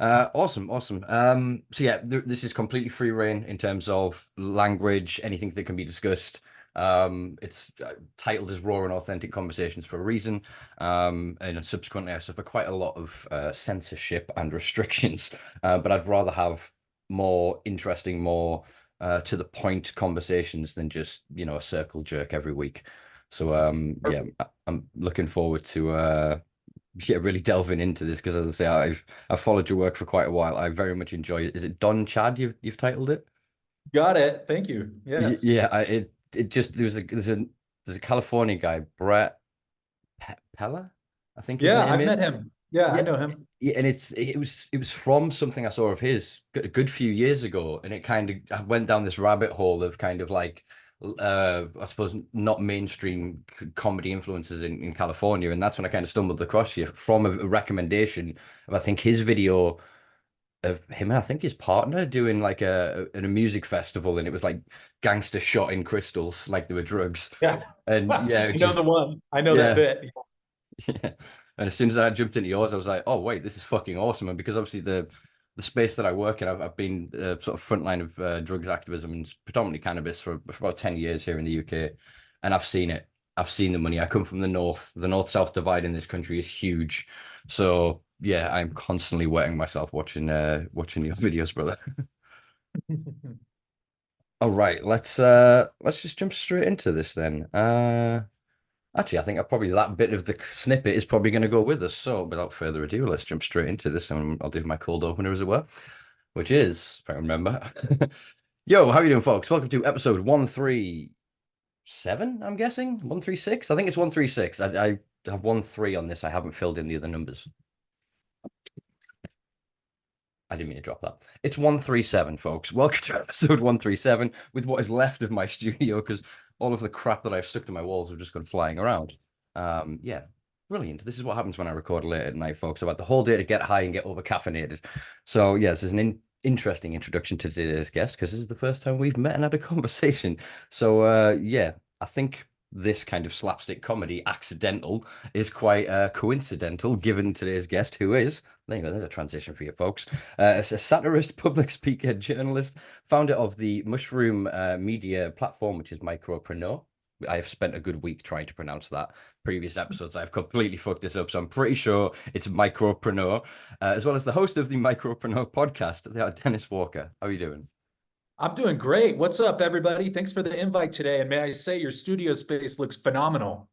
Awesome, awesome. So yeah, this is completely free reign in terms of language, anything that can be discussed. It's titled as Raw and Authentic Conversations for a reason. And subsequently, I suffer quite a lot of censorship and restrictions. But I'd rather have more interesting, more to the point conversations than just, a circle jerk every week. So yeah, I'm looking forward to yeah, really delving into this because, as I say, I've followed your work for quite a while. I very much enjoy it. Is it Don Chad you've titled it? Got it. Thank you. Yes. Yeah, it just there's a California guy, Brett Pella, I think his Yeah, name I've met is. him. Yeah, I Yeah, know him. yeah, and it was from something I saw of his a good few years ago, and it kind of I went down this rabbit hole of kind of like I suppose not mainstream comedy influences in California, and that's when I kind of stumbled across you from a recommendation of I think his video of him and I think his partner doing like a music festival, and it was like gangster shot in crystals like they were drugs, Yeah. and yeah, I it know the just one. I know that yeah. bit. Yeah. And as soon as I jumped into yours, I was like, oh wait, this is fucking awesome. And because obviously the space that I work in, I've been sort of frontline of drugs activism and predominantly cannabis for about 10 years here in the UK. And I've seen it. I've seen the money. I come from the north. The north-south divide in this country is huge. So yeah, I'm constantly wetting myself watching your videos, brother. All right, let's just jump straight into this then. Actually, I think probably that bit of the snippet is probably going to go with us. So, without further ado, let's jump straight into this, and I'll do my cold opener as it were, which is, if I remember. Yo, how you doing, folks? Welcome to episode 137. I'm guessing 136. I think it's 136. I have 13 on this. I haven't filled in the other numbers. I didn't mean to drop that. It's 137, folks. Welcome to episode 137 with what is left of my studio because all of the crap that I've stuck to my walls have just gone flying around. Yeah, brilliant. This is what happens when I record late at night, folks. I've had the whole day to get high and get over caffeinated. So, yeah, this is an interesting introduction to today's guest because this is the first time we've met and had a conversation. So, yeah, I think this kind of slapstick comedy accidental is quite coincidental given today's guest who is there you go. There's a transition for you folks. A satirist, public speaker, journalist, founder of the mushroom media platform, which is Mycopreneur. I have spent a good week trying to pronounce that. Previous episodes, I've completely fucked this up, so I'm pretty sure it's Mycopreneur, as well as the host of the Mycopreneur podcast. They are Dennis Walker. How are you doing? I'm doing great. What's up, everybody? Thanks for the invite today. And may I say, your studio space looks phenomenal.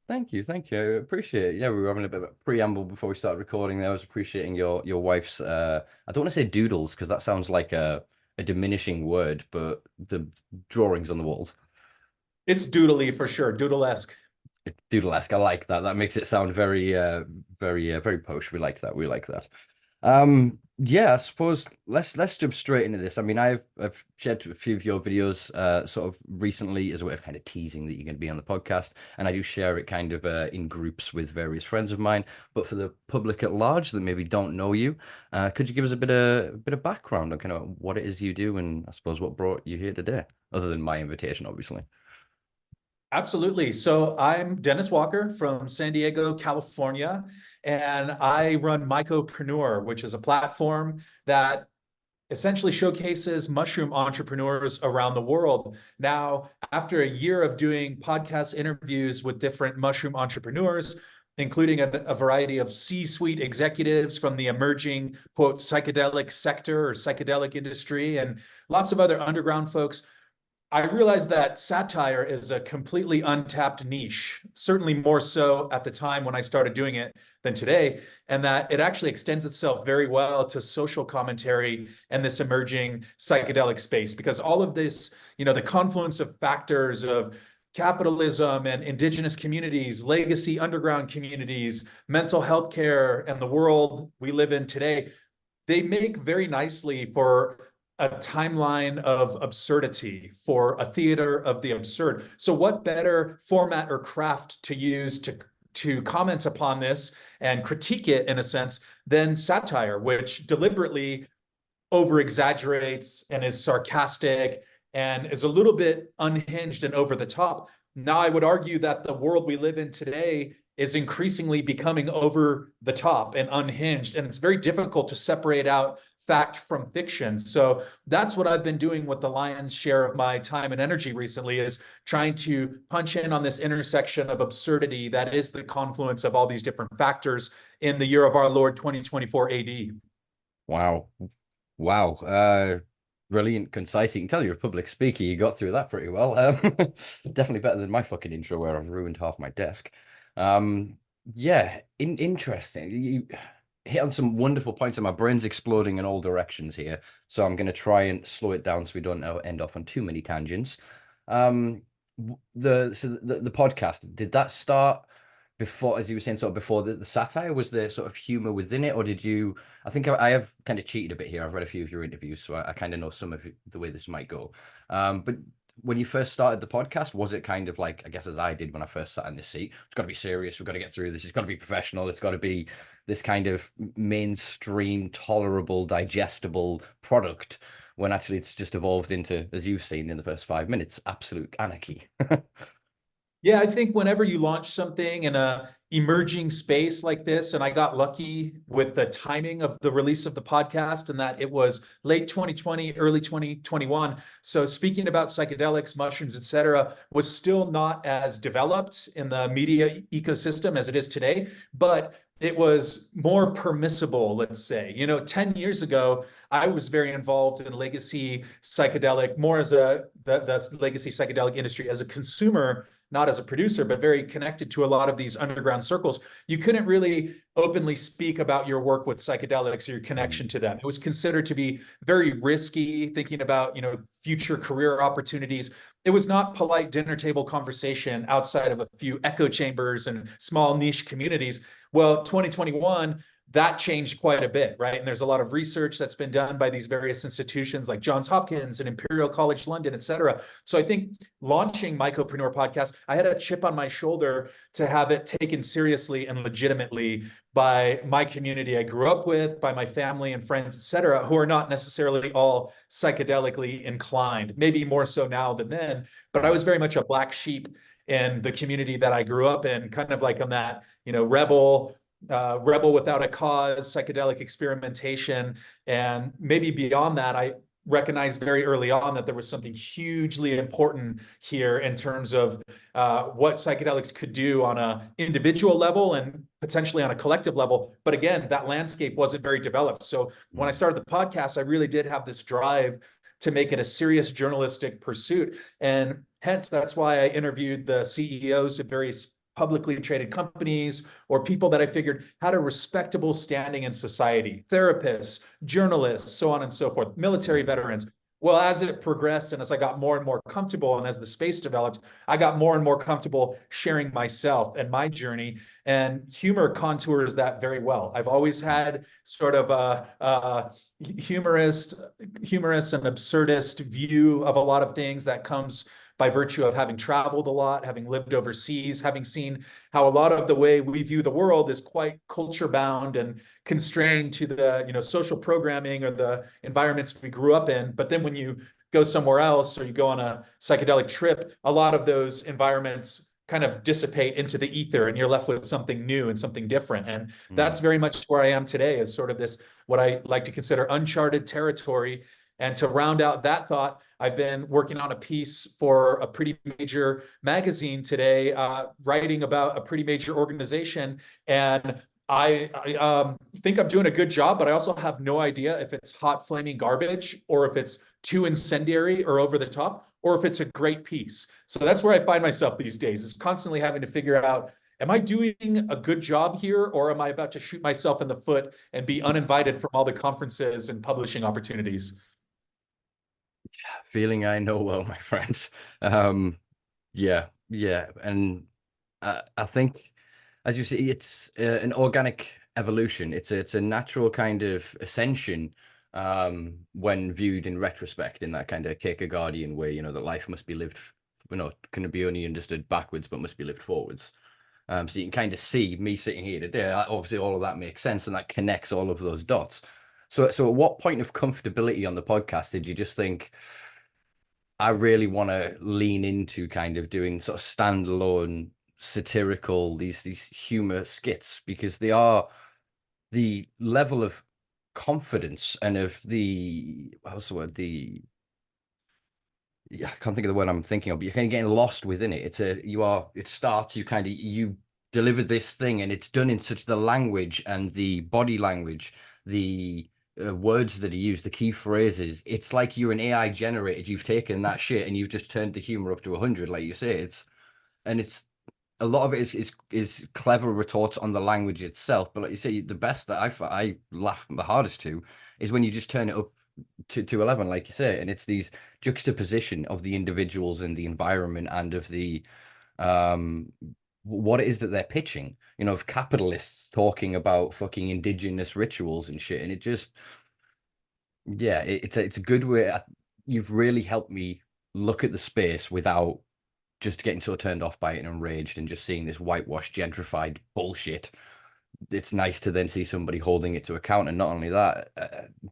Thank you, thank you. I appreciate it. Yeah, we were having a bit of a preamble before we started recording there. I was appreciating your wife's I don't want to say doodles because that sounds like a diminishing word, but the drawings on the walls. It's doodly for sure, doodlesque. Doodle-esque. I like that. That makes it sound very posh. We like that. We like that. Yeah, I suppose let's jump straight into this. I mean, I've shared a few of your videos sort of recently as a way of kind of teasing that you're going to be on the podcast, and I do share it kind of in groups with various friends of mine. But for the public at large that maybe don't know you, could you give us a bit of background on kind of what it is you do, and I suppose what brought you here today, other than my invitation, obviously. Absolutely. So I'm Dennis Walker from San Diego, California, and I run Mycopreneur, which is a platform that essentially showcases mushroom entrepreneurs around the world. Now, after a year of doing podcast interviews with different mushroom entrepreneurs, including a variety of C-suite executives from the emerging, quote, psychedelic sector or psychedelic industry, and lots of other underground folks, I realized that satire is a completely untapped niche, certainly more so at the time when I started doing it than today, and that it actually extends itself very well to social commentary and this emerging psychedelic space. Because all of this, the confluence of factors of capitalism and indigenous communities, legacy underground communities, mental health care, and the world we live in today, they make very nicely for a timeline of absurdity, for a theater of the absurd. So what better format or craft to use to comment upon this and critique it in a sense than satire, which deliberately over exaggerates and is sarcastic and is a little bit unhinged and over the top. Now, I would argue that the world we live in today is increasingly becoming over the top and unhinged, and it's very difficult to separate out fact from fiction. So that's what I've been doing with the lion's share of my time and energy recently, is trying to punch in on this intersection of absurdity that is the confluence of all these different factors in the year of our Lord 2024 AD. Wow. Wow. Brilliant, concise. You can tell you're a public speaker. You got through that pretty well. Definitely better than my fucking intro where I've ruined half my desk. Yeah, interesting. You hit on some wonderful points, and my brain's exploding in all directions here. So I'm going to try and slow it down so we don't end off on too many tangents. The podcast, did that start before, as you were saying, sort of before the satire? Was there sort of humor within it, or did you? I think I have kind of cheated a bit here. I've read a few of your interviews, so I kind of know some of the way this might go. But when you first started the podcast, was it kind of like, I guess, as I did when I first sat in this seat? It's got to be serious. We've got to get through this. It's got to be professional. It's got to be this kind of mainstream, tolerable, digestible product. When actually it's just evolved into, as you've seen in the first 5 minutes, absolute anarchy. Yeah, I think whenever you launch something in a emerging space like this, and I got lucky with the timing of the release of the podcast, and that it was late 2020, early 2021. So speaking about psychedelics, mushrooms, etc., was still not as developed in the media ecosystem as it is today, but it was more permissible, let's say. 10 years ago, I was very involved in legacy psychedelic, more as the legacy psychedelic industry as a consumer, not as a producer, but very connected to a lot of these underground circles. You couldn't really openly speak about your work with psychedelics or your connection to them. It was considered to be very risky, thinking about, future career opportunities. It was not polite dinner table conversation outside of a few echo chambers and small niche communities. Well, 2021, that changed quite a bit, right? And there's a lot of research that's been done by these various institutions like Johns Hopkins and Imperial College London, et cetera. So I think launching Mycopreneur podcast, I had a chip on my shoulder to have it taken seriously and legitimately by my community I grew up with, by my family and friends, et cetera, who are not necessarily all psychedelically inclined, maybe more so now than then. But I was very much a black sheep in the community that I grew up in, kind of like on that, rebel without a cause, psychedelic experimentation. And maybe beyond that, I recognized very early on that there was something hugely important here in terms of what psychedelics could do on an individual level and potentially on a collective level. But again, that landscape wasn't very developed. So when I started the podcast, I really did have this drive to make it a serious journalistic pursuit. And hence, that's why I interviewed the CEOs of various publicly traded companies or people that I figured had a respectable standing in society, therapists, journalists, so on and so forth, military veterans. Well, as it progressed and as I got more and more comfortable and as the space developed, I got more and more comfortable sharing myself and my journey. And humor contours that very well. I've always had sort of a humorous and absurdist view of a lot of things that comes by virtue of having traveled a lot, having lived overseas, having seen how a lot of the way we view the world is quite culture bound and constrained to the social programming or the environments we grew up in. But then when you go somewhere else or you go on a psychedelic trip, a lot of those environments kind of dissipate into the ether and you're left with something new and something different. And that's very much where I am today, is sort of this, what I like to consider uncharted territory. And to round out that thought, I've been working on a piece for a pretty major magazine today, writing about a pretty major organization. And I think I'm doing a good job, but I also have no idea if it's hot flaming garbage or if it's too incendiary or over the top, or if it's a great piece. So that's where I find myself these days, is constantly having to figure out, am I doing a good job here, or am I about to shoot myself in the foot and be uninvited from all the conferences and publishing opportunities? Feeling I know well, my friends. Yeah, yeah, and I think, as you see, it's an organic evolution. It's a natural kind of ascension, when viewed in retrospect, in that kind of Kierkegaardian way. That life must be lived, can be only understood backwards, but must be lived forwards. So you can kind of see me sitting here today. Obviously, all of that makes sense, and that connects all of those dots. So at what point of comfortability on the podcast did you just think, I really want to lean into kind of doing sort of standalone satirical, these humor skits, because they are the level of confidence and of the what's the word, the yeah, I can't think of the word I'm thinking of, but you're kind of getting lost within it. It starts, you deliver this thing and it's done in such the language and the body language, the words that are used, the key phrases. It's like you're an AI generated. You've taken that shit and you've just turned the humor up to 100, like you say. It's a lot of it is clever retorts on the language itself. But like you say, the best that I laugh the hardest to is when you just turn it up to 11, like you say, and it's these juxtaposition of the individuals and the environment and of the um what it is that they're pitching, of capitalists talking about fucking indigenous rituals and shit. And it just, yeah, it's a good way. You've really helped me look at the space without just getting so turned off by it and enraged and just seeing this whitewashed, gentrified bullshit. It's nice to then see somebody holding it to account, and not only that,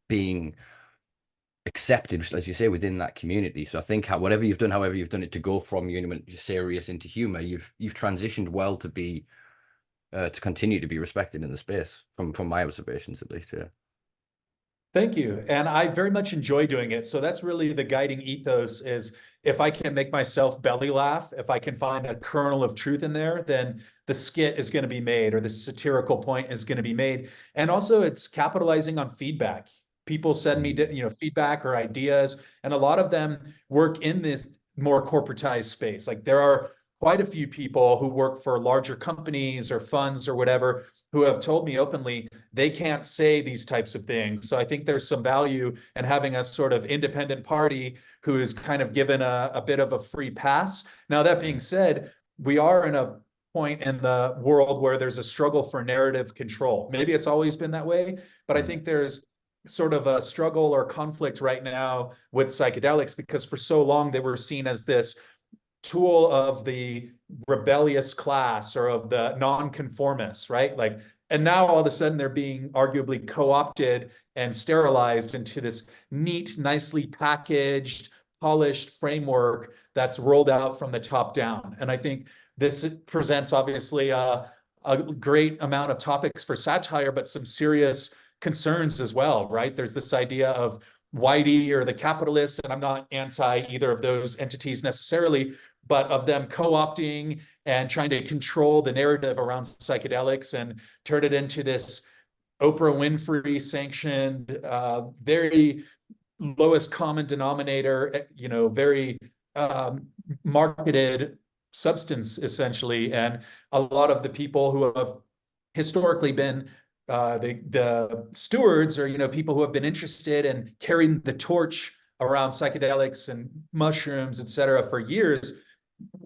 being accepted, as you say, within that community. So I think whatever you've done, however you've done it, to go from serious into humor, you've transitioned well to be to continue to be respected in the space, from my observations at least. Yeah. Thank you. And I very much enjoy doing it. So that's really the guiding ethos is if I can make myself belly laugh, if I can find a kernel of truth in there, then the skit is going to be made or the satirical point is going to be made. And also it's capitalizing on feedback. People send me, feedback or ideas, and a lot of them work in this more corporatized space. Like there are quite a few people who work for larger companies or funds or whatever who have told me openly they can't say these types of things. So I think there's some value in having a sort of independent party who is kind of given a bit of a free pass. Now, that being said, we are in a point in the world where there's a struggle for narrative control. Maybe it's always been that way, but I think there's sort of a struggle or conflict right now with psychedelics because for so long they were seen as this tool of the rebellious class or of the nonconformists, right? Like, and now all of a sudden they're being arguably co-opted and sterilized into this neat, nicely packaged, polished framework that's rolled out from the top down. And I think this presents obviously a great amount of topics for satire, but some serious concerns as well, right? There's this idea of Whitey or the capitalist, and I'm not anti either of those entities necessarily, but of them co-opting and trying to control the narrative around psychedelics and turn it into this Oprah Winfrey sanctioned, very lowest common denominator, very marketed substance essentially. And a lot of the people who have historically been the stewards or people who have been interested in carrying the torch around psychedelics and mushrooms, et cetera, for years,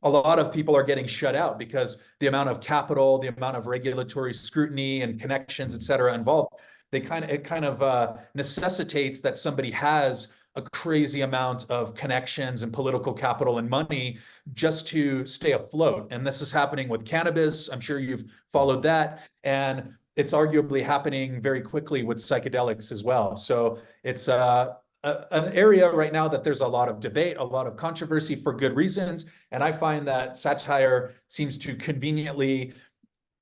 a lot of people are getting shut out because the amount of capital, the amount of regulatory scrutiny and connections, et cetera, involved, it kind of necessitates that somebody has a crazy amount of connections and political capital and money just to stay afloat. And this is happening with cannabis. I'm sure you've followed that. And it's arguably happening very quickly with psychedelics as well. So it's an area right now that there's a lot of debate, a lot of controversy for good reasons. And I find that satire seems to conveniently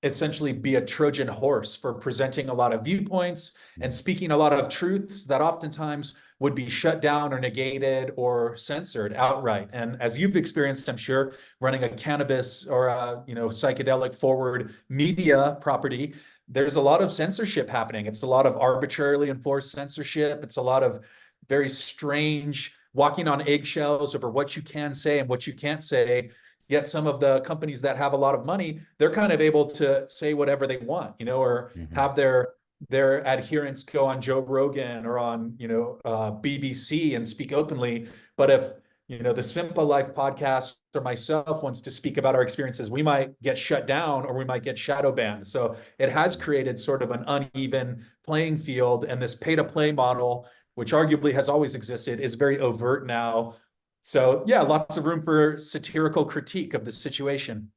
essentially be a Trojan horse for presenting a lot of viewpoints and speaking a lot of truths that oftentimes would be shut down or negated or censored outright. And as you've experienced, I'm sure, running a cannabis or a psychedelic forward media property, there's a lot of censorship happening. It's a lot of arbitrarily enforced censorship. It's a lot of very strange walking on eggshells over what you can say and what you can't say. Yet some of the companies that have a lot of money, they're kind of able to say whatever they want, or have their adherents go on Joe Rogan or on BBC and speak openly. But if the Simpa Life podcast or myself wants to speak about our experiences, we might get shut down or we might get shadow banned. So it has created sort of an uneven playing field, and this pay to play model, which arguably has always existed, is very overt now. So yeah, lots of room for satirical critique of the situation.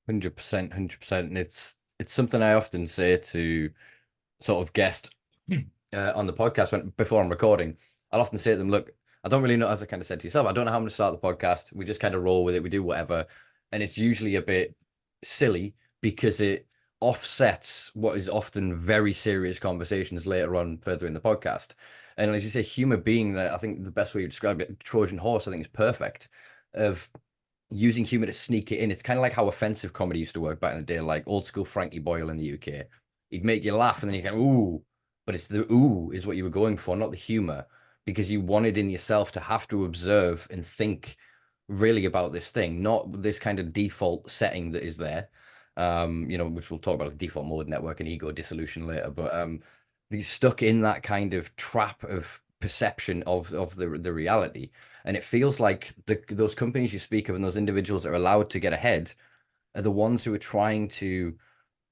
100%, 100%. And it's something I often say to sort of guest on the podcast before I'm recording. I'll often say to them, look, I don't really know, as I kind of said to yourself, I don't know how I'm going to start the podcast. We just kind of roll with it. We do whatever. And it's usually a bit silly because it offsets what is often very serious conversations later on further in the podcast. And as you say, humor being that, I think the best way you describe it, Trojan horse, I think is perfect, of using humor to sneak it in. It's kind of like how offensive comedy used to work back in the day, like old school Frankie Boyle in the UK. He'd make you laugh and then you can ooh, but it's the ooh is what you were going for, not the humor, because you wanted in yourself to have to observe and think really about this thing, not this kind of default setting that is there. Which we'll talk about, like default mode, network, and ego dissolution later. But he's stuck in that kind of trap of perception of the reality, and it feels like those companies you speak of and those individuals that are allowed to get ahead are the ones who are trying to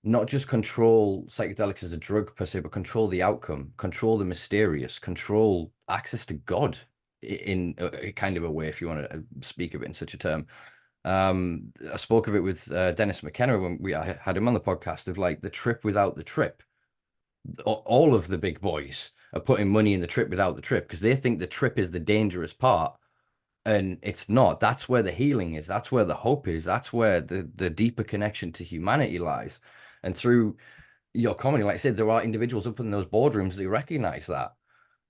not just control psychedelics as a drug per se, but control the outcome, control the mysterious, control access to God in a kind of a way, if you want to speak of it in such a term. I spoke of it with Dennis McKenna when I had him on the podcast, of like the trip without the trip. All of the big boys are putting money in the trip without the trip because they think the trip is the dangerous part, and it's not. That's where the healing is. That's where the hope is. That's where the deeper connection to humanity lies. And through your comedy, like I said, there are individuals up in those boardrooms that recognize that.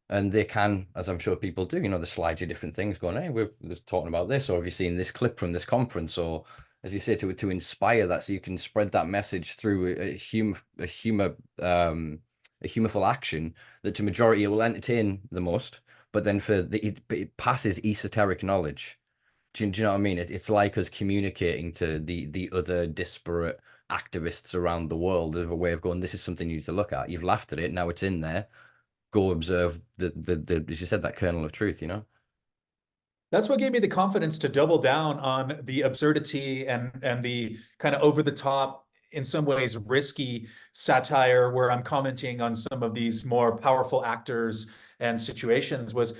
And they can, as I'm sure people do, they slide you different things going, hey, we're just talking about this, or have you seen this clip from this conference? Or as you say, to inspire that so you can spread that message through a humorful action that to majority will entertain the most, but then it passes esoteric knowledge. Do you know what I mean? It's like us communicating to the other disparate activists around the world of a way of going, this is something you need to look at. You've laughed at it, now it's in there. Go observe the as you said, that kernel of truth. That's what gave me the confidence to double down on the absurdity and the kind of over the top, in some ways risky satire, where I'm commenting on some of these more powerful actors and situations, was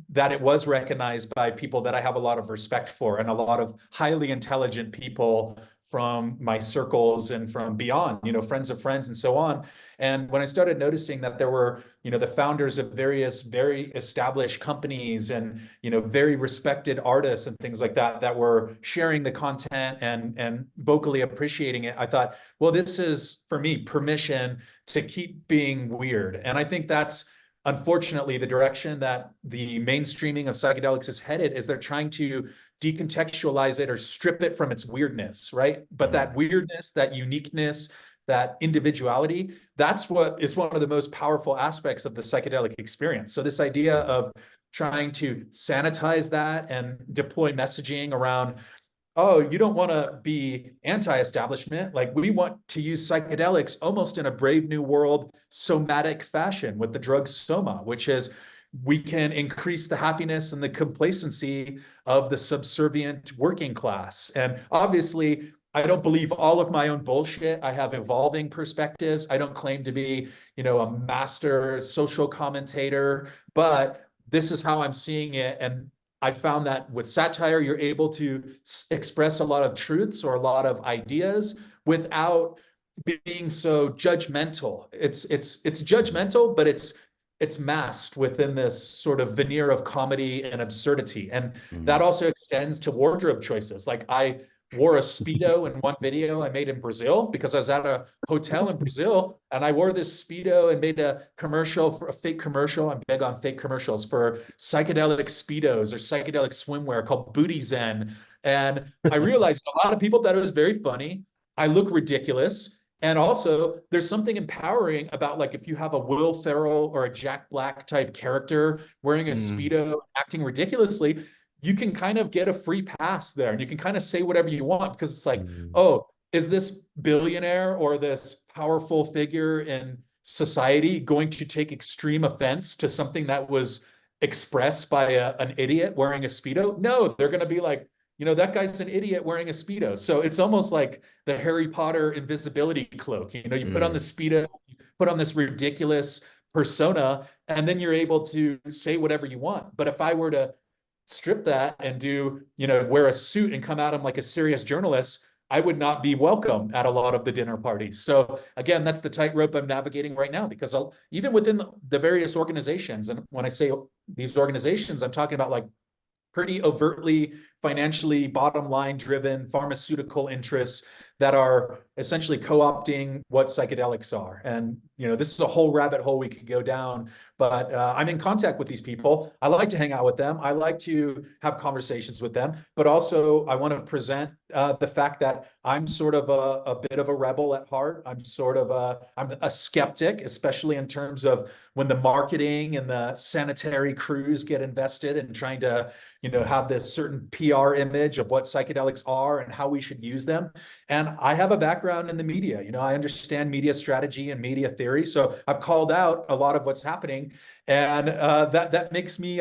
that it was recognized by people that I have a lot of respect for, and a lot of highly intelligent people from my circles and from beyond, friends of friends and so on. And when I started noticing that there were, the founders of various very established companies and, very respected artists and things like that, that were sharing the content and vocally appreciating it, I thought, well, this is, for me, permission to keep being weird. And I think that's unfortunately the direction that the mainstreaming of psychedelics is headed. Is they're trying to decontextualize it or strip it from its weirdness, right? But that weirdness, that uniqueness, that individuality, that's what is one of the most powerful aspects of the psychedelic experience. So this idea of trying to sanitize that and deploy messaging around, oh, you don't want to be anti-establishment. Like, we want to use psychedelics almost in a Brave New World somatic fashion with the drug soma, which is we can increase the happiness and the complacency of the subservient working class. And obviously, I don't believe all of my own bullshit. I have evolving perspectives. I don't claim to be, a master social commentator, but this is how I'm seeing it. And I found that with satire, you're able to express a lot of truths or a lot of ideas without being so judgmental. It's judgmental, but it's masked within this sort of veneer of comedy and absurdity. And that also extends to wardrobe choices. Like, I wore a Speedo in one video I made in Brazil because I was at a hotel in Brazil, and I wore this Speedo and made a commercial, for a fake commercial. I'm big on fake commercials for psychedelic Speedos or psychedelic swimwear called Booty Zen. And I realized a lot of people thought it was very funny. I look ridiculous. And also, there's something empowering about, like, if you have a Will Ferrell or a Jack Black type character wearing a Speedo, acting ridiculously, you can kind of get a free pass there, and you can kind of say whatever you want, because it's like, oh, is this billionaire or this powerful figure in society going to take extreme offense to something that was expressed by an idiot wearing a Speedo? No, they're going to be like, that guy's an idiot wearing a Speedo. So it's almost like the Harry Potter invisibility cloak. You put on the Speedo, you put on this ridiculous persona, and then you're able to say whatever you want. But if I were to strip that and wear a suit and come at him like a serious journalist, I would not be welcome at a lot of the dinner parties. So again, that's the tightrope I'm navigating right now, because even within the various organizations, and when I say these organizations, I'm talking about like pretty overtly financially bottom line driven pharmaceutical interests that are essentially co-opting what psychedelics are. And, this is a whole rabbit hole we could go down, but I'm in contact with these people. I like to hang out with them. I like to have conversations with them, but also I want to present the fact that I'm sort of a bit of a rebel at heart. I'm a skeptic, especially in terms of when the marketing and the sanitary crews get invested in trying to, have this certain PR image of what psychedelics are and how we should use them. And I have a background in the media. I understand media strategy and media theory. So I've called out a lot of what's happening. And that makes me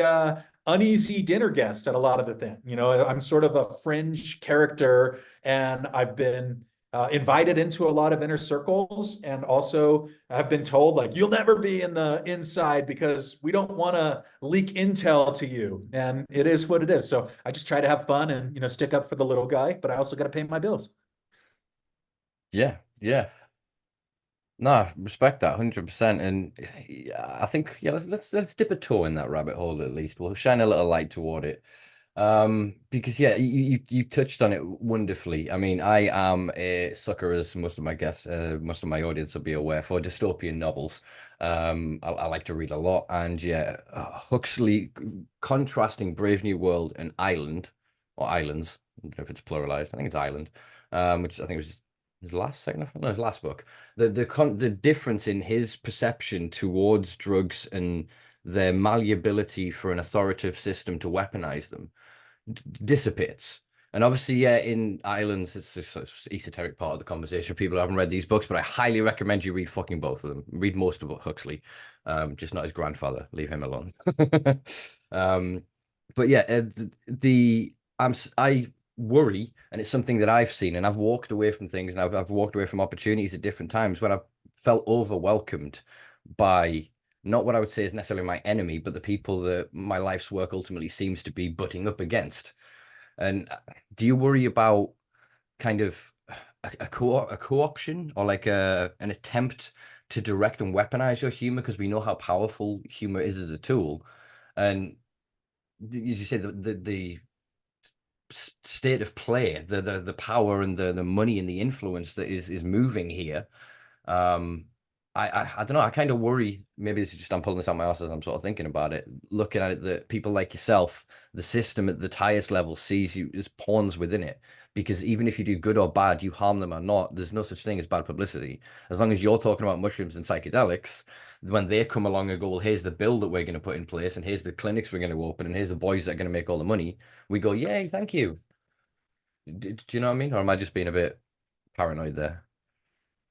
uneasy dinner guest at a lot of the thing. I'm sort of a fringe character, and I've been invited into a lot of inner circles, and also I've been told, like, you'll never be in the inside because we don't want to leak intel to you. And it is what it is. So I just try to have fun and, stick up for the little guy, but I also got to pay my bills. Yeah, yeah. No, I respect that 100%. And yeah, I think, yeah, let's dip a toe in that rabbit hole at least. We'll shine a little light toward it. Because yeah, you touched on it wonderfully. I mean, I am a sucker, as most of my guests, most of my audience will be aware, for dystopian novels. I like to read a lot, and yeah, Huxley contrasting Brave New World and Island, or Islands, I don't know if it's pluralized. I think it's Island, which I think was his last second, no, his last book. The difference in his perception towards drugs and their malleability for an authoritative system to weaponize them dissipates. And obviously, yeah, in Islands, it's a sort of esoteric part of the conversation. People who haven't read these books, but I highly recommend you read fucking both of them. Read most of Huxley, just not his grandfather. Leave him alone. um, but yeah, I worry, and it's something that I've seen, and I've walked away from things, and I've walked away from opportunities at different times when I've felt overwhelmed by not what I would say is necessarily my enemy, but the people that my life's work ultimately seems to be butting up against. And do you worry about kind of a co-option, or like an attempt to direct and weaponize your humor, because we know how powerful humor is as a tool? And as you say, the state of play, the power and the money and the influence that is moving here. I don't know. I kind of worry. Maybe this is just I'm pulling this out my ass as I'm sort of thinking about it, looking at it, that people like yourself, the system at the highest level sees you as pawns within it. Because even if you do good or bad, you harm them or not, there's no such thing as bad publicity. As long as you're talking about mushrooms and psychedelics, when they come along and go, well, here's the bill that we're going to put in place, and here's the clinics we're going to open, and here's the boys that are going to make all the money, we go, yay, thank you. Do you know what I mean? Or am I just being a bit paranoid there?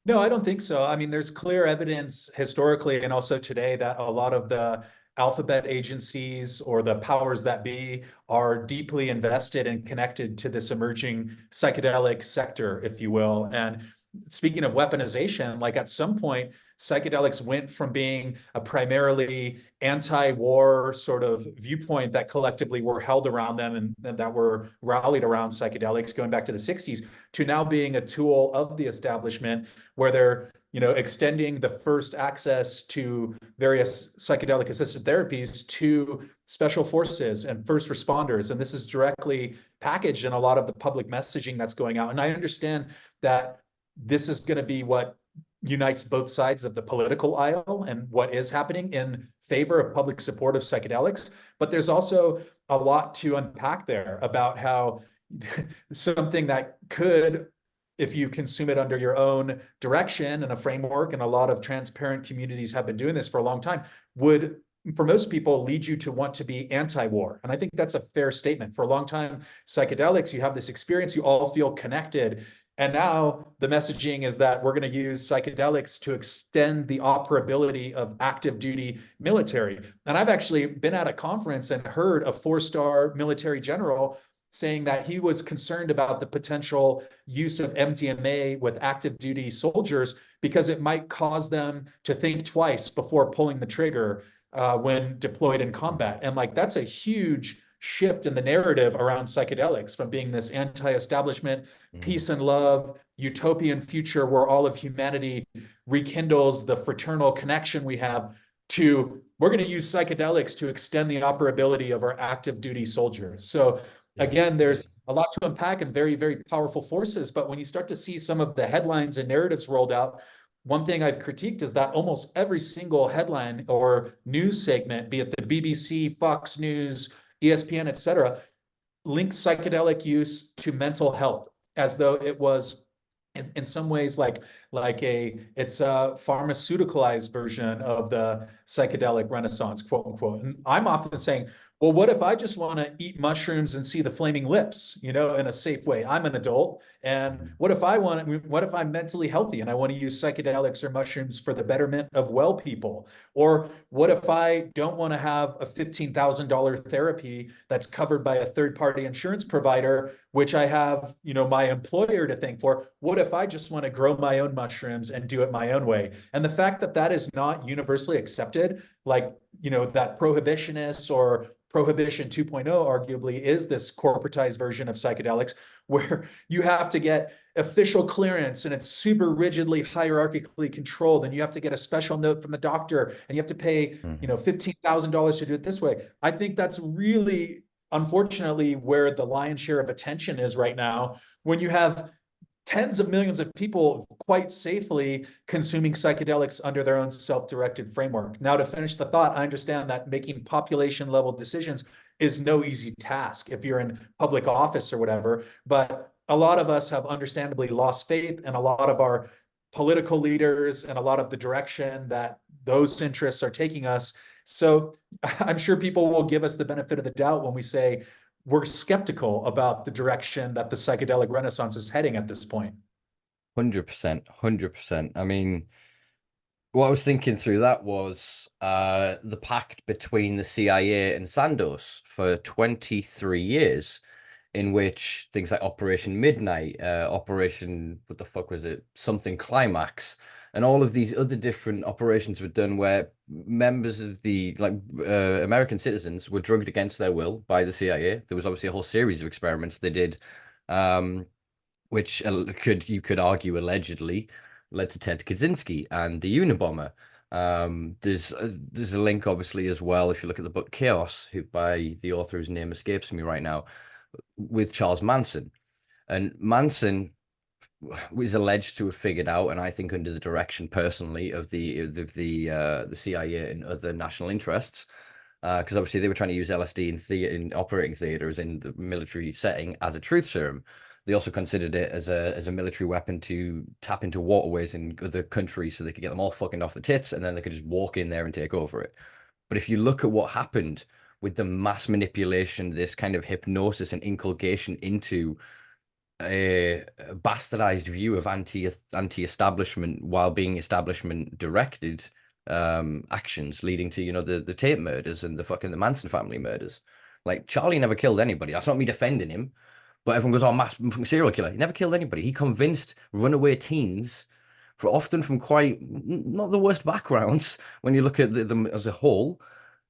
No, I don't think so. I mean, there's clear evidence historically and also today that a lot of the alphabet agencies or the powers that be are deeply invested and connected to this emerging psychedelic sector, if you will. And speaking of weaponization, like at some point, psychedelics went from being a primarily anti-war sort of viewpoint that collectively were held around them and that were rallied around psychedelics going back to the 60s, to now being a tool of the establishment where they're extending the first access to various psychedelic assisted therapies to special forces and first responders. And this is directly packaged in a lot of the public messaging that's going out. And I understand that this is going to be what unites both sides of the political aisle and what is happening in favor of public support of psychedelics. But there's also a lot to unpack there about how something that could, if you consume it under your own direction and a framework, and a lot of transparent communities have been doing this for a long time, would, for most people, lead you to want to be anti-war. And I think that's a fair statement. For a long time, psychedelics, you have this experience, you all feel connected. And now the messaging is that we're going to use psychedelics to extend the operability of active duty military. And I've actually been at a conference and heard a 4-star military general saying that he was concerned about the potential use of MDMA with active duty soldiers because it might cause them to think twice before pulling the trigger when deployed in combat. And like, that's a huge shift in the narrative around psychedelics, from being this anti-establishment, peace and love, utopian future where all of humanity rekindles the fraternal connection we have, to we're going to use psychedelics to extend the operability of our active duty soldiers. So again, there's a lot to unpack and very, very powerful forces. But when you start to see some of the headlines and narratives rolled out, one thing I've critiqued is that almost every single headline or news segment, be it the BBC, Fox News, ESPN, et cetera, links psychedelic use to mental health as though it was in some ways it's a pharmaceuticalized version of the psychedelic renaissance, quote unquote. And I'm often saying, well, what if I just want to eat mushrooms and see the flaming lips, in a safe way? I'm an adult. And what if I'm mentally healthy and I want to use psychedelics or mushrooms for the betterment of well people? Or what if I don't want to have a $15,000 therapy that's covered by a third party insurance provider, which I have, my employer to thank for? What if I just want to grow my own mushrooms and do it my own way? And the fact that that is not universally accepted, like, that prohibitionists or Prohibition 2.0 arguably is this corporatized version of psychedelics where you have to get official clearance and it's super rigidly hierarchically controlled and you have to get a special note from the doctor and you have to pay, $15,000 to do it this way. I think that's really, unfortunately, where the lion's share of attention is right now, when you have tens of millions of people quite safely consuming psychedelics under their own self-directed framework. Now, to finish the thought, I understand that making population level decisions is no easy task if you're in public office or whatever, but a lot of us have understandably lost faith, and a lot of our political leaders and a lot of the direction that those interests are taking us. So I'm sure people will give us the benefit of the doubt when we say, we're skeptical about the direction that the psychedelic renaissance is heading at this point. 100%, 100%. I mean, what I was thinking through that was the pact between the CIA and Sandoz for 23 years, in which things like Operation Midnight, Operation, what the fuck was it? Something Climax, and all of these other different operations were done where members of the American citizens were drugged against their will by the CIA. There was obviously a whole series of experiments they did, which you could argue allegedly led to Ted Kaczynski and the Unabomber. There's a link obviously as well if you look at the book Chaos, by the author whose name escapes me right now, with Charles Manson. And Manson was alleged to have figured out, and I think under the direction personally of the CIA and other national interests, because obviously they were trying to use LSD in operating theaters in the military setting as a truth serum. They also considered it as a military weapon to tap into waterways in other countries so they could get them all fucking off the tits, and then they could just walk in there and take over it. But if you look at what happened with the mass manipulation, this kind of hypnosis and inculcation into a bastardized view of anti-establishment while being establishment directed actions, leading to the Tate murders and the Manson family murders. Like, Charlie never killed anybody. That's not me defending him, but everyone goes, oh, mass serial killer. He never killed anybody. He convinced runaway teens, often from quite not the worst backgrounds when you look at them as a whole,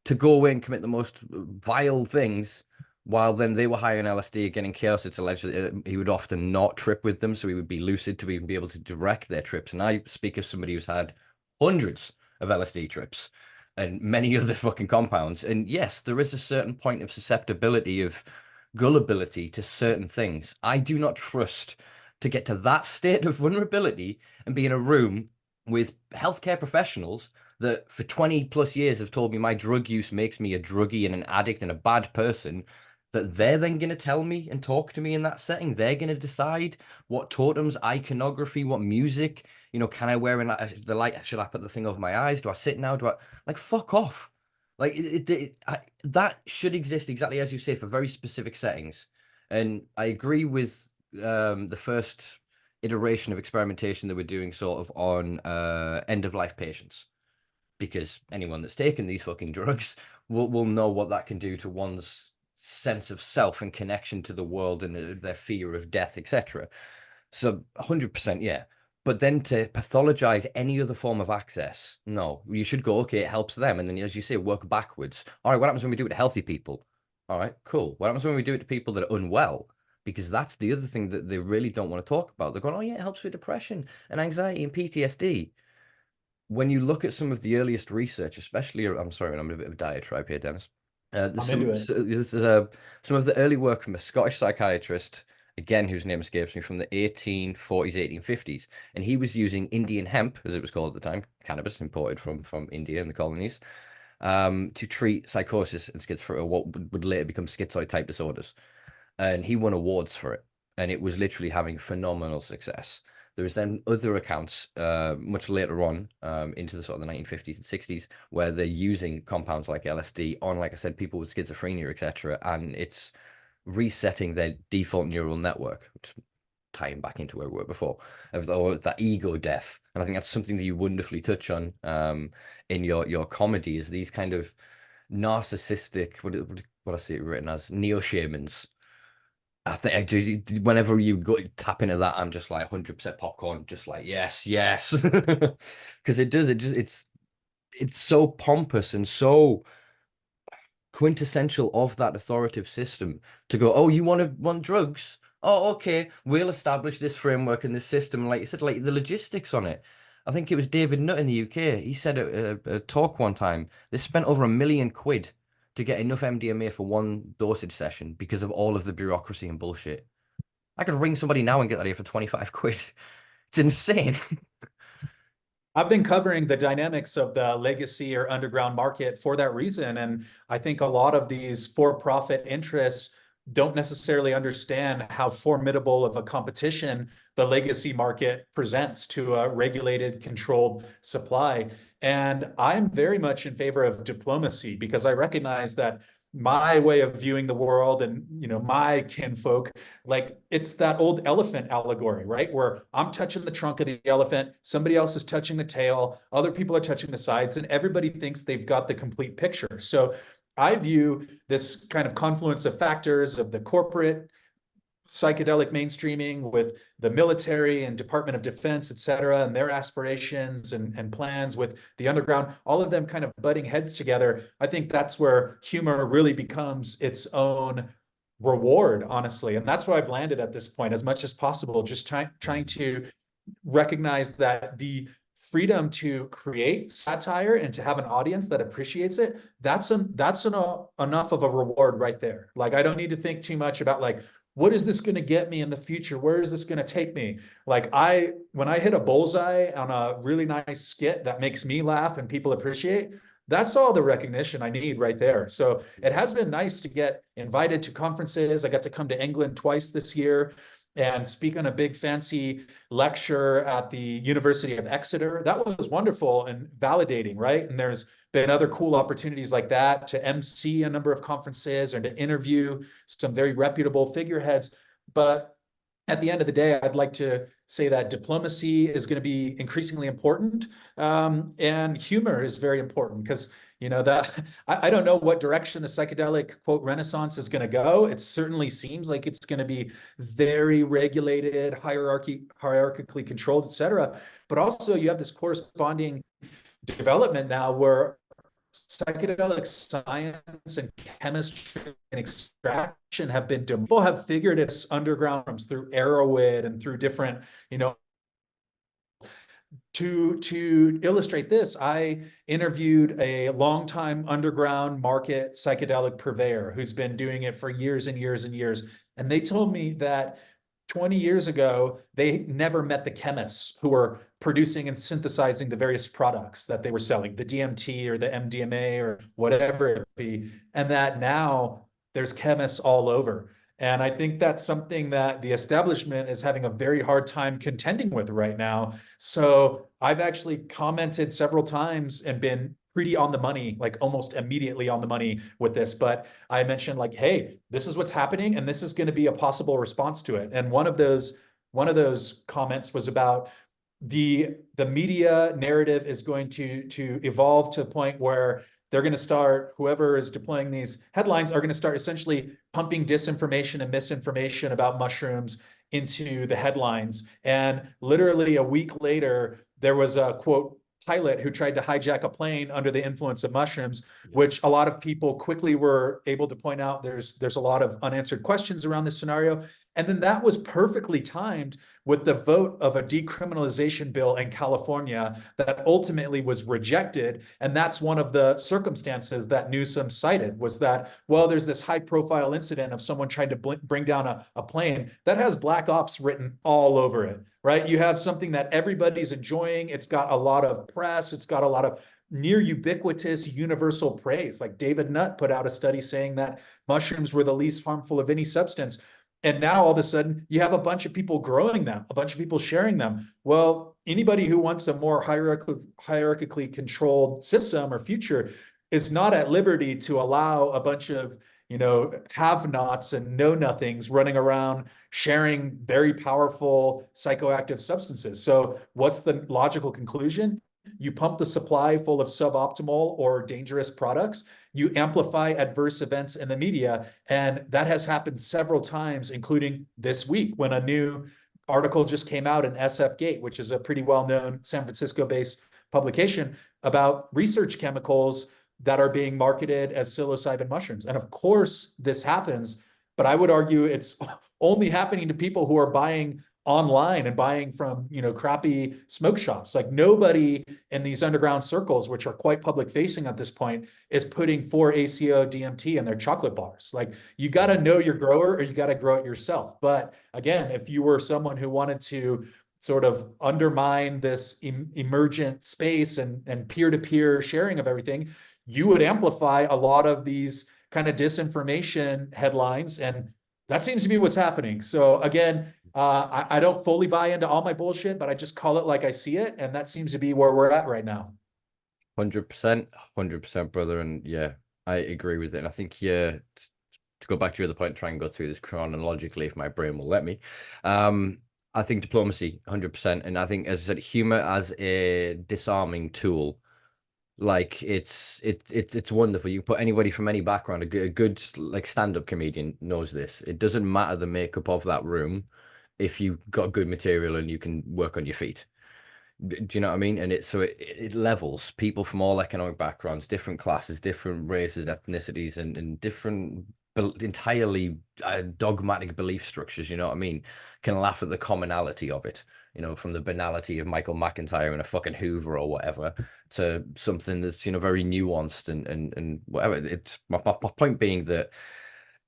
to go away and commit the most vile things, while then they were high on LSD, getting chaos. It's alleged that he would often not trip with them, so he would be lucid to even be able to direct their trips. And I speak of somebody who's had hundreds of LSD trips and many other fucking compounds. And yes, there is a certain point of susceptibility, of gullibility to certain things. I do not trust to get to that state of vulnerability and be in a room with healthcare professionals that for 20 plus years have told me my drug use makes me a druggie and an addict and a bad person, that they're then going to tell me and talk to me in that setting. They're going to decide what totems, iconography, what music, can I wear the light? Should I put the thing over my eyes? Do I sit now? Fuck off. Like, that should exist exactly as you say for very specific settings. And I agree with the first iteration of experimentation that we're doing sort of on end of life patients, because anyone that's taken these fucking drugs will know what that can do to one's sense of self and connection to the world and their fear of death, etc. So 100%, yeah. But then to pathologize any other form of access, no. You should go, okay, it helps them. And then, as you say, work backwards. All right, what happens when we do it to healthy people? All right, cool. What happens when we do it to people that are unwell? Because that's the other thing that they really don't want to talk about. They're going, oh, yeah, it helps with depression and anxiety and PTSD. When you look at some of the earliest research, especially, I'm sorry, I'm in a bit of a diatribe here, Dennis. I'm into it. This is some of the early work from a Scottish psychiatrist, again, whose name escapes me, from the 1840s, 1850s. And he was using Indian hemp, as it was called at the time, cannabis imported from India and the colonies, to treat psychosis and schizophrenia, what would later become schizoid type disorders. And he won awards for it. And it was literally having phenomenal success. There was then other accounts much later on into the sort of the 1950s and 60s where they're using compounds like LSD on, like I said, people with schizophrenia, etc. And it's resetting their default neural network, which tying back into where we were before, of that ego death. And I think that's something that you wonderfully touch on in your comedy, is these kind of narcissistic, what I see it written as, neo shamans. I think I do. Whenever you go tap into that, I'm just like 100% popcorn, just like yes, yes, because it does. It's so pompous and so quintessential of that authoritative system to go, oh, you want drugs? Oh, okay, we'll establish this framework and this system. Like you said, like the logistics on it. I think it was David Nutt in the UK. He said at a talk one time, they spent over £1 million to get enough MDMA for one dosage session because of all of the bureaucracy and bullshit. I could ring somebody now and get that here for 25 quid. It's insane. I've been covering the dynamics of the legacy or underground market for that reason. And I think a lot of these for-profit interests don't necessarily understand how formidable of a competition the legacy market presents to a regulated, controlled supply. And I'm very much in favor of diplomacy because I recognize that my way of viewing the world and my kinfolk, like it's that old elephant allegory, right? Where I'm touching the trunk of the elephant, somebody else is touching the tail, other people are touching the sides, and everybody thinks they've got the complete picture. So I view this kind of confluence of factors of the corporate psychedelic mainstreaming with the military and Department of Defense, et cetera, and their aspirations and plans with the underground, all of them kind of butting heads together. I think that's where humor really becomes its own reward, honestly. And that's where I've landed at this point, as much as possible, just trying to recognize that the freedom to create satire and to have an audience that appreciates it, that's enough of a reward right there. Like, I don't need to think too much about like, what is this going to get me in the future? Where is this going to take me? Like when I hit a bullseye on a really nice skit that makes me laugh and people appreciate, that's all the recognition I need right there. So it has been nice to get invited to conferences. I got to come to England twice this year and speak on a big fancy lecture at the University of Exeter. That was wonderful and validating, right? And there's been other cool opportunities like that to MC a number of conferences or to interview some very reputable figureheads. But at the end of the day, I'd like to say that diplomacy is going to be increasingly important, and humor is very important because that I don't know what direction the psychedelic quote renaissance is going to go. It certainly seems like it's going to be very regulated, hierarchically controlled, et cetera. But also you have this corresponding development now where psychedelic science and chemistry and extraction have been people have figured its underground through Arrowhead and through different to illustrate this, I interviewed a longtime underground market psychedelic purveyor who's been doing it for years and years and years. And they told me that 20 years ago, they never met the chemists who were producing and synthesizing the various products that they were selling, the DMT or the MDMA or whatever it be, and that now there's chemists all over. And I think that's something that the establishment is having a very hard time contending with right now. So I've actually commented several times and been pretty on the money, like almost immediately on the money with this. But I mentioned like, hey, this is what's happening, and this is going to be a possible response to it. And one of those comments was about the media narrative is going to evolve to a point where they're going to start, whoever is deploying these headlines are going to start essentially pumping disinformation and misinformation about mushrooms into the headlines. And literally a week later, there was a quote pilot who tried to hijack a plane under the influence of mushrooms, which a lot of people quickly were able to point out there's a lot of unanswered questions around this scenario. And then that was perfectly timed with the vote of a decriminalization bill in California that ultimately was rejected. And that's one of the circumstances that Newsom cited, was that, well, there's this high profile incident of someone trying to bring down a plane that has black ops written all over it, right? You have something that everybody's enjoying. It's got a lot of press. It's got a lot of near ubiquitous universal praise. Like David Nutt put out a study saying that mushrooms were the least harmful of any substance. And now all of a sudden you have a bunch of people growing them, a bunch of people sharing them. Well, anybody who wants a more hierarchically controlled system or future is not at liberty to allow a bunch of, have-nots and know-nothings running around sharing very powerful psychoactive substances. So what's the logical conclusion? You pump the supply full of suboptimal or dangerous products. You amplify adverse events in the media. And that has happened several times, including this week when a new article just came out in SF Gate, which is a pretty well-known San Francisco-based publication about research chemicals that are being marketed as psilocybin mushrooms. And of course, this happens, but I would argue it's only happening to people who are buying online and buying from, crappy smoke shops. Like nobody in these underground circles, which are quite public facing at this point, is putting 4-ACO DMT in their chocolate bars. Like you got to know your grower or you got to grow it yourself. But again, if you were someone who wanted to sort of undermine this emergent space and peer-to-peer sharing of everything, you would amplify a lot of these kind of disinformation headlines. And that seems to be what's happening. So again, I don't fully buy into all my bullshit, but I just call it like I see it. And that seems to be where we're at right now. 100%, brother. And yeah, I agree with it. And I think, yeah, to go back to your other point, try and go through this chronologically if my brain will let me. I think diplomacy, 100%. And I think, as I said, humor as a disarming tool, like it's wonderful. You can put anybody from any background, a good like stand-up comedian knows this. It doesn't matter the makeup of that room if you got good material and you can work on your feet. Do you know what I mean? And it levels people from all economic backgrounds, different classes, different races, ethnicities, and different entirely dogmatic belief structures, you know what I mean, can laugh at the commonality of it, from the banality of Michael McIntyre and a fucking Hoover or whatever to something that's, very nuanced and whatever. It's my point being that,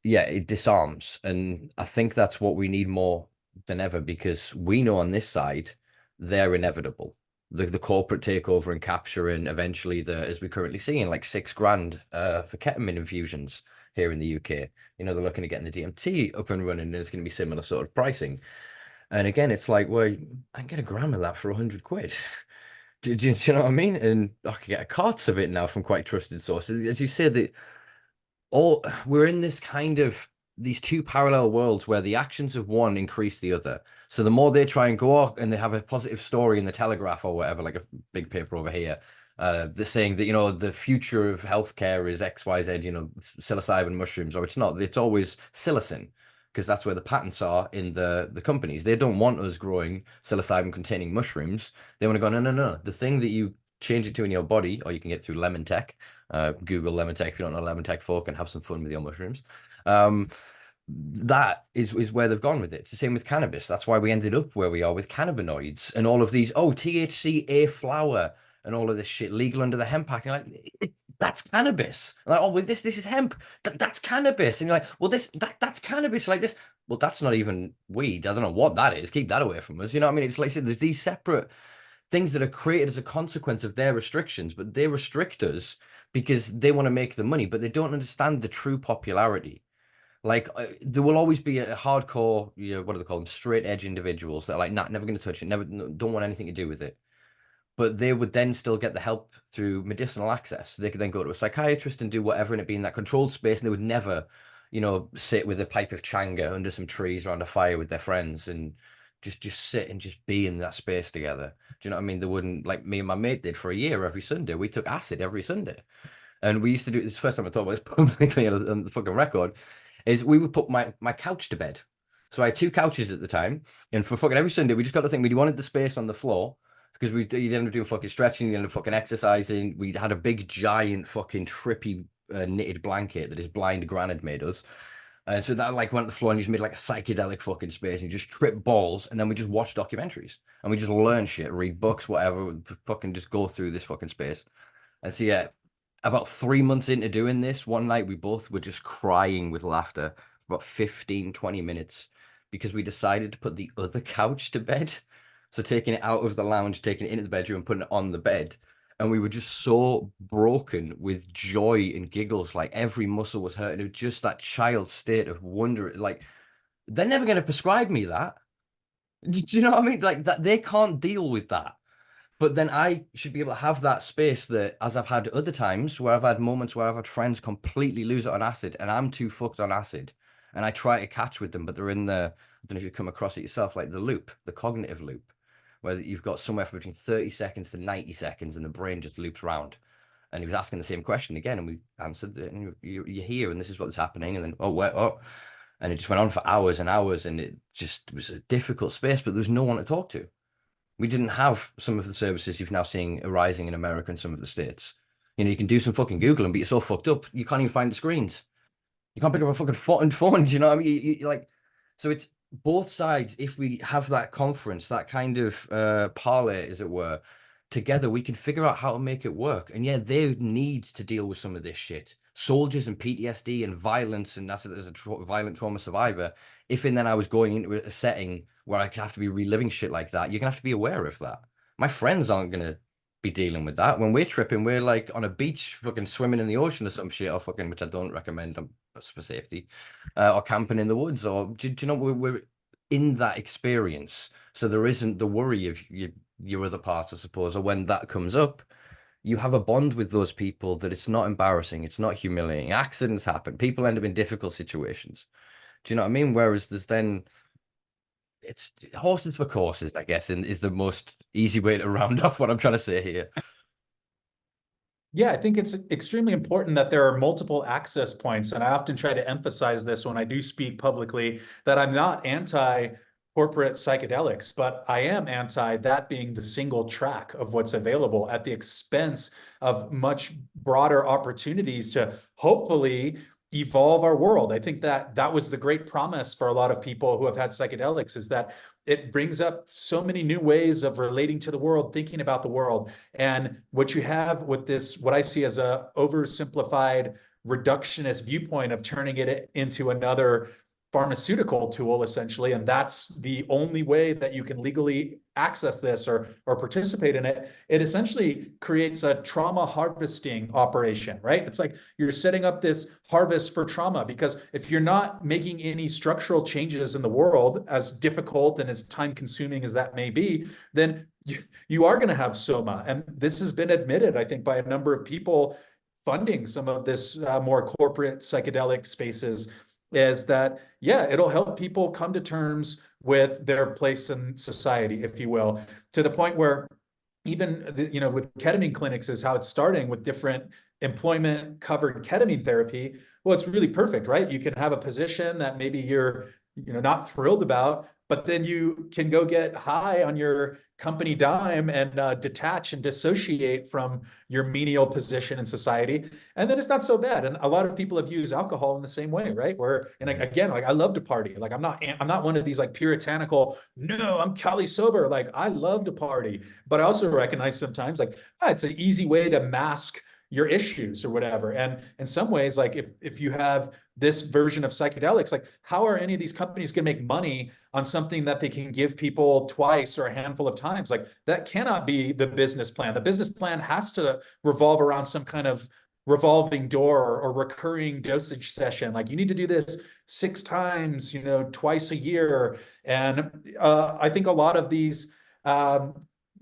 yeah, it disarms. And I think that's what we need more than ever, because we know on this side, they're inevitable. The corporate takeover and capture, and eventually as we currently see in like $6,000 for ketamine infusions here in the UK. They're looking at getting the DMT up and running, and it's going to be similar sort of pricing. And again, it's like, well, I can get a gram of that for 100 quid. Do you know what I mean? And I can get a cart of it now from quite trusted sources. As you said, we're in this kind of these two parallel worlds where the actions of one increase the other. So the more they try and go off and they have a positive story in the Telegraph or whatever, like a big paper over here, they're saying that, the future of healthcare is XYZ, psilocybin mushrooms, or it's not. It's always psilocin, because that's where the patents are in the companies. They don't want us growing psilocybin containing mushrooms. They want to go, no. The thing that you change it to in your body, or you can get through lemon tech. Google lemon tech if you don't know lemon tech folk, and have some fun with your mushrooms. That is where they've gone with it. It's the same with cannabis. That's why we ended up where we are with cannabinoids and all of these, THC, a flower, and all of this shit legal under the Hemp Act. And you're like, that's cannabis. And like, well, this is hemp. That's cannabis. And you're like, well, that's cannabis. Like this, well, that's not even weed. I don't know what that is. Keep that away from us. You know what I mean? It's like I said, there's these separate things that are created as a consequence of their restrictions, but they restrict us because they want to make the money, but they don't understand the true popularity. Like there will always be a hardcore, what do they call them? Straight edge individuals that are like, nah, never going to touch it. Never, don't want anything to do with it. But they would then still get the help through medicinal access. They could then go to a psychiatrist and do whatever, and it be in that controlled space. And they would never, sit with a pipe of changa under some trees around a fire with their friends and just sit and just be in that space together. Do you know what I mean? They wouldn't, like me and my mate did for a year every Sunday. We took acid every Sunday. And we used to do this, first time I talked about this publicly on the fucking record, is we would put my couch to bed. So I had two couches at the time, and for fucking every Sunday, we just got to think we wanted the space on the floor, because you ended up doing fucking stretching, you ended up fucking exercising. We had a big, giant, fucking trippy knitted blanket that his blind gran had made us. So that like went to the floor and just made like a psychedelic fucking space and just trip balls. And then we just watch documentaries and we just learn shit, read books, whatever, fucking just go through this fucking space. And so, yeah, about 3 months into doing this, one night we both were just crying with laughter for about 15, 20 minutes because we decided to put the other couch to bed. So taking it out of the lounge, taking it into the bedroom, and putting it on the bed. And we were just so broken with joy and giggles, like every muscle was hurting. It was just that child state of wonder. Like, they're never going to prescribe me that. Do you know what I mean? Like that, they can't deal with that. But then I should be able to have that space that, as I've had other times where I've had moments where I've had friends completely lose it on acid and I'm too fucked on acid and I try to catch with them, but they're in the, I don't know if you come across it yourself, like the loop, the cognitive loop, where you've got somewhere from between 30 seconds to 90 seconds and the brain just loops around. And he was asking the same question again and we answered it and you're here and this is what's happening. And then, oh, wait, oh. And it just went on for hours and hours and it just was a difficult space, but there was no one to talk to. We didn't have some of the services you're now seeing arising in America and some of the states. You know, you can do some fucking Googling, but you're so fucked up, you can't even find the screens. You can't pick up a fucking phone, do you know what I mean? You like, so it's both sides. If we have that conference, that kind of parlay, as it were, together, we can figure out how to make it work. And yeah, they need to deal with some of this shit. Soldiers and PTSD and violence, and that's as a violent trauma survivor. If and then I was going into a setting where I could have to be reliving shit like that, you're gonna have to be aware of that. My friends aren't gonna be dealing with that. When we're tripping, we're like on a beach, fucking swimming in the ocean or some shit, or fucking, which I don't recommend for safety, or camping in the woods, or do you know we're in that experience, so there isn't the worry of your other parts, I suppose, or when that comes up, you have a bond with those people that it's not embarrassing, it's not humiliating. Accidents happen, people end up in difficult situations. Do you know what I mean? Whereas there's then it's horses for courses, I guess, and is the most easy way to round off what I'm trying to say here. Yeah, I think it's extremely important that there are multiple access points. And I often try to emphasize this when I do speak publicly, that I'm not anti corporate psychedelics, but I am anti that being the single track of what's available at the expense of much broader opportunities to hopefully evolve our world. I think that that was the great promise for a lot of people who have had psychedelics, is that it brings up so many new ways of relating to the world, thinking about the world. And what you have with this, what I see as a oversimplified reductionist viewpoint of turning it into another pharmaceutical tool, essentially, and that's the only way that you can legally access this or participate in it. It essentially creates a trauma harvesting operation, right? It's like you're setting up this harvest for trauma, because if you're not making any structural changes in the world, as difficult and as time consuming as that may be, then you are going to have soma. And this has been admitted, I think, by a number of people funding some of this more corporate psychedelic spaces, is that, yeah, it'll help people come to terms with their place in society, if you will, to the point where even, with ketamine clinics is how it's starting, with different employment covered ketamine therapy. Well, it's really perfect, right? You can have a position that maybe you're, not thrilled about, but then you can go get high on your company dime and detach and dissociate from your menial position in society. And then it's not so bad. And a lot of people have used alcohol in the same way, right? Where, and again, like I love to party. Like I'm not one of these like puritanical, no, I'm Cali sober. Like I love to party, but I also recognize sometimes like, it's an easy way to mask your issues or whatever. And in some ways, like if you have this version of psychedelics, like how are any of these companies going to make money on something that they can give people twice or a handful of times? Like that cannot be the business plan. The business plan has to revolve around some kind of revolving door or recurring dosage session. Like you need to do this 6 times, twice a year. And I think a lot of these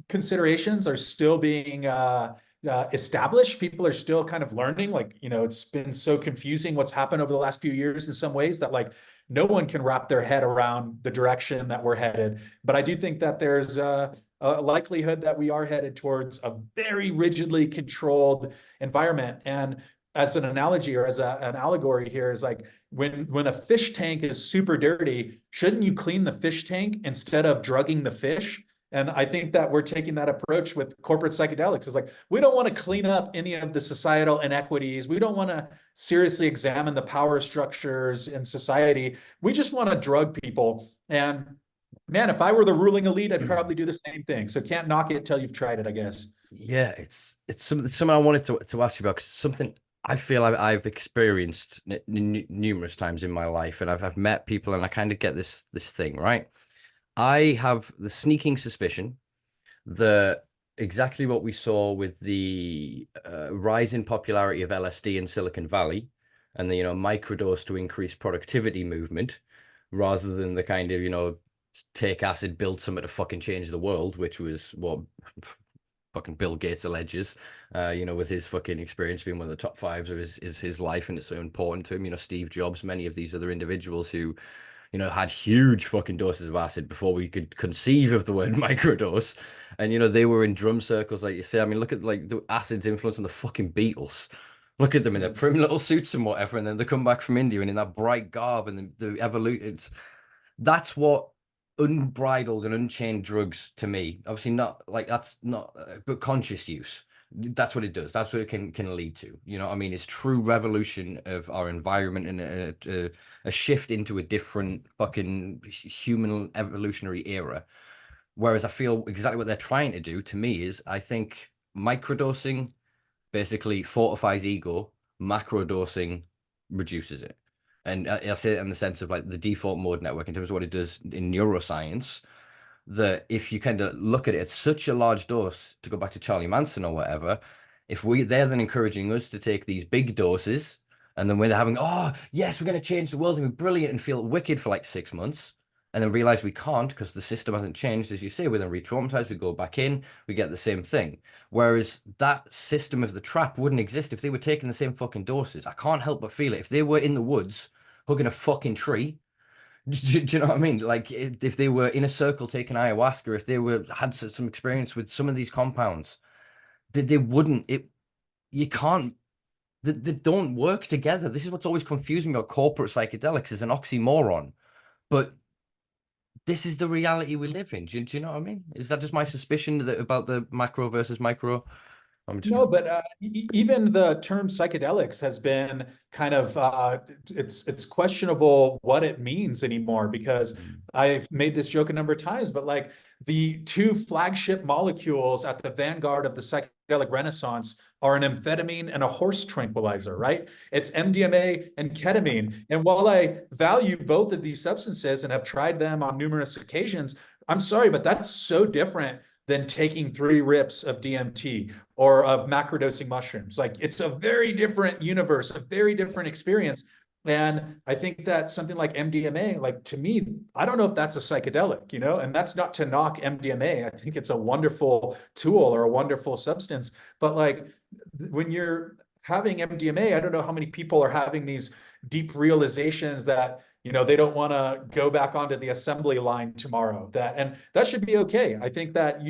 considerations are still being established. People are still kind of learning. Like, it's been so confusing what's happened over the last few years in some ways that like no one can wrap their head around the direction that we're headed. But I do think that there's a likelihood that we are headed towards a very rigidly controlled environment. And as an analogy or as an allegory here is like when a fish tank is super dirty, shouldn't you clean the fish tank instead of drugging the fish? And I think that we're taking that approach with corporate psychedelics. It's like, we don't want to clean up any of the societal inequities. We don't want to seriously examine the power structures in society. We just want to drug people. And man, if I were the ruling elite, I'd probably do the same thing. So can't knock it till you've tried it, I guess. Yeah, it's something I wanted to ask you about, 'cause it's something I feel I've experienced numerous times in my life, and I've met people, and I kind of get this thing, right? I have the sneaking suspicion that exactly what we saw with the rise in popularity of LSD in Silicon Valley and the, microdose to increase productivity movement, rather than the kind of, take acid, build something to fucking change the world, which was what fucking Bill Gates alleges, with his fucking experience being one of the top fives of his life, and it's so important to him. Steve Jobs, many of these other individuals who, had huge fucking doses of acid before we could conceive of the word microdose. And, they were in drum circles, like you say. I mean, look at like the acid's influence on the fucking Beatles. Look at them in their prim little suits and whatever, and then they come back from India and in that bright garb and the evolution. That's what unbridled and unchained drugs to me. Obviously, not like that's not, but conscious use. That's what it does. That's what it can lead to. You know what I mean? It's true revolution of our environment and a shift into a different fucking human evolutionary era. Whereas I feel exactly what they're trying to do to me is, I think microdosing basically fortifies ego, macrodosing reduces it. And I say it in the sense of like the default mode network in terms of what it does in neuroscience, that if you kind of look at it, it's such a large dose, to go back to Charlie Manson or whatever. If they're then encouraging us to take these big doses, and then we're having, oh yes, we're going to change the world and be brilliant and feel wicked for like 6 months, and then realize we can't because the system hasn't changed, as you say, we're then re-traumatized, we go back in, we get the same thing. Whereas that system of the trap wouldn't exist if they were taking the same fucking doses. I can't help but feel it. If they were in the woods hugging a fucking tree, do you know what I mean? Like if they were in a circle taking ayahuasca, if they had some experience with some of these compounds, they wouldn't. You can't. They don't work together. This is what's always confusing me about corporate psychedelics, is an oxymoron. But this is the reality we live in. Do you know what I mean? Is that just my suspicion about the macro versus micro? No, but even the term psychedelics has been kind of it's questionable what it means anymore, because I've made this joke a number of times, but like the two flagship molecules at the vanguard of the psychedelic renaissance are an amphetamine and a horse tranquilizer, right? It's MDMA and ketamine. And while I value both of these substances and have tried them on numerous occasions, I'm sorry, but that's so different than taking 3 rips of DMT or of macrodosing mushrooms. Like, it's a very different universe, a very different experience. And I think that something like MDMA, like, to me, I don't know if that's a psychedelic, and that's not to knock MDMA. I think it's a wonderful tool or a wonderful substance. But like, when you're having MDMA, I don't know how many people are having these deep realizations that they don't want to go back onto the assembly line tomorrow. And that should be okay. I think that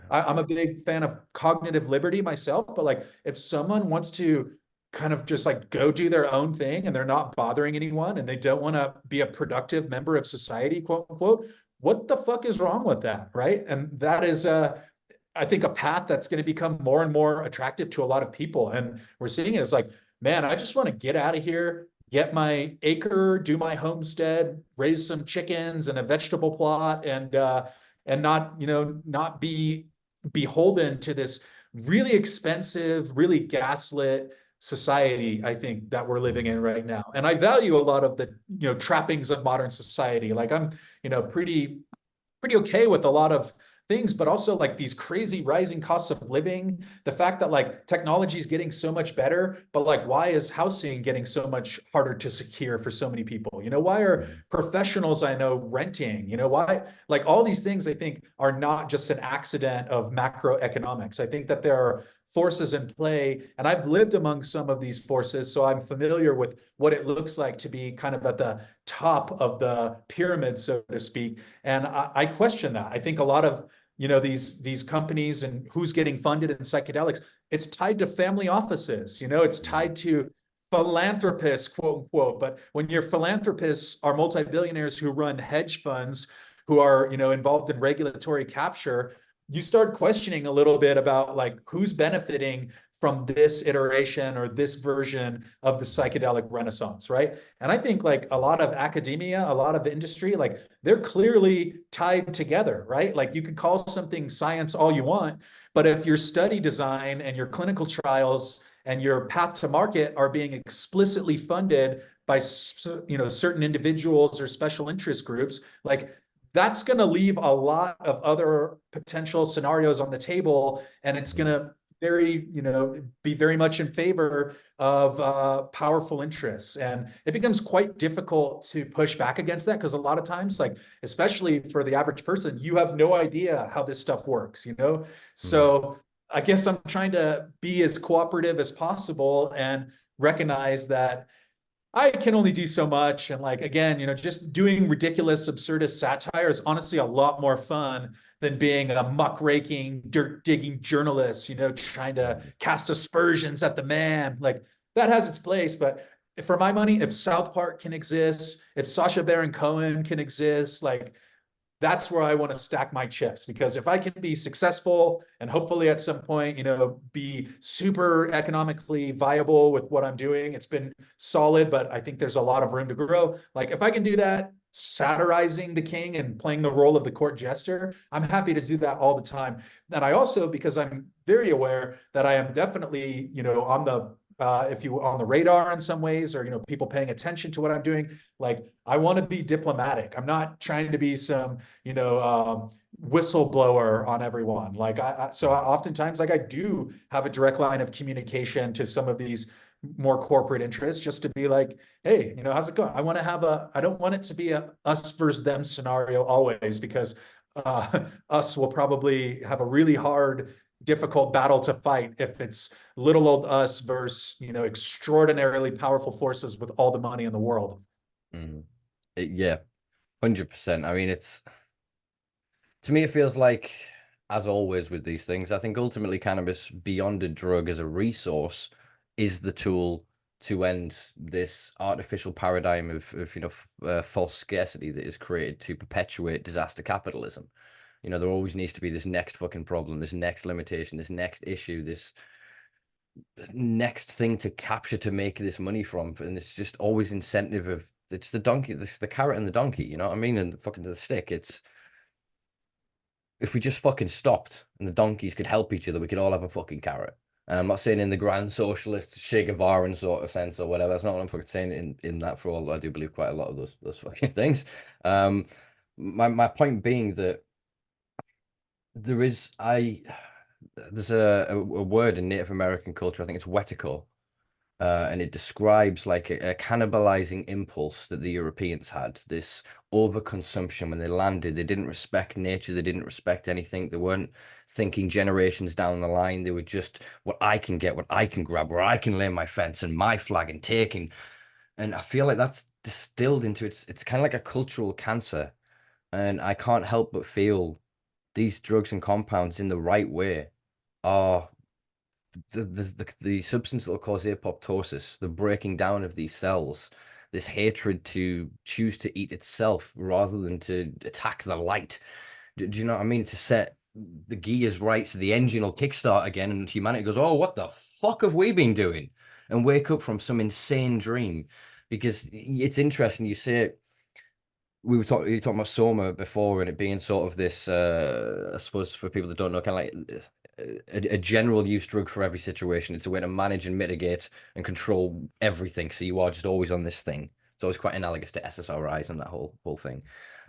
I'm a big fan of cognitive liberty myself, but like, if someone wants to kind of just like go do their own thing and they're not bothering anyone and they don't want to be a productive member of society, quote unquote, what the fuck is wrong with that, right? And that is I think a path that's going to become more and more attractive to a lot of people. And we're seeing it as like, man, I just want to get out of here, get my acre, do my homestead, raise some chickens and a vegetable plot, and not be beholden to this really expensive, really gaslit society, I think, that we're living in right now. And I value a lot of the trappings of modern society. Like, I'm pretty okay with a lot of things, but also like these crazy rising costs of living, the fact that like technology is getting so much better, but like, why is housing getting so much harder to secure for so many people? Why are professionals I know renting? Why, like, all these things I think are not just an accident of macroeconomics. I think that there are forces in play, and I've lived among some of these forces, so I'm familiar with what it looks like to be kind of at the top of the pyramid, so to speak. And I question that. I think a lot of these companies and who's getting funded in psychedelics, it's tied to family offices. It's tied to philanthropists, quote unquote. But when your philanthropists are multi-billionaires who run hedge funds, who are, involved in regulatory capture, you start questioning a little bit about like who's benefiting from this iteration or this version of the psychedelic renaissance, right? And I think like a lot of academia, a lot of industry, like they're clearly tied together, right? Like you could call something science all you want, but if your study design and your clinical trials and your path to market are being explicitly funded by certain individuals or special interest groups, like that's going to leave a lot of other potential scenarios on the table, and it's going to be very much in favor of powerful interests. And it becomes quite difficult to push back against that because a lot of times, like, especially for the average person, you have no idea how this stuff works, So I guess I'm trying to be as cooperative as possible and recognize that I can only do so much. And like, again, just doing ridiculous, absurdist satire is honestly a lot more fun than being a muckraking, dirt digging journalist, trying to cast aspersions at the man. Like that has its place. But for my money, if South Park can exist, if Sacha Baron Cohen can exist, like that's where I want to stack my chips, because if I can be successful and hopefully at some point, be super economically viable with what I'm doing, it's been solid, but I think there's a lot of room to grow. Like if I can do that, satirizing the king and playing the role of the court jester, I'm happy to do that all the time. And I also, because I'm very aware that I am definitely, on the if you on the radar in some ways, or people paying attention to what I'm doing, like I want to be diplomatic. I'm not trying to be some whistleblower on everyone. Like oftentimes, like I do have a direct line of communication to some of these more corporate interests, just to be like, hey, how's it going? I don't want it to be a us versus them scenario always, because us will probably have a really hard, difficult battle to fight if it's little old us versus extraordinarily powerful forces with all the money in the world. Yeah, 100%. I mean, to me, it feels like, as always with these things, I think ultimately cannabis, beyond a drug as a resource, is the tool to end this artificial paradigm of false scarcity that is created to perpetuate disaster capitalism. There always needs to be this next fucking problem, this next limitation, this next issue, this next thing to capture to make this money from. And it's just always incentive of, it's the donkey, the carrot and the donkey, you know what I mean? And fucking to the stick. It's, if we just fucking stopped and the donkeys could help each other, we could all have a fucking carrot. And I'm not saying in the grand socialist Che Guevara sort of sense or whatever. That's not what I'm fucking saying in that, for all I do believe quite a lot of those fucking things. My point being that there's a word in Native American culture, I think it's wetico, and it describes like a cannibalizing impulse that the Europeans had, this overconsumption. When they landed, they didn't respect nature, they didn't respect anything, they weren't thinking generations down the line. They were just, what I can get, what I can grab, where I can lay my fence and my flag and taking. And I feel like that's distilled into it's kind of like a cultural cancer. And I can't help but feel these drugs and compounds, in the right way, are the substance that will cause apoptosis, the breaking down of these cells, this hatred to choose to eat itself rather than to attack the light. Do you know what I mean? To set the gears right so the engine will kickstart again, and humanity goes, oh, what the fuck have we been doing? And wake up from some insane dream. Because it's interesting, you say, you were talking about Soma before, and it being sort of this, I suppose for people that don't know, kind of like a general use drug for every situation. It's a way to manage and mitigate and control everything. So you are just always on this thing. It's always quite analogous to SSRIs and that whole thing.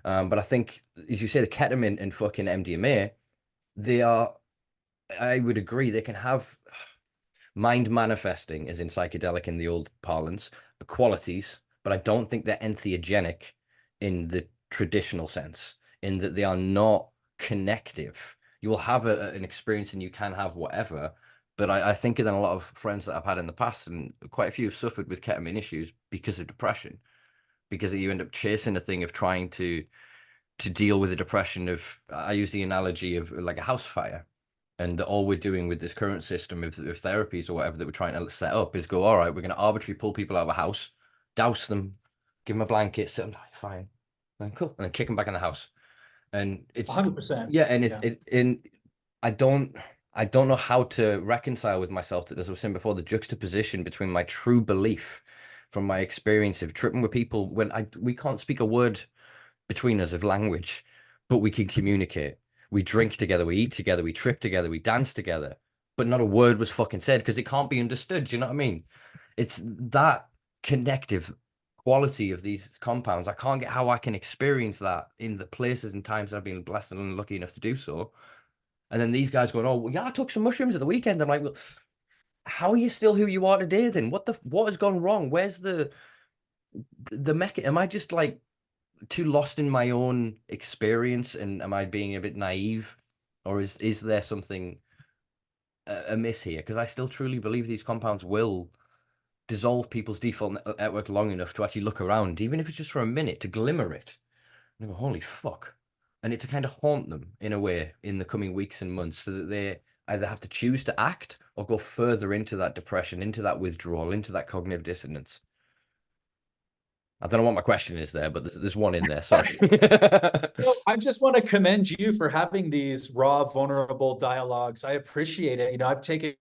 But I think, as you say, the ketamine and fucking MDMA, they are, I would agree, they can have mind manifesting, as in psychedelic in the old parlance, the qualities, but I don't think they're entheogenic in the traditional sense, in that they are not connective. You will have an experience and you can have whatever, but I think that a lot of friends that I've had in the past, and quite a few have suffered with ketamine issues because of depression, because you end up chasing a thing of trying to deal with the depression of, I use the analogy of like a house fire. And all we're doing with this current system of therapies or whatever that we're trying to set up is go, all right, we're going to arbitrarily pull people out of a house, douse them, give them a blanket, sit them, fine, and cool, and then kick them back in the house. And it's 100%. yeah, and Yeah. I don't I don't know how to reconcile with myself that, as I was saying before, the juxtaposition between my true belief from my experience of tripping with people when we can't speak a word between us of language, but we can communicate. We drink together, we eat together, we trip together, we dance together, but not a word was fucking said because it can't be understood. Do you know what I mean? It's that connective quality of these compounds. I can't get how I can experience that in the places and times I've been blessed and lucky enough to do so. And then these guys going, "Oh, well, yeah, I took some mushrooms at the weekend." I'm like, "Well, how are you still who you are today then? What has gone wrong? Where's the mecha? Am I just like too lost in my own experience, and am I being a bit naive, or is there something amiss here? Because I still truly believe these compounds will dissolve people's default network long enough to actually look around, even if it's just for a minute, to glimmer it and go, holy fuck. And it to kind of haunt them in a way in the coming weeks and months so that they either have to choose to act or go further into that depression, into that withdrawal, into that cognitive dissonance. I don't know what my question is there, but there's one in there. Sorry. Well, I just want to commend you for having these raw, vulnerable dialogues. I appreciate it. I've taken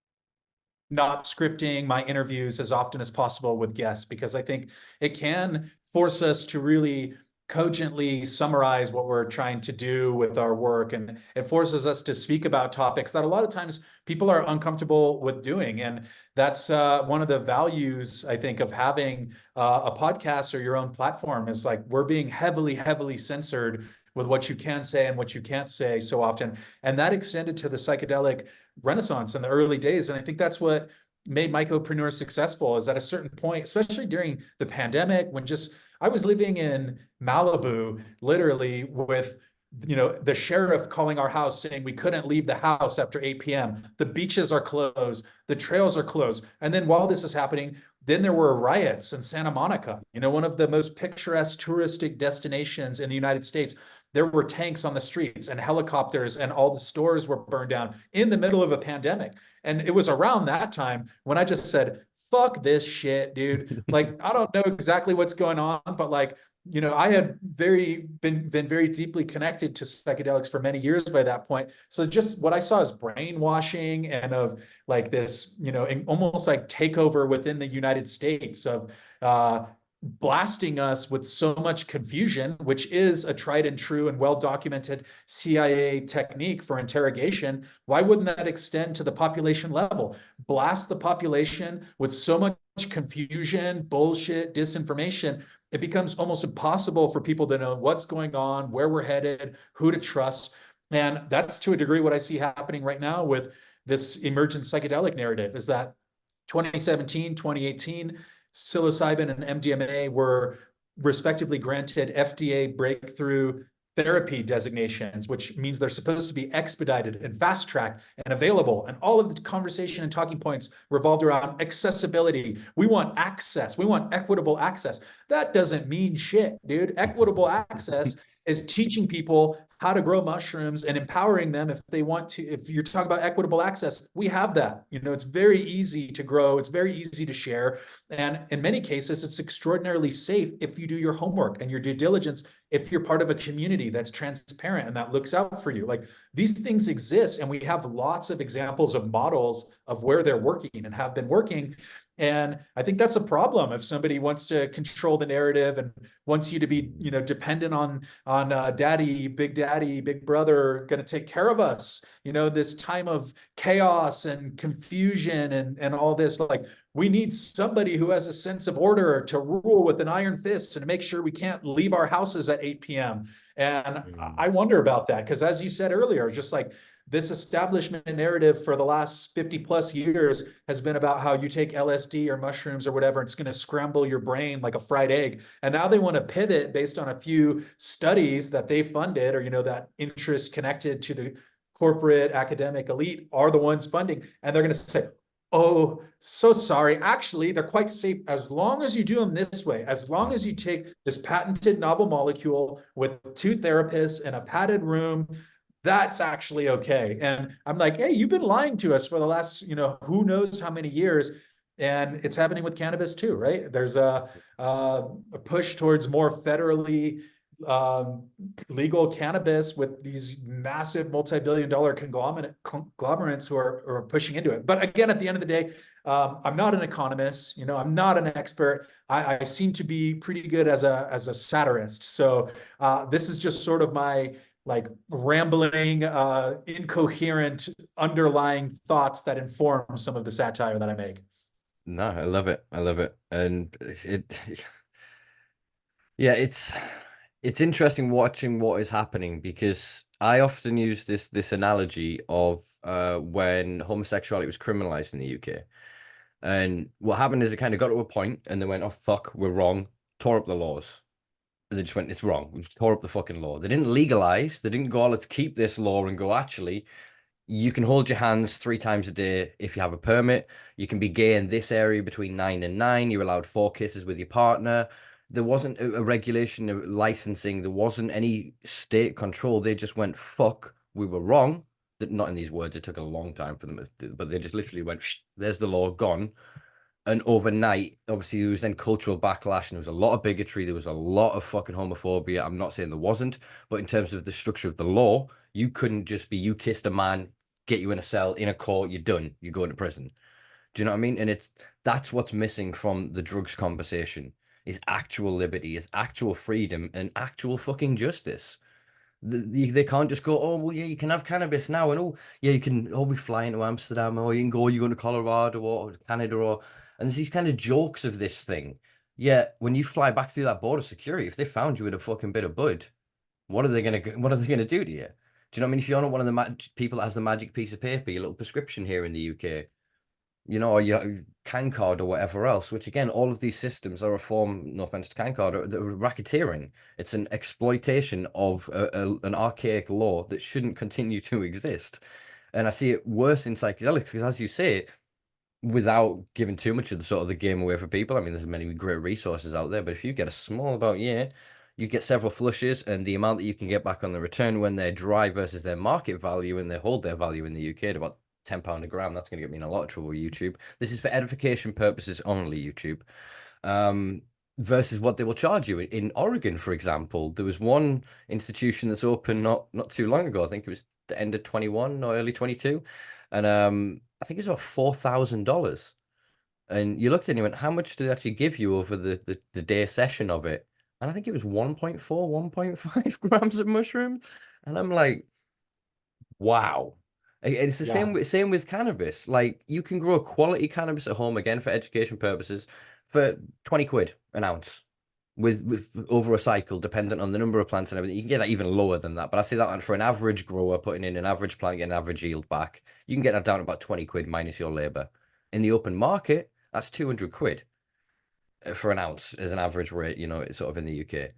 not scripting my interviews as often as possible with guests because I think it can force us to really cogently summarize what we're trying to do with our work. And it forces us to speak about topics that a lot of times people are uncomfortable with doing. And that's one of the values, I think, of having a podcast or your own platform is like we're being heavily, heavily censored with what you can say and what you can't say so often. And that extended to the psychedelic renaissance in the early days. And I think that's what made Mycopreneur successful is at a certain point, especially during the pandemic, when just I was living in Malibu, literally with the sheriff calling our house saying we couldn't leave the house after 8 p.m. The beaches are closed, the trails are closed. And then while this is happening, then there were riots in Santa Monica, one of the most picturesque touristic destinations in the United States. There were tanks on the streets and helicopters, and all the stores were burned down in the middle of a pandemic. And it was around that time when I just said, fuck this shit, dude. Like, I don't know exactly what's going on, but like, I had been very deeply connected to psychedelics for many years by that point. So just what I saw is brainwashing and of like this, almost like takeover within the United States of blasting us with so much confusion, which is a tried and true and well-documented CIA technique for interrogation. Why wouldn't that extend to the population level? Blast the population with so much confusion, bullshit, disinformation. It becomes almost impossible for people to know what's going on, where we're headed, who to trust. And that's to a degree what I see happening right now with this emergent psychedelic narrative is that 2017, 2018, psilocybin and MDMA were respectively granted FDA breakthrough therapy designations, which means they're supposed to be expedited and fast tracked and available. And all of the conversation and talking points revolved around accessibility. We want access. We want equitable access. That doesn't mean shit, dude. Equitable access is teaching people how to grow mushrooms and empowering them if they want to. If you're talking about equitable access, we have that. It's very easy to grow. It's very easy to share. And in many cases, it's extraordinarily safe if you do your homework and your due diligence, if you're part of a community that's transparent and that looks out for you. Like these things exist, and we have lots of examples of models of where they're working and have been working. And I think that's a problem if somebody wants to control the narrative and wants you to be, dependent on daddy, big brother, going to take care of us. This time of chaos and confusion and all this. Like we need somebody who has a sense of order to rule with an iron fist and to make sure we can't leave our houses at 8 p.m. And I wonder about that because, as you said earlier, just like this establishment narrative for the last 50 plus years has been about how you take LSD or mushrooms or whatever, it's going to scramble your brain like a fried egg. And now they want to pivot based on a few studies that they funded or, that interest connected to the corporate academic elite are the ones funding. And they're going to say, oh, so sorry. Actually, they're quite safe as long as you do them this way, as long as you take this patented novel molecule with 2 therapists in a padded room, that's actually okay. And I'm like, hey, you've been lying to us for the last, who knows how many years. And it's happening with cannabis too, right? There's a push towards more federally um, legal cannabis with these massive multi-billion-dollar conglomerates who are pushing into it. But again, at the end of the day, I'm not an economist. You know, I'm not an expert. I seem to be pretty good as a satirist. So this is just sort of my like rambling, incoherent underlying thoughts that inform some of the satire that I make. No, I love it. I love it. And yeah, it's interesting watching what is happening because I often use this analogy of when homosexuality was criminalized in the UK. And what happened is it kind of got to a point and they went, oh fuck, we're wrong, tore up the laws. And they just went, it's wrong. We just tore up the fucking law. They didn't legalize, they didn't go, oh, let's keep this law and go, actually, you can hold your hands 3 times a day if you have a permit. You can be gay in this area between 9 and 9. You're allowed 4 kisses with your partner. There wasn't a regulation of licensing. There wasn't any state control. They just went, fuck, we were wrong. Not in these words. It took a long time for them, but they just literally went, there's the law gone. And overnight, obviously, there was then cultural backlash and there was a lot of bigotry. There was a lot of fucking homophobia. I'm not saying there wasn't, but in terms of the structure of the law, you couldn't just be, you kissed a man, get you in a cell, in a court, you're done. You go into prison. Do you know what I mean? And that's what's missing from the drugs conversation is actual liberty, is actual freedom and actual fucking justice. They can't just go, oh, well, yeah, you can have cannabis now. And oh, yeah, you can, oh, we fly into Amsterdam or you can go, you go to Colorado or Canada or, and there's these kind of jokes of this thing. Yeah, when you fly back through that border security, if they found you with a fucking bit of bud, what are they gonna do to you? Do you know what I mean? If you're not one of the people that has the magic piece of paper, your little prescription here in the UK, or your CanCard or whatever else, which again, all of these systems are a form, no offense to CanCard, are racketeering. It's an exploitation of an archaic law that shouldn't continue to exist. And I see it worse in psychedelics because, as you say, without giving too much of the sort of the game away for people. I mean, there's many great resources out there, but if you get a small amount, yeah, you get several flushes, and the amount that you can get back on the return when they're dry versus their market value, and they hold their value in the UK at about £10 a gram, that's going to get me in a lot of trouble with YouTube. This is for edification purposes only, YouTube. Um, versus what they will charge you in Oregon, for example. There was one institution that's open not too long ago. I think it was the end of 21 or early 22, and I think it was about $4,000. And you looked at it and you went, how much did they actually give you over the day session of it? And I think it was 1.4, 1.5 grams of mushrooms. And I'm like, wow. It's the Yeah. same with cannabis. Like you can grow quality cannabis at home again for education purposes for 20 quid an ounce with over a cycle, dependent on the number of plants and everything. You can get that even lower than that. But I say that for an average grower putting in an average plant, getting an average yield back, you can get that down to about 20 quid minus your labor. In the open market, that's 200 quid for an ounce as an average rate, it's sort of in the UK.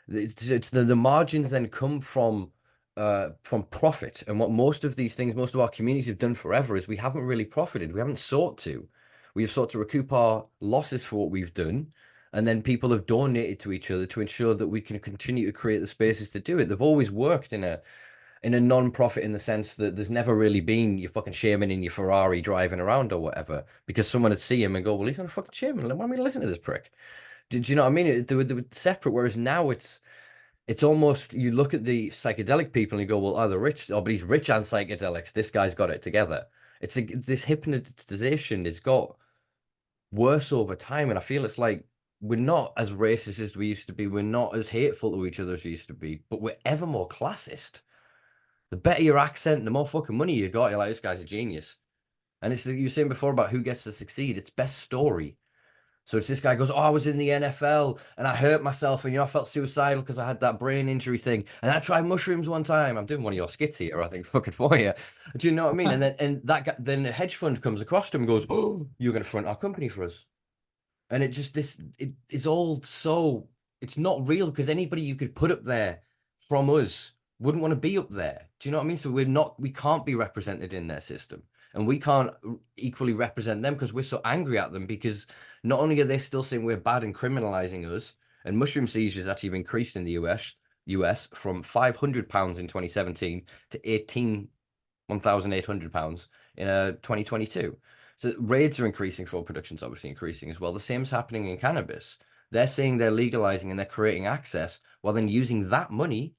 It's the margins then come from profit. And what most of these things, most of our communities have done forever is we haven't really profited. We haven't sought to. We have sought to recoup our losses for what we've done. And then people have donated to each other to ensure that we can continue to create the spaces to do it. They've always worked in a non-profit in the sense that there's never really been your fucking shaman in your Ferrari driving around or whatever, because someone would see him and go, well, he's not a fucking shaman. Why am I going to listen to this prick? Did you know what I mean? They were separate, whereas now it's almost, you look at the psychedelic people and you go, well, either rich, oh, but he's rich on psychedelics. This guy's got it together. This hypnotization has got worse over time. And I feel it's like we're not as racist as we used to be. We're not as hateful to each other as we used to be, but we're ever more classist. The better your accent, the more fucking money you got. You're like, this guy's a genius. And it's you were saying before about who gets to succeed. It's best story. So it's this guy goes, oh, I was in the NFL and I hurt myself and I felt suicidal because I had that brain injury thing. And I tried mushrooms one time. I'm doing one of your skits here, I think, fucking for you. Do you know what I mean? And that guy, then a hedge fund comes across to him and goes, oh, you're going to front our company for us. And it's all so, it's not real because anybody you could put up there from us wouldn't want to be up there. Do you know what I mean? So we can't be represented in their system, and we can't equally represent them because we're so angry at them, because not only are they still saying we're bad and criminalizing us, and mushroom seizures actually have increased in the US from £500 in 2017 to 1,800 pounds in 2022. So raids are increasing, for production's obviously increasing as well. The same's happening in cannabis. They're saying they're legalizing and they're creating access while then using that money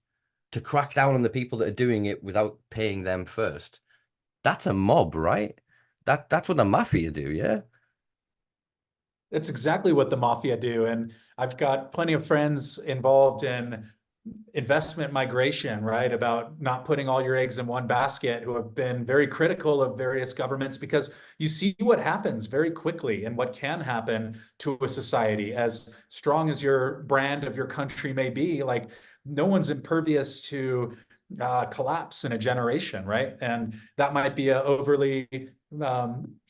to crack down on the people that are doing it without paying them first. That's a mob, right? That's what the mafia do, yeah? That's exactly what the mafia do. And I've got plenty of friends involved in investment migration, right? About not putting all your eggs in one basket, who have been very critical of various governments, because you see what happens very quickly and what can happen to a society. As strong as your brand of your country may be, like, no one's impervious to collapse in a generation, right? And that might be a overly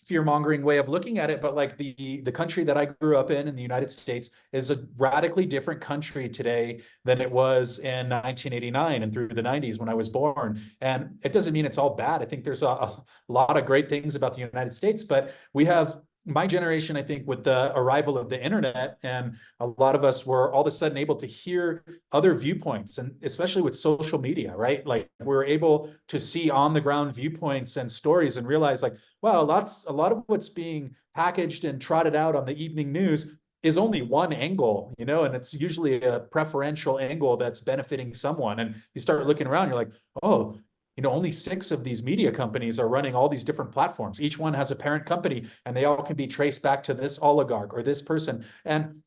fear-mongering way of looking at it, but like the country that I grew up in the United States, is a radically different country today than it was in 1989 and through the 90s when I was born. And it doesn't mean it's all bad. I think there's a lot of great things about the United States, but we have, my generation, I think, with the arrival of the internet, and a lot of us were all of a sudden able to hear other viewpoints, and especially with social media, right? Like, we're able to see on the ground viewpoints and stories and realize, like, wow, a lot of what's being packaged and trotted out on the evening news is only one angle, you know, and it's usually a preferential angle that's benefiting someone. And you start looking around, you're like, oh, you know, only 6 of these media companies are running all these different platforms. Each one has a parent company, and they all can be traced back to this oligarch or this person. And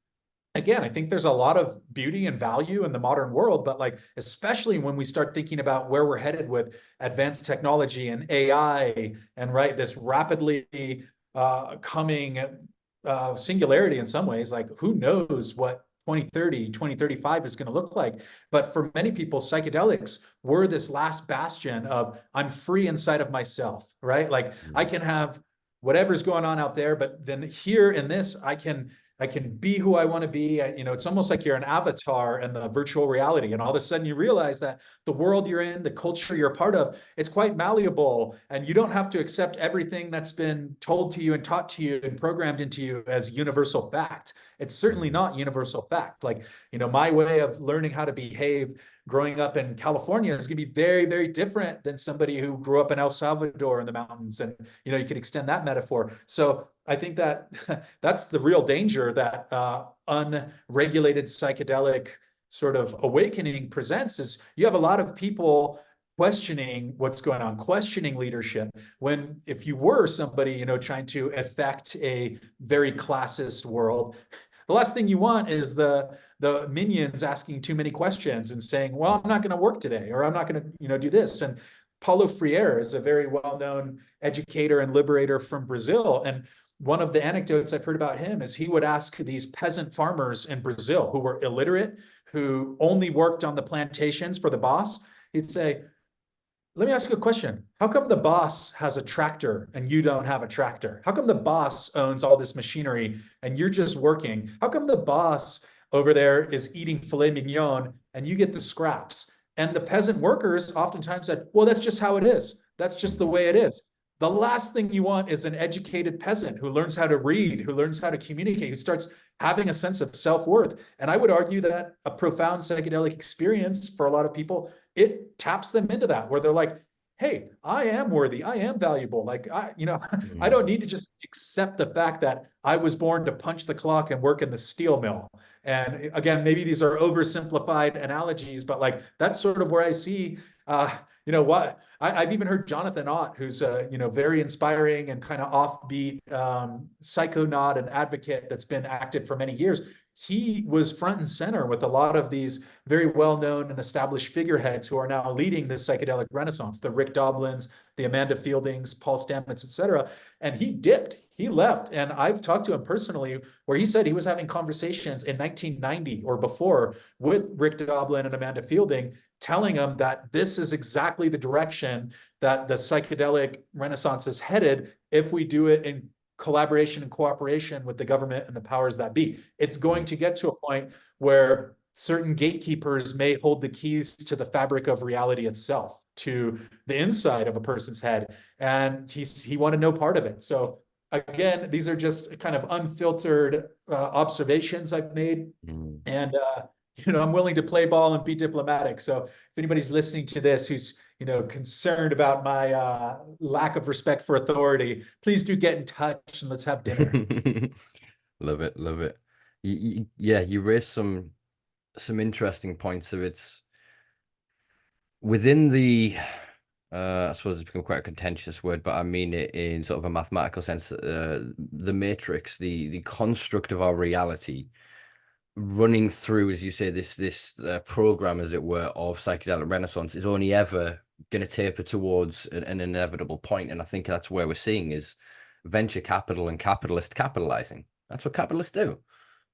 again, I think there's a lot of beauty and value in the modern world, but like, especially when we start thinking about where we're headed with advanced technology and AI, and right, this rapidly coming singularity in some ways, like, who knows what 2030, 2035 is going to look like. But for many people, psychedelics were this last bastion of, I'm free inside of myself, right? Like, I can have whatever's going on out there, but then here in this, I can be who I want to be. You know, it's almost like you're an avatar in the virtual reality. And all of a sudden you realize that the world you're in, the culture you're a part of, it's quite malleable. And you don't have to accept everything that's been told to you and taught to you and programmed into you as universal fact. It's certainly not universal fact. Like, you know, my way of learning how to behave growing up in California is going to be very, very different than somebody who grew up in El Salvador in the mountains. And, you know, you could extend that metaphor. So I think that that's the real danger that unregulated psychedelic sort of awakening presents, is you have a lot of people questioning what's going on, questioning leadership, when if you were somebody, you know, trying to affect a very classist world, the last thing you want is the minions asking too many questions and saying, well, I'm not going to work today, or I'm not going to, you know, do this. And Paulo Freire is a very well-known educator and liberator from Brazil. And one of the anecdotes I've heard about him is he would ask these peasant farmers in Brazil who were illiterate, who only worked on the plantations for the boss. He'd say, let me ask you a question. How come the boss has a tractor and you don't have a tractor? How come the boss owns all this machinery and you're just working? How come the boss over there is eating filet mignon and you get the scraps? And the peasant workers oftentimes said, well, that's just how it is. That's just the way it is. The last thing you want is an educated peasant who learns how to read, who learns how to communicate, who starts having a sense of self-worth. And I would argue that a profound psychedelic experience for a lot of people, it taps them into that, where they're like, hey, I am worthy, I am valuable. Like, you know, I don't need to just accept the fact that I was born to punch the clock and work in the steel mill. And again, maybe these are oversimplified analogies, but like, that's sort of where I see, you know, what I've even heard Jonathan Ott, who's a, you know, very inspiring and kind of offbeat psychonaut and advocate that's been active for many years. He was front and center with a lot of these very well-known and established figureheads who are now leading this psychedelic renaissance, the Rick Doblins, the Amanda Fieldings, Paul Stamets, et cetera. And he dipped, he left. And I've talked to him personally, where he said he was having conversations in 1990 or before with Rick Doblin and Amanda Fielding, telling them that this is exactly the direction that the psychedelic renaissance is headed if we do it in collaboration and cooperation with the government and the powers that be. It's going to get to a point where certain gatekeepers may hold the keys to the fabric of reality itself, to the inside of a person's head, and he wanted no part of it. So again, these are just kind of unfiltered observations I've made. And you know, I'm willing to play ball and be diplomatic. So if anybody's listening to this who's, you know, concerned about my lack of respect for authority, please do get in touch and let's have dinner. Love it, love it. Yeah, you raised some interesting points of it's within the I suppose it's become quite a contentious word, but I mean it in sort of a mathematical sense. The matrix, the construct of our reality, running through, as you say, this program, as it were, of psychedelic renaissance is only ever going to taper towards an inevitable point, and I think that's where we're seeing is venture capital and capitalist capitalizing. That's what capitalists do.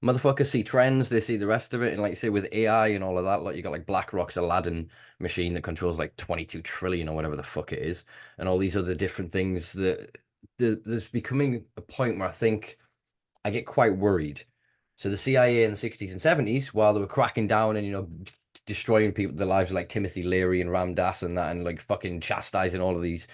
Motherfuckers see trends, they see the rest of it, and like you say, with AI and all of that, like you got like BlackRock's Aladdin machine that controls like 22 trillion or whatever the fuck it is, and all these other different things that there's becoming a point where I think I get quite worried. So the CIA in the 60s and 70s, while they were cracking down and, destroying people, their lives like Timothy Leary and Ram Dass and that, and like fucking chastising all of these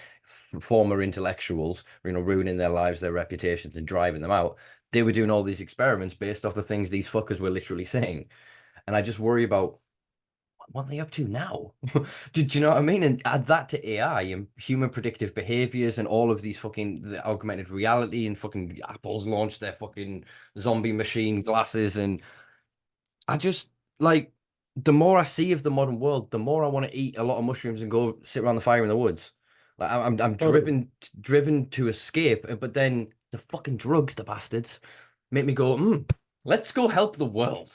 former intellectuals, ruining their lives, their reputations, and driving them out. They were doing all these experiments based off the things these fuckers were literally saying. And I just worry about what are they up to now? Do you know what I mean? And add that to AI and human predictive behaviors and all of these fucking the augmented reality, and fucking Apple's launched their fucking zombie machine glasses. And I just like the more I see of the modern world, the more I want to eat a lot of mushrooms and go sit around the fire in the woods. Like I'm Totally. driven to escape, but then the fucking drugs, the bastards, make me go, let's go help the world.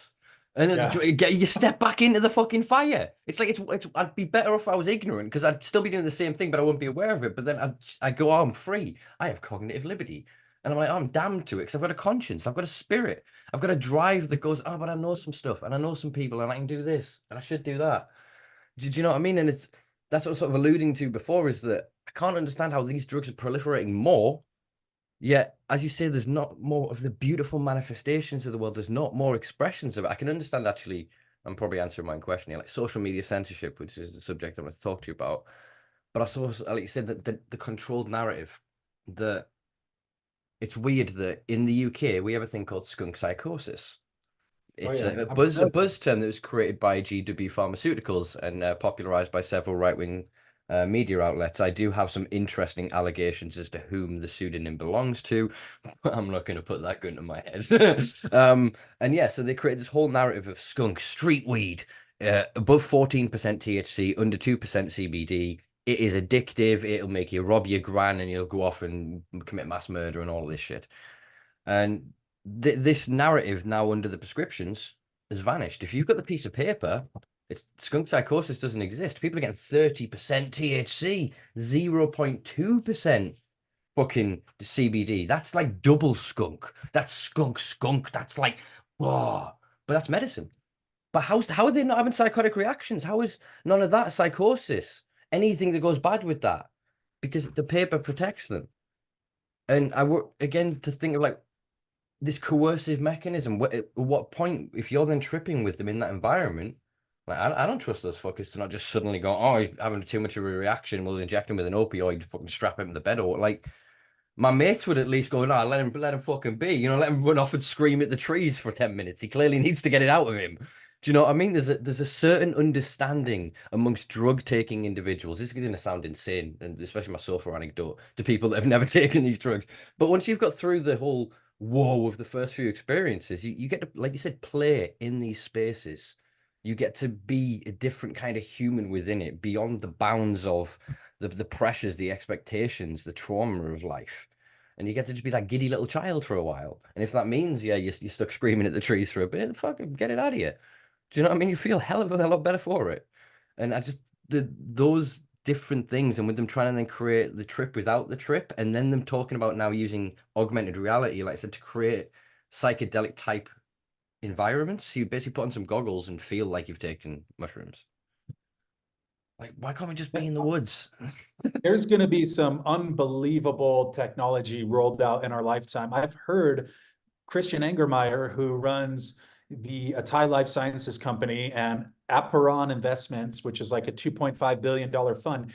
And Yeah. you step back into the fucking fire. It's like I'd be better if I was ignorant because I'd still be doing the same thing, but I wouldn't be aware of it. But then I go, oh, I'm free. I have cognitive liberty, and I'm like, oh, I'm damned to it because I've got a conscience. I've got a spirit. I've got a drive that goes, oh, but I know some stuff and I know some people and I can do this and I should do that. Do you know what I mean? And that's what I was sort of alluding to before, is that I can't understand how these drugs are proliferating more. Yet, as you say, there's not more of the beautiful manifestations of the world. There's not more expressions of it. I can understand, actually, I'm probably answering my own question here, like social media censorship, which is the subject I want to talk to you about. But I suppose, like you said, that the controlled narrative, that it's weird that in the UK we have a thing called skunk psychosis. Oh It's yeah. a I'm buzz a familiar. buzz term that was created by GW Pharmaceuticals and popularized by several right-wing media outlets. I do have some interesting allegations as to whom the pseudonym belongs to. I'm not going to put that gun to my head. And yeah, so they created this whole narrative of skunk street weed, above 14% THC, under 2% CBD. It is addictive. It'll make you rob your gran and you'll go off and commit mass murder and all this shit. And this narrative now under the prescriptions has vanished. If you've got the piece of paper, it's skunk psychosis doesn't exist. People are getting 30% THC, 0.2% fucking CBD. That's like double skunk. That's skunk. That's like, oh, but that's medicine. But how are they not having psychotic reactions? How is none of that psychosis? Anything that goes bad with that? Because the paper protects them. And I work again to think of like this coercive mechanism. At what point, if you're then tripping with them in that environment, like I don't trust those fuckers to not just suddenly go, oh, he's having too much of a reaction. We'll inject him with an opioid, fucking strap him to the bed, or like my mates would at least go, no, let him fucking be. Let him run off and scream at the trees for 10 minutes. He clearly needs to get it out of him. Do you know what I mean? There's a certain understanding amongst drug taking individuals. This is going to sound insane, and especially my sofa anecdote to people that have never taken these drugs. But once you've got through the whole whoa of the first few experiences, you get to, like you said, play in these spaces. You get to be a different kind of human within it, beyond the bounds of the pressures, the expectations, the trauma of life. And you get to just be that giddy little child for a while. And if that means, yeah, you're stuck screaming at the trees for a bit, fucking get it out of you. Do you know what I mean? You feel hell of a lot better for it. And I just those different things, and with them trying to then create the trip without the trip, and then them talking about now using augmented reality, like I said, to create psychedelic type environments. So you basically put on some goggles and feel like you've taken mushrooms. Like, why can't we just be in the woods? There's going to be some unbelievable technology rolled out in our lifetime. I've heard Christian Angermeyer, who runs the Thai Life Sciences company, and Apparon Investments, which is like a $2.5 billion fund.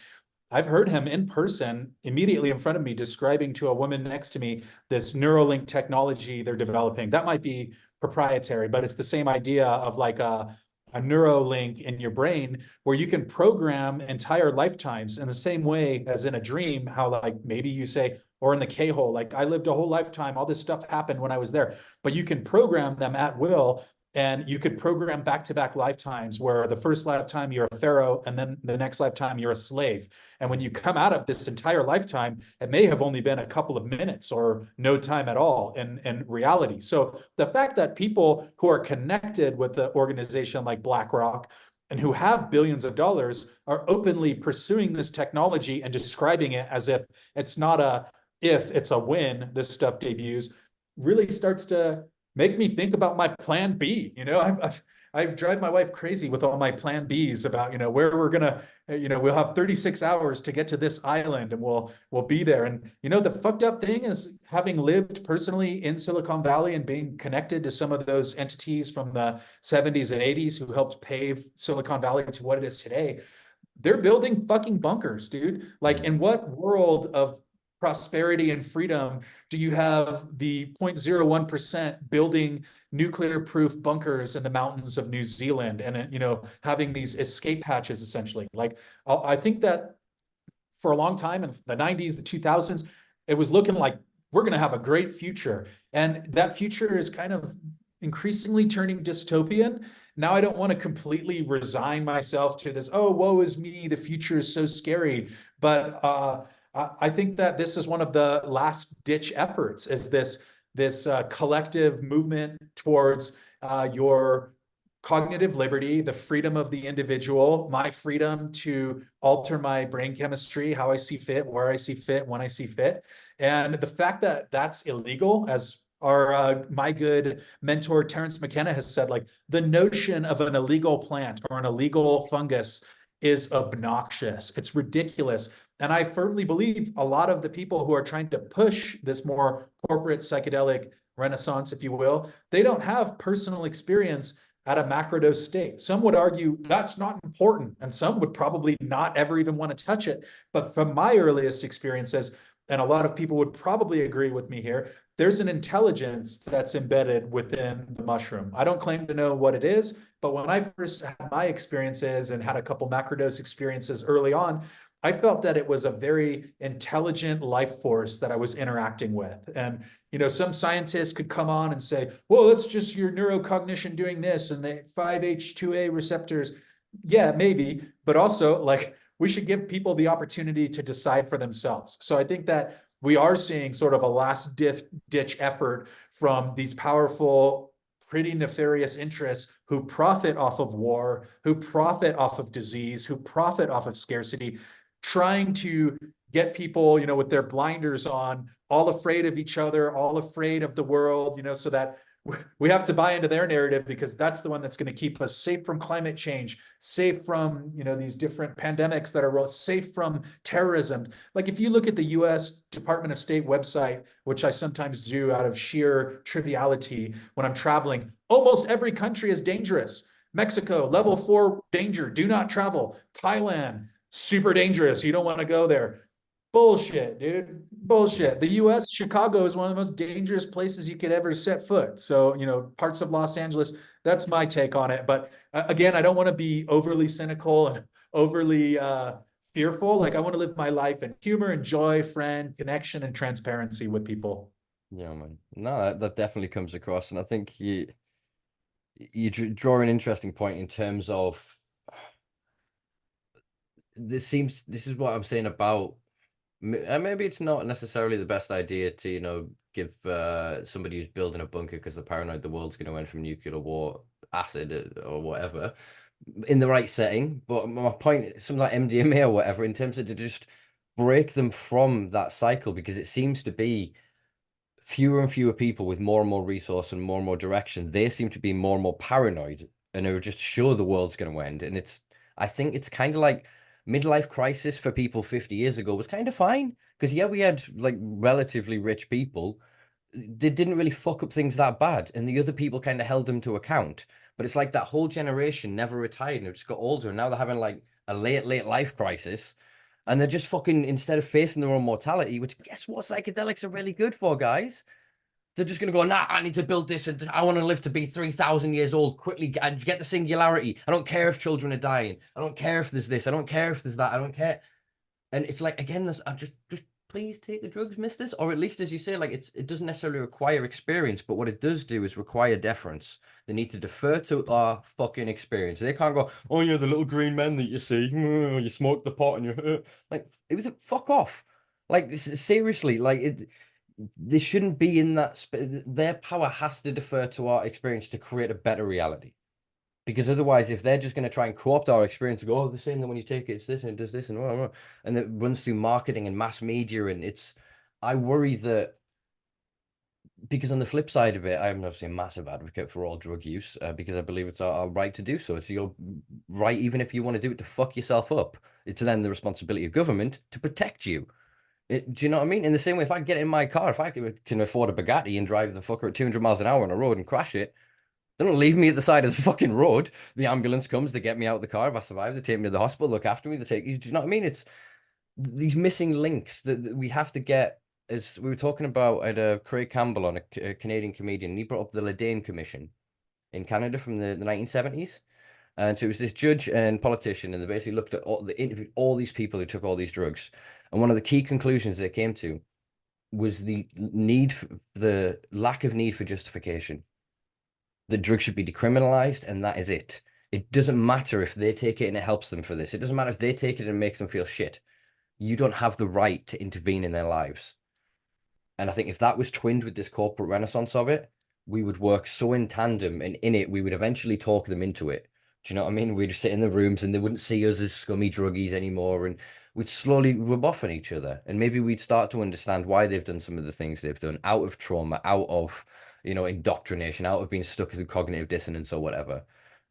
I've heard him in person immediately in front of me describing to a woman next to me this Neuralink technology they're developing. That might be proprietary, but it's the same idea of like a Neuralink in your brain where you can program entire lifetimes in the same way as in a dream, how like maybe you say, or in the K-hole. Like I lived a whole lifetime. All this stuff happened when I was there, but you can program them at will. And you could program back-to-back lifetimes where the first lifetime you're a pharaoh and then the next lifetime you're a slave. And when you come out of this entire lifetime, it may have only been a couple of minutes or no time at all in reality. So the fact that people who are connected with the organization like BlackRock and who have billions of dollars are openly pursuing this technology and describing it as if it's not a if, it's a when this stuff debuts, really starts to make me think about my plan B. I drive my wife crazy with all my plan Bs about, where we're gonna, we'll have 36 hours to get to this island and we'll be there. And the fucked up thing is, having lived personally in Silicon Valley and being connected to some of those entities from the 70s and 80s who helped pave Silicon Valley to what it is today, they're building fucking bunkers, dude. Like, in what world of prosperity and freedom do you have the 0.01% building nuclear proof bunkers in the mountains of New Zealand and having these escape hatches essentially? Like, I think that for a long time in the 90s, the 2000s, it was looking like we're going to have a great future, and that future is kind of increasingly turning dystopian. Now I don't want to completely resign myself to this, oh, woe is me, the future is so scary, but I think that this is one of the last ditch efforts, is this collective movement towards your cognitive liberty, the freedom of the individual, my freedom to alter my brain chemistry, how I see fit, where I see fit, when I see fit. And the fact that that's illegal, as our my good mentor Terence McKenna has said, like, the notion of an illegal plant or an illegal fungus is obnoxious. It's ridiculous. And I firmly believe a lot of the people who are trying to push this more corporate psychedelic renaissance, if you will, they don't have personal experience at a macrodose state. Some would argue that's not important, and some would probably not ever even want to touch it. But from my earliest experiences, and a lot of people would probably agree with me here, there's an intelligence that's embedded within the mushroom. I don't claim to know what it is, but when I first had my experiences and had a couple macrodose experiences early on, I felt that it was a very intelligent life force that I was interacting with. And, some scientists could come on and say, well, it's just your neurocognition doing this and the 5H2A receptors. Yeah, maybe, but also, like, we should give people the opportunity to decide for themselves. So I think that we are seeing sort of a last ditch effort from these powerful, pretty nefarious interests who profit off of war, who profit off of disease, who profit off of scarcity, trying to get people, with their blinders on, all afraid of each other, all afraid of the world, so that we have to buy into their narrative, because that's the one that's going to keep us safe from climate change, safe from, these different pandemics that are safe from terrorism. Like, if you look at the US Department of State website, which I sometimes do out of sheer triviality when I'm traveling, almost every country is dangerous. Mexico, level 4 danger, do not travel. Thailand, super dangerous, you don't want to go there. Bullshit, dude. Bullshit. The US, Chicago is one of the most dangerous places you could ever set foot. So, parts of Los Angeles, that's my take on it. But again, I don't want to be overly cynical and overly fearful. Like, I want to live my life in humor and joy, friend, connection, and transparency with people. Yeah, man. No, that definitely comes across. And I think you draw an interesting point in terms of this is what I'm saying about, and maybe it's not necessarily the best idea to, give somebody who's building a bunker because they're paranoid the world's going to end from nuclear war, acid or whatever, in the right setting. But my point, something like MDMA or whatever, in terms of to just break them from that cycle, because it seems to be fewer and fewer people with more and more resource and more direction. They seem to be more and more paranoid and are just sure the world's going to end. And I think it's kind of like midlife crisis for people 50 years ago was kind of fine, because yeah, we had like relatively rich people. They didn't really fuck up things that bad, and the other people kind of held them to account. But it's like that whole generation never retired and just got older, and now they're having like a late life crisis, and they're just fucking, instead of facing their own mortality, which guess what psychedelics are really good for, guys, they're just going to go, nah, I need to build this, and I want to live to be 3,000 years old quickly and get the singularity. I don't care if children are dying. I don't care if there's this. I don't care if there's that. I don't care. And it's like, again, I'm just please take the drugs, misters? Or at least, as you say, like it doesn't necessarily require experience, but what it does do is require deference. They need to defer to our fucking experience. They can't go, oh yeah, the little green men that you see, you smoke the pot and you like it was fuck off. Like seriously, like they shouldn't be in that. Their power has to defer to our experience to create a better reality. Because otherwise, if they're just going to try and co-opt our experience and go, oh, the same, then when you take it, it's this and it does this and blah, blah, blah, and it runs through marketing and mass media, and I worry that because on the flip side of it, I'm obviously a massive advocate for all drug use because I believe it's our right to do so. It's your right, even if you want to do it to fuck yourself up. It's then the responsibility of government to protect you. Do you know what I mean? In the same way, if I get in my car, if I can afford a Bugatti and drive the fucker at 200 miles an hour on a road and crash it, they don't leave me at the side of the fucking road. The ambulance comes, they get me out of the car. If I survive, they take me to the hospital, look after me. They take you. Do you know what I mean? It's these missing links that we have to get. As we were talking about at Craig Campbell on a Canadian comedian, and he brought up the Ledane Commission in Canada from the 1970s. And so it was this judge and politician, and they basically looked at interviewed all these people who took all these drugs. And one of the key conclusions they came to was the lack of need for justification. That drugs should be decriminalized, and that is it. It doesn't matter if they take it and it helps them for this. It doesn't matter if they take it and it makes them feel shit. You don't have the right to intervene in their lives. And I think if that was twinned with this corporate renaissance of it, we would work so in tandem, and in it, we would eventually talk them into it. Do you know what I mean? We'd sit in the rooms and they wouldn't see us as scummy druggies anymore, and we'd slowly rub off on each other. And maybe we'd start to understand why they've done some of the things they've done out of trauma, out of, indoctrination, out of being stuck with cognitive dissonance or whatever.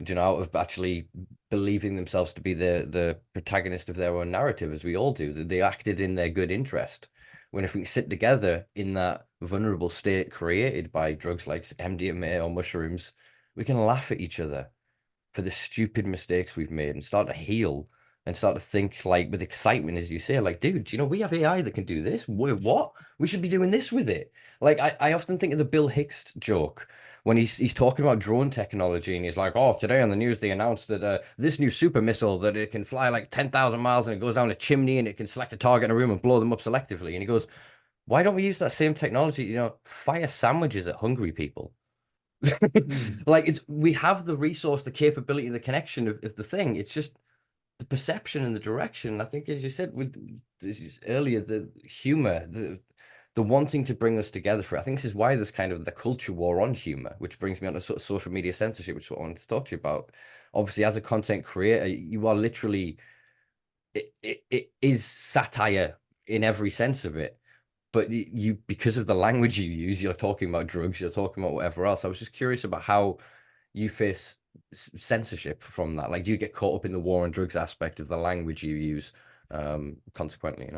Out of actually believing themselves to be the protagonist of their own narrative, as we all do, that they acted in their good interest. When if we sit together in that vulnerable state created by drugs like MDMA or mushrooms, we can laugh at each other for the stupid mistakes we've made and start to heal and start to think like with excitement, as you say, like, dude, we have AI that can do this. What? We should be doing this with it. Like, I often think of the Bill Hicks joke when he's talking about drone technology, and he's like, oh, today on the news they announced that this new super missile that it can fly like 10,000 miles and it goes down a chimney and it can select a target in a room and blow them up selectively. And he goes, why don't we use that same technology, fire sandwiches at hungry people? Like we have the resource, the capability, the connection of the thing. It's just the perception and the direction. I think, as you said with this earlier, the humor, the wanting to bring us together for it. I think this is why there's kind of the culture war on humor, which brings me on to sort of social media censorship, which is what I wanted to talk to you about. Obviously, as a content creator, you are literally it is satire in every sense of it. But you, because of the language you use, you're talking about drugs, you're talking about whatever else. I was just curious about how you face censorship from that. Like, do you get caught up in the war on drugs aspect of the language you use, consequently,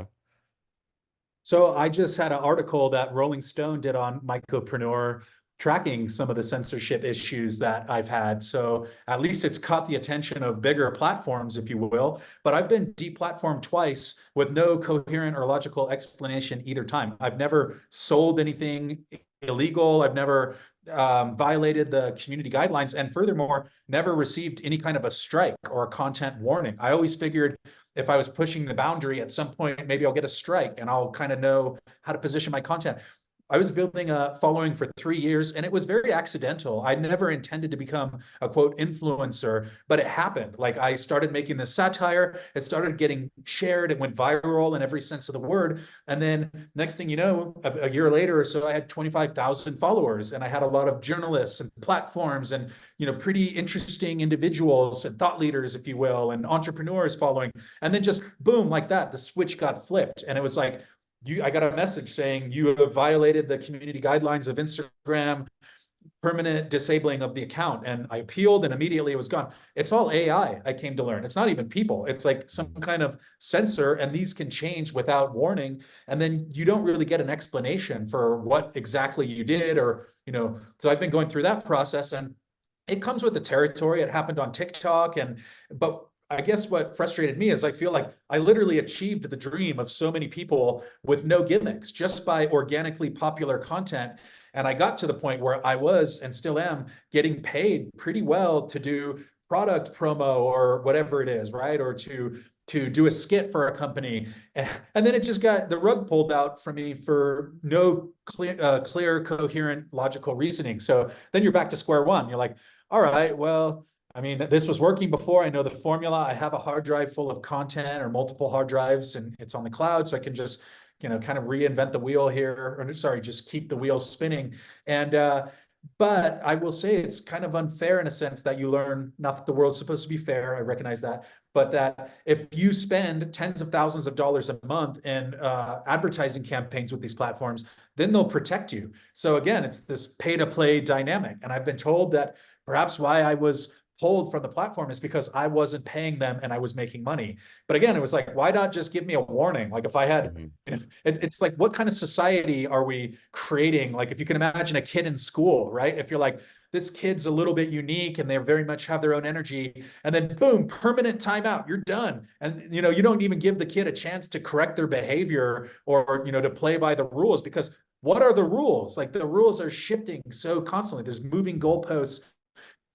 So I just had an article that Rolling Stone did on Mycopreneur tracking some of the censorship issues that I've had. So at least it's caught the attention of bigger platforms, if you will. But I've been deplatformed twice with no coherent or logical explanation either time. I've never sold anything illegal. I've never violated the community guidelines, and furthermore, never received any kind of a strike or a content warning. I always figured if I was pushing the boundary at some point, maybe I'll get a strike and I'll kind of know how to position my content. I was building a following for 3 years, and it was very accidental. I never intended to become a quote influencer, but it happened. Like, I started making this satire, it started getting shared, it went viral in every sense of the word. And then next thing you know, a year later or so, I had 25,000 followers, and I had a lot of journalists and platforms and, pretty interesting individuals and thought leaders, if you will, and entrepreneurs following. And then just boom, like that, the switch got flipped. And it was like, I got a message saying you have violated the community guidelines of Instagram, permanent disabling of the account. And I appealed, and immediately it was gone. It's all AI, I came to learn. It's not even people. It's like some kind of sensor, and these can change without warning. And then you don't really get an explanation for what exactly you did, or, so I've been going through that process, and it comes with the territory. It happened on TikTok, but I guess what frustrated me is I feel like I literally achieved the dream of so many people with no gimmicks, just by organically popular content. And I got to the point where I was, and still am, getting paid pretty well to do product promo or whatever it is, right? Or to to do a skit for a company, and then it just got the rug pulled out from me for no clear, coherent, logical reasoning. So then you're back to square one. You're like, all right, well, I mean, this was working before. I know the formula. I have a hard drive full of content or multiple hard drives, and it's on the cloud, so I can just, kind of reinvent the wheel here, or sorry, just keep the wheel spinning. And but I will say it's kind of unfair in a sense that you learn, not that the world's supposed to be fair, I recognize that, but that if you spend tens of thousands of dollars a month in advertising campaigns with these platforms, then they'll protect you. So again, it's this pay to play dynamic. And I've been told that perhaps why I was pulled from the platform is because I wasn't paying them and I was making money. But again, it was like, why not just give me a warning? Like if I had, it's like, what kind of society are we creating? Like if you can imagine a kid in school, right? If you're like, this kid's a little bit unique and they very much have their own energy, and then boom, permanent timeout, you're done. And you don't even give the kid a chance to correct their behavior or to play by the rules, because what are the rules? Like the rules are shifting so constantly. There's moving goalposts,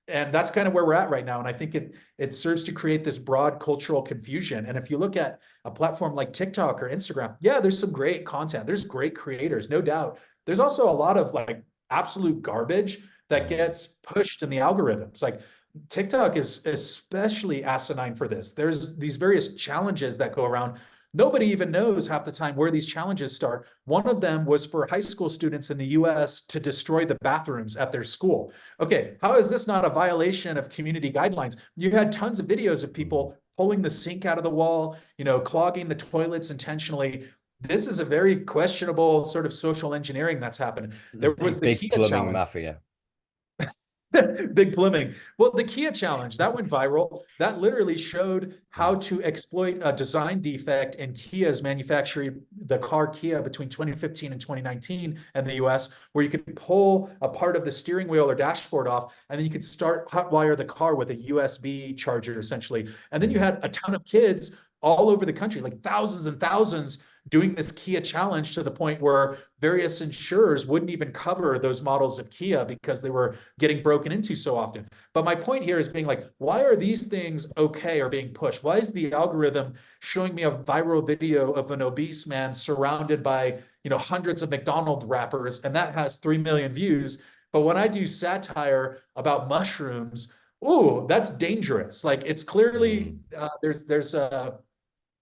and that's kind of where we're at right now. And I think it serves to create this broad cultural confusion. And if you look at a platform like TikTok or Instagram, yeah, there's some great content. There's great creators, no doubt. There's also a lot of like absolute garbage that gets pushed in the algorithms. Like TikTok is especially asinine for this. There's these various challenges that go around. Nobody even knows half the time where these challenges start. One of them was for high school students in the US to destroy the bathrooms at their school. Okay, how is this not a violation of community guidelines? You had tons of videos of people pulling the sink out of the wall, clogging the toilets intentionally. This is a very questionable sort of social engineering that's happening. There was the big Kia plumbing challenge. mafia. Big plumbing. Well, the Kia challenge that went viral. That literally showed how to exploit a design defect in Kia's manufacturing the car Kia between 2015 and 2019 in the US, where you could pull a part of the steering wheel or dashboard off, and then you could start hotwire the car with a USB charger, essentially. And then you had a ton of kids all over the country, like thousands and thousands, doing this Kia challenge, to the point where various insurers wouldn't even cover those models of Kia because they were getting broken into so often. But my point here is being like, why are these things okay or being pushed? Why is the algorithm showing me a viral video of an obese man surrounded by, hundreds of McDonald's wrappers, and that has 3 million views? But when I do satire about mushrooms, ooh, that's dangerous. Like it's clearly there's a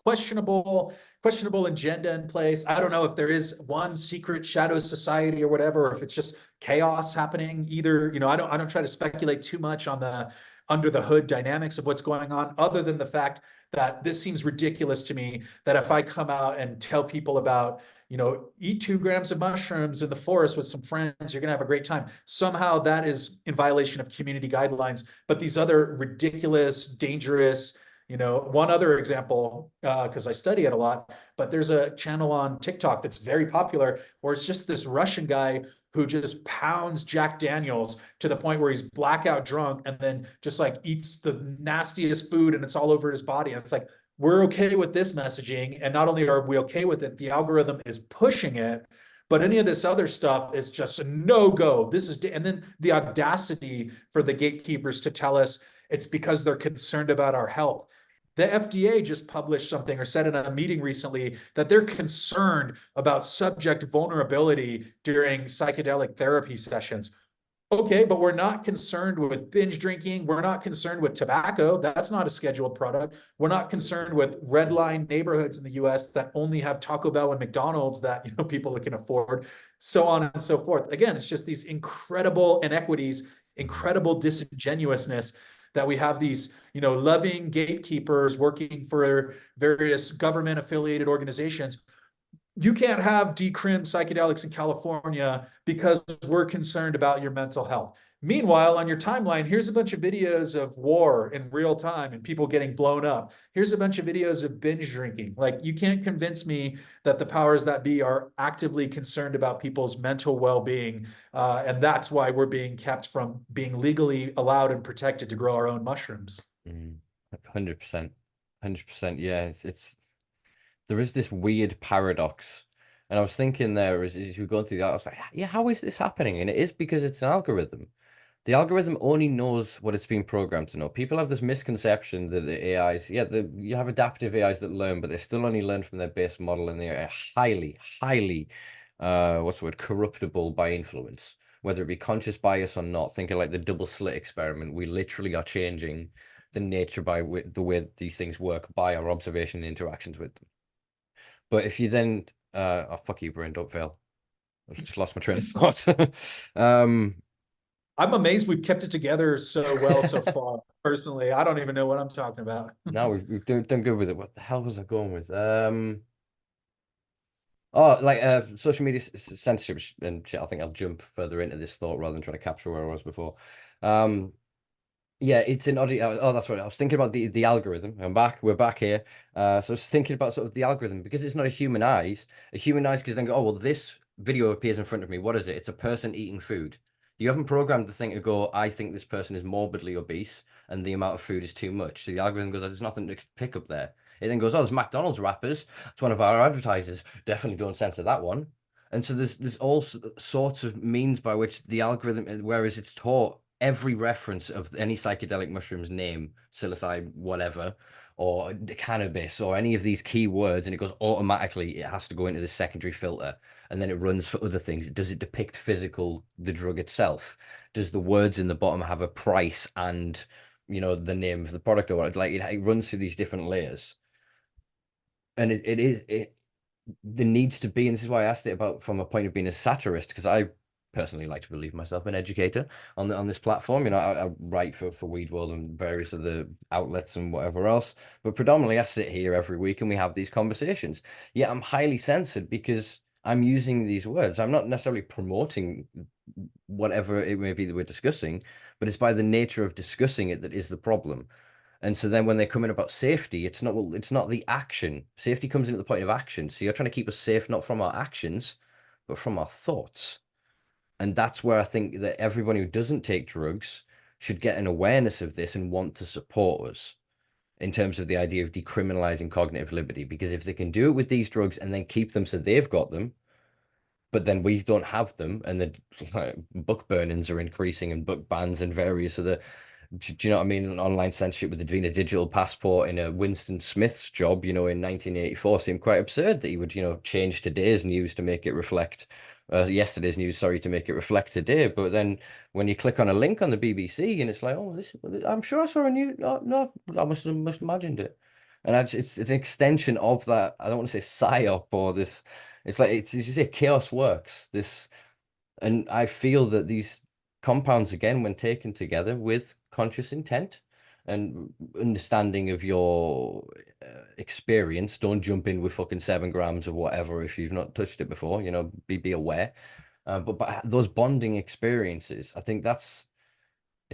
questionable agenda in place. I don't know if there is one secret shadow society or whatever, or if it's just chaos happening. Either, I don't try to speculate too much on the under the hood dynamics of what's going on, other than the fact that this seems ridiculous to me, that if I come out and tell people about, eat 2 grams of mushrooms in the forest with some friends, you're going to have a great time. Somehow that is in violation of community guidelines. But these other ridiculous, dangerous, one other example, because I study it a lot, but there's a channel on TikTok that's very popular where it's just this Russian guy who just pounds Jack Daniels to the point where he's blackout drunk, and then just like eats the nastiest food and it's all over his body. And it's like, we're okay with this messaging. And not only are we okay with it, the algorithm is pushing it. But any of this other stuff is just a no-go. And then the audacity for the gatekeepers to tell us it's because they're concerned about our health. The FDA just published something or said in a meeting recently that they're concerned about subject vulnerability during psychedelic therapy sessions. Okay, but we're not concerned with binge drinking. We're not concerned with tobacco. That's not a scheduled product. We're not concerned with red line neighborhoods in the US that only have Taco Bell and McDonald's that people can afford, so on and so forth. Again, it's just these incredible inequities, incredible disingenuousness, that we have these, loving gatekeepers working for various government affiliated organizations. You can't have decrim psychedelics in California because we're concerned about your mental health. Meanwhile, on your timeline, here's a bunch of videos of war in real time and people getting blown up. Here's a bunch of videos of binge drinking. Like, you can't convince me that the powers that be are actively concerned about people's mental well-being. And that's why we're being kept from being legally allowed and protected to grow our own mushrooms. 100%. 100%. Yeah, it's there is this weird paradox. And I was thinking there as we go through that, I was like, yeah, how is this happening? And it is because it's an algorithm. the algorithm only knows what it's been programmed to know. People have this misconception that the AIs, yeah, you have adaptive AIs that learn, but they still only learn from their base model, and they are highly, what's the word, corruptible by influence, whether it be conscious bias or not. Think of like the double slit experiment. We literally are changing the nature by the way these things work by our observation and interactions with them. But if you then, oh, fuck you, brain, don't fail. I just lost my train of thought. I'm amazed we've kept it together so well so far. Personally, I don't even know what I'm talking about. No, we've done good with it. What the hell was I going with? Oh, like social media censorship and shit. I think I'll jump further into this thought rather than trying to capture where I was before. Um, Yeah, it's an oddity. Oh, that's right. I was thinking about the algorithm. I'm back. We're back here. So I was thinking about sort of the algorithm because it's not a human eyes. A human eyes could then go, oh well, this video appears in front of me. What is it? It's a person eating food. You haven't programmed the thing to go, I think this person is morbidly obese and the amount of food is too much. So the algorithm goes, there's nothing to pick up there. It then goes, oh, there's McDonald's wrappers. It's one of our advertisers. Definitely don't censor that one. And so there's all sorts of means by which the algorithm, whereas it's taught every reference of any psychedelic mushroom's name, psilocybe, whatever, or cannabis, or any of these keywords, and it goes automatically, it has to go into the secondary filter, and then it runs for other things. Does it depict the drug itself? Does the words in the bottom have a price and, the name of the product, or like it runs through these different layers? And it there needs to be, and this is why I asked it about from a point of being a satirist, because I personally like to believe myself an educator on this platform. I write for Weed World and various other outlets and whatever else, but predominantly I sit here every week and we have these conversations. Yeah, I'm highly censored because I'm using these words. I'm not necessarily promoting whatever it may be that we're discussing, but it's by the nature of discussing it that is the problem. And so then when they come in about safety, it's not the action. Safety comes in at the point of action. So you're trying to keep us safe, not from our actions, but from our thoughts. And that's where I think that everyone who doesn't take drugs should get an awareness of this and want to support us in terms of the idea of decriminalizing cognitive liberty. Because if they can do it with these drugs and then keep them so they've got them, but then we don't have them, and the book burnings are increasing and book bans and various other, do you know what I mean? Online censorship with it being a digital passport in a Winston Smith's job, in 1984 seemed quite absurd that he would, change today's news to make it reflect yesterday's news, sorry, to make it reflect today. But then when you click on a link on the BBC and it's like, oh, I'm sure I saw a new, no, I must imagined it. And it's an extension of that. I don't want to say psyop or this. It's like it's you say chaos works. And I feel that these compounds, again, when taken together with conscious intent and understanding of your experience, don't jump in with fucking 7 grams of whatever if you've not touched it before. Be aware. But those bonding experiences, I think it's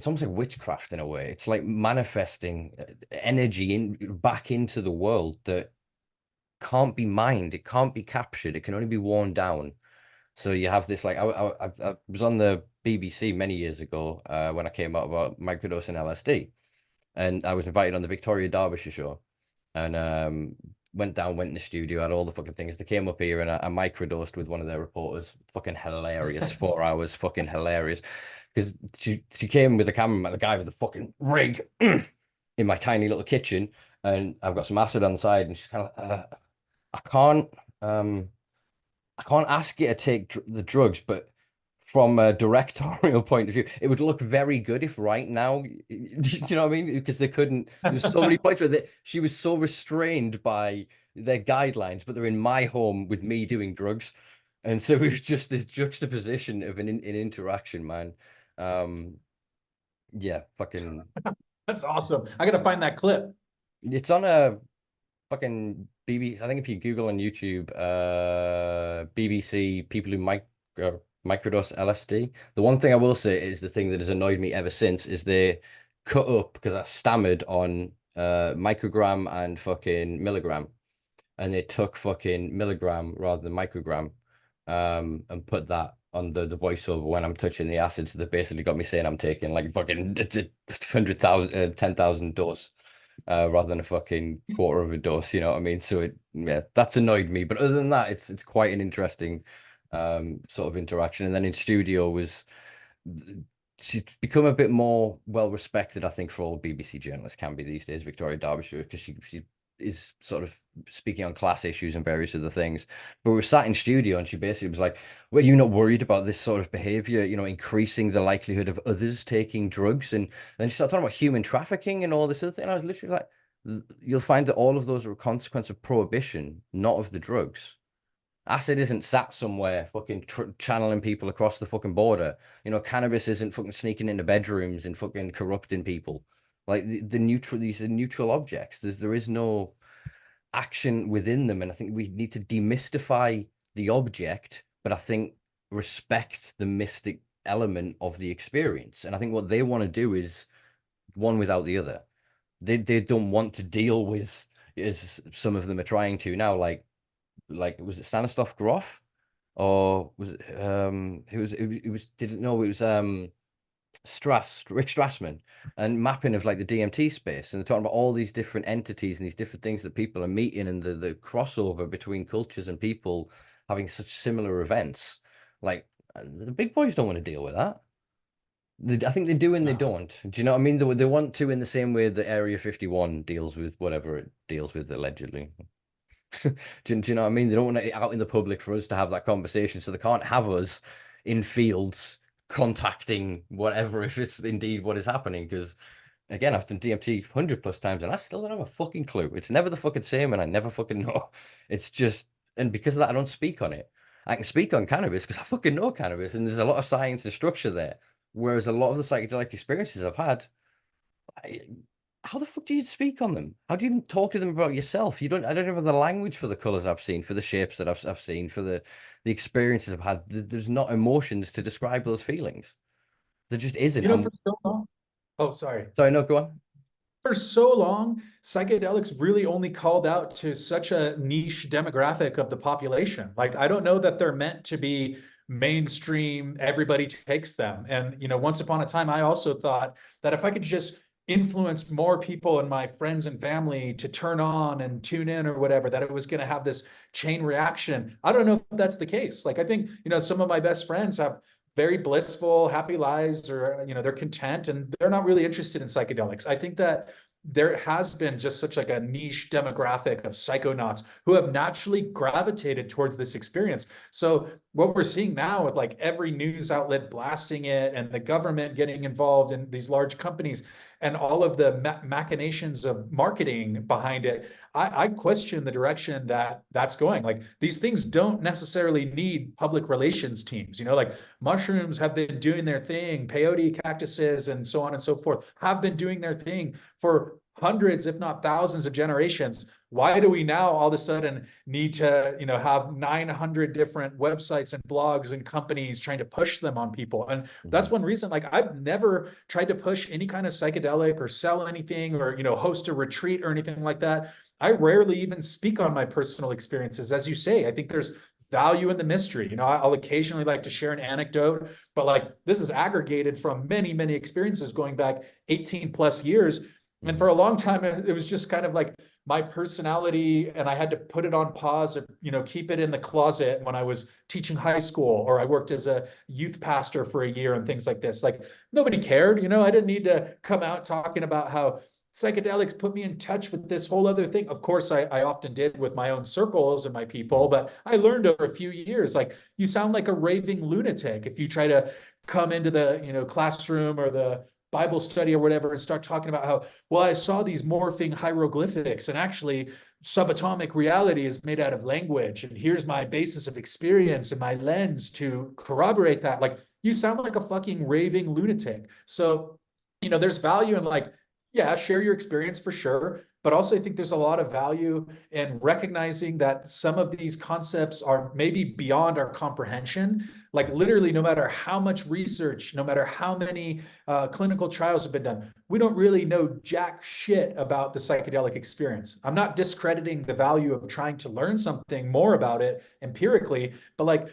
almost like witchcraft in a way. It's like manifesting energy back into the world that can't be mined, it can't be captured, it can only be worn down. So you have this like I was on the BBC many years ago when I came out about microdosing LSD, and I was invited on the Victoria Derbyshire show, and went in the studio, had all the fucking things. They came up here and I microdosed with one of their reporters. Fucking hilarious, 4 hours, fucking hilarious. Because she came with the cameraman, the guy with the fucking rig in my tiny little kitchen, and I've got some acid on the side, and she's kind of I can't um I can't ask you to take the drugs, but from a directorial point of view, it would look very good if right now, do you know what I mean? Because they couldn't. There's so many points where she was so restrained by their guidelines, but they're in my home with me doing drugs, and so it was just this juxtaposition of an interaction, man. Um, yeah, fucking. That's awesome. I gotta find that clip. It's on a fucking BBC. I think if you Google on YouTube, BBC people who microdose LSD. The one thing I will say is the thing that has annoyed me ever since is they cut up because I stammered on microgram and fucking milligram, and they took fucking milligram rather than microgram, and put that on the voiceover when I'm touching the acid. So they basically got me saying I'm taking like fucking 100,000, 10,000 dose rather than a fucking quarter of a dose, you know what I mean? So that's annoyed me. But other than that, it's quite an interesting sort of interaction. And then in studio was she's become a bit more well respected, I think, for all BBC journalists can be these days, Victoria Derbyshire, because she is sort of speaking on class issues and various other things. But we were sat in studio and she basically was like, "Well, you're not worried about this sort of behavior, increasing the likelihood of others taking drugs?" And then she started talking about human trafficking and all this other thing. And I was literally like, you'll find that all of those are a consequence of prohibition, not of the drugs. Acid isn't sat somewhere fucking channeling people across the fucking border. Cannabis isn't fucking sneaking into bedrooms and fucking corrupting people. Like these are neutral objects. There is no action within them, and I think we need to demystify the object, but I think respect the mystic element of the experience. And I think what they want to do is one without the other. They don't want to deal with, as some of them are trying to now, like was it Stanislav Grof, or was it it was didn't know it was Rick Strassman, and mapping of like the DMT space, and they're talking about all these different entities and these different things that people are meeting, and the crossover between cultures and people having such similar events. Like the big boys don't want to deal with that. I think they do and they No. don't. Do you know what I mean? They want to, in the same way that Area 51 deals with whatever it deals with allegedly. Do you know what I mean? They don't want it out in the public for us to have that conversation, so they can't have us in fields contacting whatever if it's indeed what is happening. Because again, I've done DMT 100+ times and I still don't have a fucking clue. It's never the fucking same, and I never fucking know. It's just, and because of that, I don't speak on it. I can speak on cannabis because I fucking know cannabis, and there's a lot of science and structure there. Whereas a lot of the psychedelic experiences I've had, I, how the fuck do you speak on them? How do you even talk to them about yourself? You don't. I don't have the language for the colors I've seen, for the shapes that I've seen, for the experiences I've had. There's not emotions to describe those feelings. There just isn't. For so long. Oh, sorry. Sorry, no, go on. For so long, psychedelics really only called out to such a niche demographic of the population. Like, I don't know that they're meant to be mainstream, everybody takes them. And, once upon a time, I also thought that if I could just influence more people and my friends and family to turn on and tune in or whatever, that it was going to have this chain reaction. I don't know if that's the case. Like, I think, some of my best friends have very blissful, happy lives, or they're content, and they're not really interested in psychedelics. I think that there has been just such like a niche demographic of psychonauts who have naturally gravitated towards this experience. So what we're seeing now with like every news outlet blasting it, and the government getting involved in these large companies, and all of the machinations of marketing behind it, I question the direction that that's going. Like, these things don't necessarily need public relations teams. Like, mushrooms have been doing their thing, peyote cactuses and so on and so forth have been doing their thing for hundreds, if not thousands of generations. Why do we now all of a sudden need to, have 900 different websites and blogs and companies trying to push them on people? And that's one reason, like, I've never tried to push any kind of psychedelic or sell anything or, host a retreat or anything like that. I rarely even speak on my personal experiences. As you say, I think there's value in the mystery. I'll occasionally like to share an anecdote, but like, this is aggregated from many, many experiences going back 18+ years. And for a long time, it was just kind of like my personality, and I had to put it on pause or, keep it in the closet when I was teaching high school, or I worked as a youth pastor for a year and things like this. Like, nobody cared, I didn't need to come out talking about how psychedelics put me in touch with this whole other thing. Of course, I often did with my own circles and my people, but I learned over a few years, like, you sound like a raving lunatic if you try to come into the, classroom or the Bible study or whatever and start talking about how, well, I saw these morphing hieroglyphics, and actually subatomic reality is made out of language. And here's my basis of experience and my lens to corroborate that. Like, you sound like a fucking raving lunatic. So, there's value in, like, yeah, share your experience for sure. But also, I think there's a lot of value in recognizing that some of these concepts are maybe beyond our comprehension. Like, literally, no matter how much research, no matter how many clinical trials have been done, we don't really know jack shit about the psychedelic experience. I'm not discrediting the value of trying to learn something more about it empirically, but like,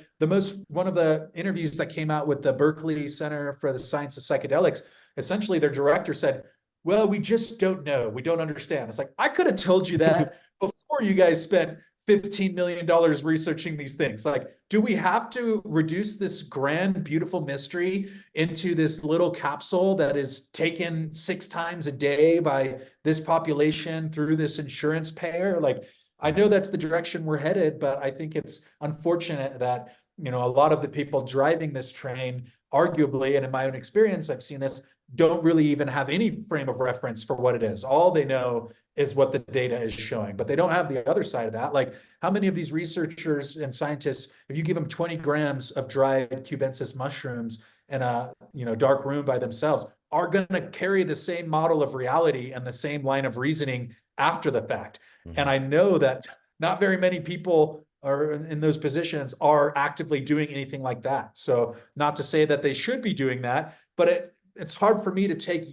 one of the interviews that came out with the Berkeley Center for the Science of Psychedelics, essentially their director said, well, we just don't know. We don't understand. It's like, I could have told you that before you guys spent $15 million researching these things. Like, do we have to reduce this grand, beautiful mystery into this little capsule that is taken 6 times a day by this population through this insurance payer? Like, I know that's the direction we're headed, but I think it's unfortunate that, a lot of the people driving this train, arguably, and in my own experience, I've seen this, don't really even have any frame of reference for what it is. All they know is what the data is showing, but they don't have the other side of that. Like, how many of these researchers and scientists, if you give them 20 grams of dried cubensis mushrooms in a dark room by themselves, are going to carry the same model of reality and the same line of reasoning after the fact? And I know that not very many people are in those positions are actively doing anything like that. So not to say that they should be doing that, but it's hard for me to take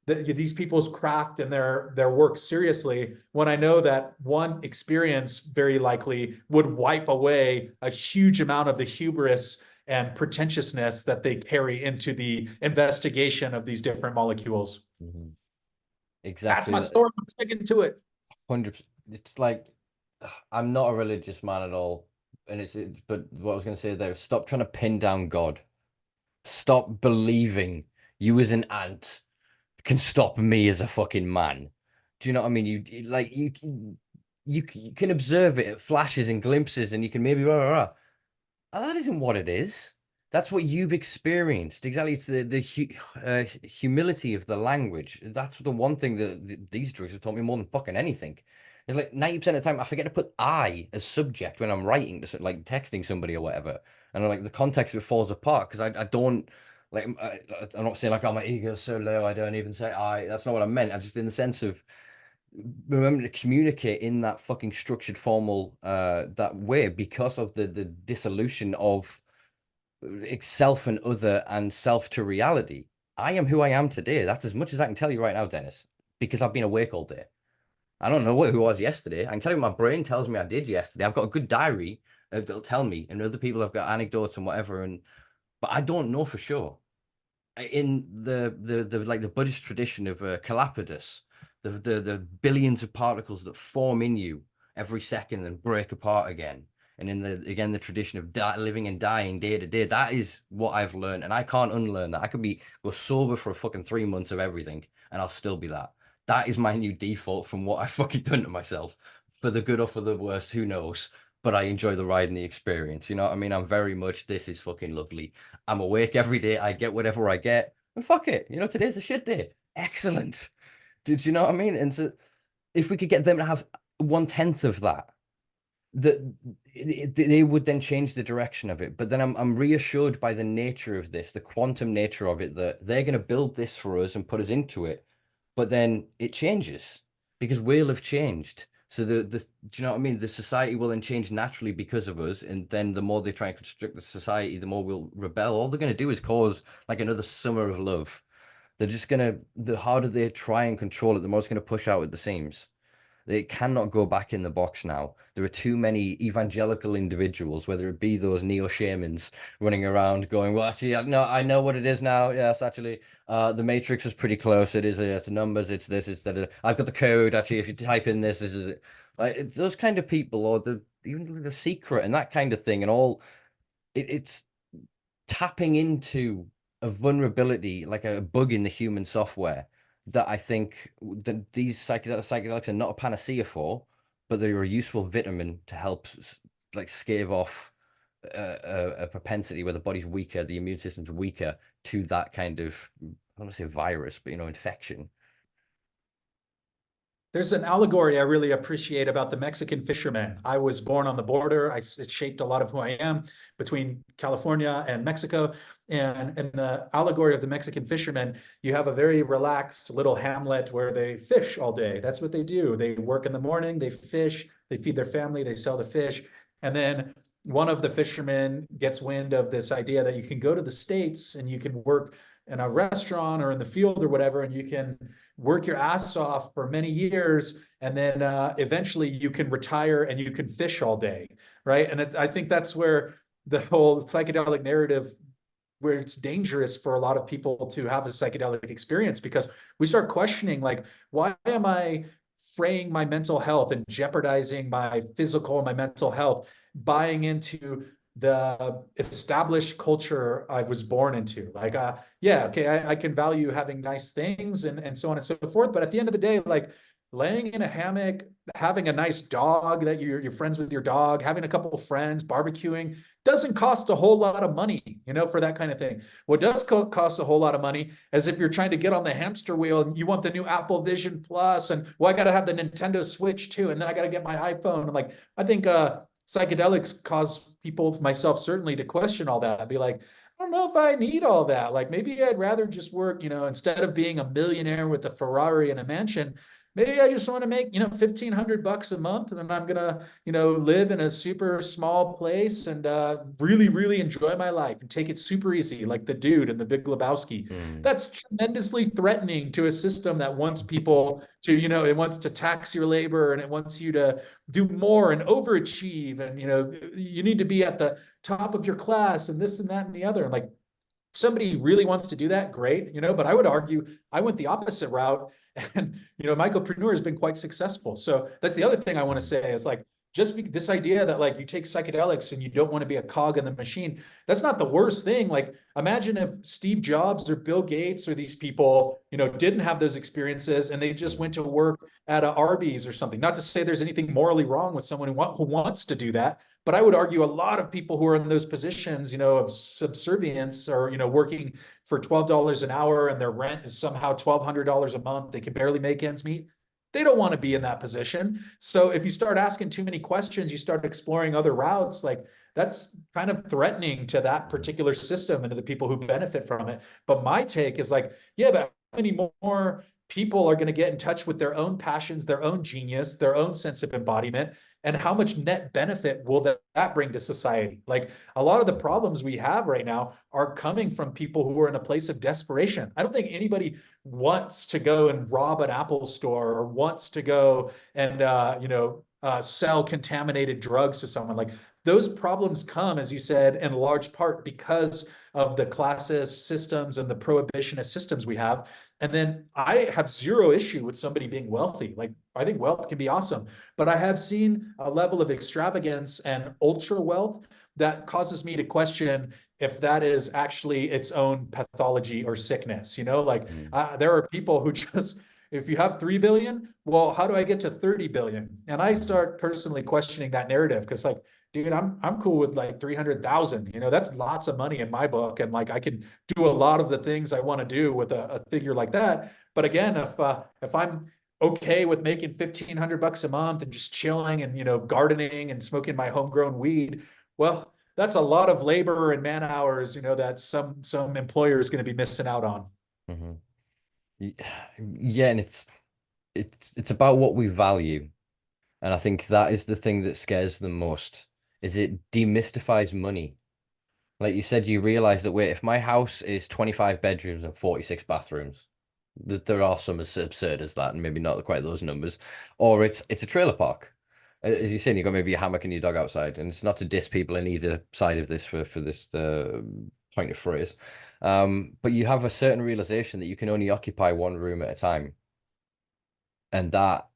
these people's craft and their work seriously when I know that one experience very likely would wipe away a huge amount of the hubris and pretentiousness that they carry into the investigation of these different molecules. That's my Exactly. story. I'm sticking to it. 100%. It's like, I'm not a religious man at all. But what I was going to say there, stop trying to pin down God. Stop believing you as an ant can stop me as a fucking man. Do you know what I mean? You can observe it at flashes and glimpses, and you can maybe that isn't what it is. That's what you've experienced. Exactly. It's the humility of the language. That's the one thing that these drugs have taught me more than fucking anything. It's like 90% of the time I forget to put I as subject when I'm writing, like texting somebody or whatever. And like the context of it falls apart because I don't like, I'm not saying like, oh, my ego's so low, I don't even say I. That's not what I meant. I just in the sense of remember to communicate in that fucking structured formal that way because of the dissolution of self and other and self to reality. I am who I am today. That's as much as I can tell you right now, Dennis, because I've been awake all day. I don't know who I was yesterday. I can tell you my brain tells me I did yesterday. I've got a good diary that'll tell me, and other people have got anecdotes and whatever, but I don't know for sure. In the like the Buddhist tradition of Galapagos, the billions of particles that form in you every second and break apart again, and in the tradition of living and dying day to day, that is what I've learned, and I can't unlearn that. I could go sober for a fucking 3 months of everything, and I'll still be that. That is my new default from what I fucking done to myself, for the good or for the worst, who knows. But I enjoy the ride and the experience. You know what I mean? I'm very much, this is fucking lovely. I'm awake every day. I get whatever I get. And fuck it. Today's a shit day. Excellent. Did you know what I mean? And so if we could get them to have 1/10 of that, that they would then change the direction of it. But then I'm reassured by the nature of this, the quantum nature of it, that they're going to build this for us and put us into it. But then it changes because we'll have changed. So do you know what I mean? The society will then change naturally because of us, and then the more they try and constrict the society, the more we'll rebel. All they're going to do is cause like another summer of love. They're just the harder they try and control it, the more it's going to push out at the seams. It cannot go back in the box now. There are too many evangelical individuals, whether it be those neo shamans running around going, well, actually, no, I know what it is now. Yes, actually, the Matrix was pretty close. It's numbers, it's this, it's that. I've got the code. Actually, if you type in this is it. Like those kind of people, or even the secret and that kind of thing, and all. It's tapping into a vulnerability, like a bug in the human software that I think that these psychedelics are not a panacea for, but they're a useful vitamin to help like stave off a propensity where the body's weaker, the immune system's weaker to that kind of, I don't want to say virus, but infection. There's an allegory I really appreciate about the Mexican fisherman. I was born on the border. It shaped a lot of who I am between California and Mexico. And in the allegory of the Mexican fisherman, you have a very relaxed little hamlet where they fish all day. That's what they do. They work in the morning, they fish, they feed their family, they sell the fish. And then one of the fishermen gets wind of this idea that you can go to the States and you can work in a restaurant or in the field or whatever, and you can work your ass off for many years, and then eventually you can retire and you can fish all day, right? And I think that's where the whole psychedelic narrative, where it's dangerous for a lot of people to have a psychedelic experience, because we start questioning, like, why am I fraying my mental health and jeopardizing my physical and my mental health, buying into the established culture I was born into. Like, yeah, okay, I can value having nice things and so on and so forth. But at the end of the day, like laying in a hammock, having a nice dog that you're friends with your dog, having a couple of friends, barbecuing doesn't cost a whole lot of money, for that kind of thing. What does cost a whole lot of money is if you're trying to get on the hamster wheel and you want the new Apple Vision Plus, and well, I got to have the Nintendo Switch too, and then I got to get my iPhone. And like, I think psychedelics cause people, myself certainly, to question all that. I'd be like, I don't know if I need all that. Like maybe I'd rather just work, instead of being a millionaire with a Ferrari and a mansion, maybe I just want to make, $1,500 a month, and I'm gonna, live in a super small place and really, really enjoy my life and take it super easy, like the dude in the Big Lebowski. Mm. That's tremendously threatening to a system that wants people to, it wants to tax your labor, and it wants you to do more and overachieve, and you need to be at the top of your class and this and that and the other. And like, somebody really wants to do that, great, but I would argue I went the opposite route, and Mycopreneur has been quite successful. So that's the other thing I want to say is like, this idea that like you take psychedelics and you don't want to be a cog in the machine, that's not the worst thing. Like, imagine if Steve Jobs or Bill Gates or these people, didn't have those experiences and they just went to work at a Arby's or something. Not to say there's anything morally wrong with someone who wants to do that, but I would argue a lot of people who are in those positions, of subservience, or, working for $12 an hour and their rent is somehow $1,200 a month, they can barely make ends meet. They don't want to be in that position. So if you start asking too many questions, you start exploring other routes, like that's kind of threatening to that particular system and to the people who benefit from it. But my take is like, yeah, but how many more people are going to get in touch with their own passions, their own genius, their own sense of embodiment? And how much net benefit will that bring to society? Like, a lot of the problems we have right now are coming from people who are in a place of desperation. I don't think anybody wants to go and rob an Apple store or wants to go and sell contaminated drugs to someone. Like, those problems come, as you said, in large part because of the classist systems and the prohibitionist systems we have. And then I have zero issue with somebody being wealthy. Like, I think wealth can be awesome, but I have seen a level of extravagance and ultra wealth that causes me to question if that is actually its own pathology or sickness. Like, Mm. there are people who just, if you have 3 billion, well, how do I get to 30 billion? And I start personally questioning that narrative, because like, dude, I'm cool with like 300,000. That's lots of money in my book, and like I can do a lot of the things I want to do with a figure like that. But again, if I'm okay with making $1,500 a month and just chilling and gardening and smoking my homegrown weed, well, that's a lot of labor and man hours, that some employer is going to be missing out on. Mm-hmm. Yeah, and it's about what we value. And I think that is the thing that scares them most, is it demystifies money. Like you said, you realize that, wait, if my house is 25 bedrooms and 46 bathrooms, that there are some as absurd as that, and maybe not quite those numbers, or it's a trailer park. As you said, you've got maybe a hammock and your dog outside, and it's not to diss people in either side of this for this point of phrase. But you have a certain realization that you can only occupy one room at a time. And that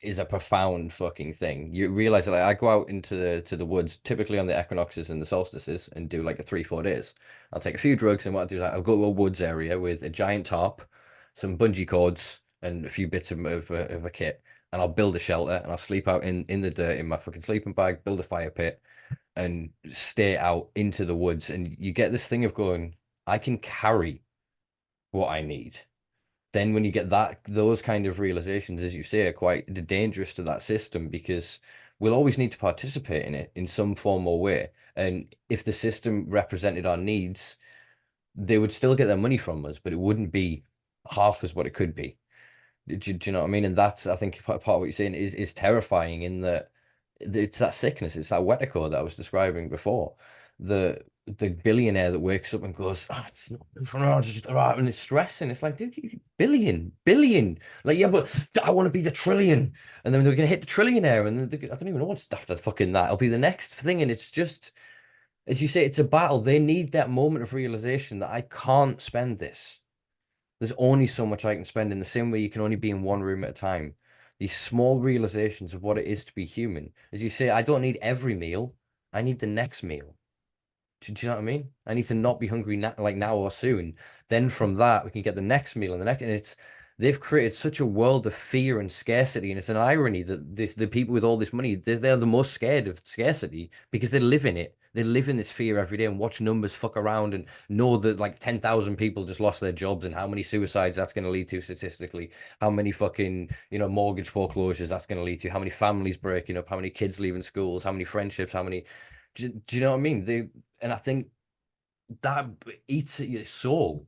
is a profound fucking thing. You realize that, like, I go out into the woods typically on the equinoxes and the solstices and do like a 3-4 days. I'll take a few drugs, and what I do is I'll go to a woods area with a giant tarp, some bungee cords, and a few bits of a kit, and I'll build a shelter, and I'll sleep out in the dirt in my fucking sleeping bag, build a fire pit, and stay out into the woods. And you get this thing of going, I can carry what I need. Then when you get those kind of realizations, as you say, are quite dangerous to that system, because we'll always need to participate in it in some form or way. And if the system represented our needs, they would still get their money from us, but it wouldn't be half as what it could be. Do you know what I mean? And that's, I think, part of what you're saying is terrifying, in that it's that sickness, it's that wetico that I was describing before. The billionaire that wakes up and goes, oh, it's not from around, it's just around, and it's stressing. It's like, dude, billion. Like, yeah, but I want to be the trillion. And then they're going to hit the trillionaire. And I don't even know what's after fucking that. It'll be the next thing. And it's just, as you say, it's a battle. They need that moment of realization that I can't spend this. There's only so much I can spend, in the same way you can only be in one room at a time. these small realizations of what it is to be human. As you say, I don't need every meal, I need the next meal. Do you know what I mean? I need to not be hungry now, like now or soon. Then from that, we can get the next meal and the next. And they've created such a world of fear and scarcity. And it's an irony that the people with all this money, they're the most scared of scarcity because they live in it. They live in this fear every day and watch numbers fuck around and know that like 10,000 people just lost their jobs and how many suicides that's going to lead to statistically, how many fucking, mortgage foreclosures that's going to lead to, how many families breaking up, how many kids leaving schools, how many friendships, how many. Do you know what I mean? And I think that eats at your soul.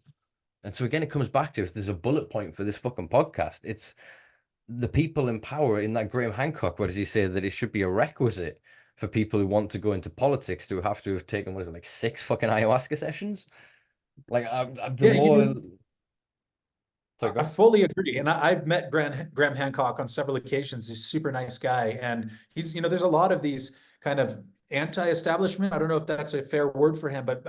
And so again, it comes back to, if there's a bullet point for this fucking podcast, it's the people in power. In that Graham Hancock, what does he say? That it should be a requisite for people who want to go into politics to have taken, what is it, like 6 fucking ayahuasca sessions? Like, the Yeah, more. Sorry, go I on. fully agree. And I've met Graham Hancock on several occasions. He's a super nice guy. And he's, there's a lot of these kind of anti-establishment. I don't know if that's a fair word for him, but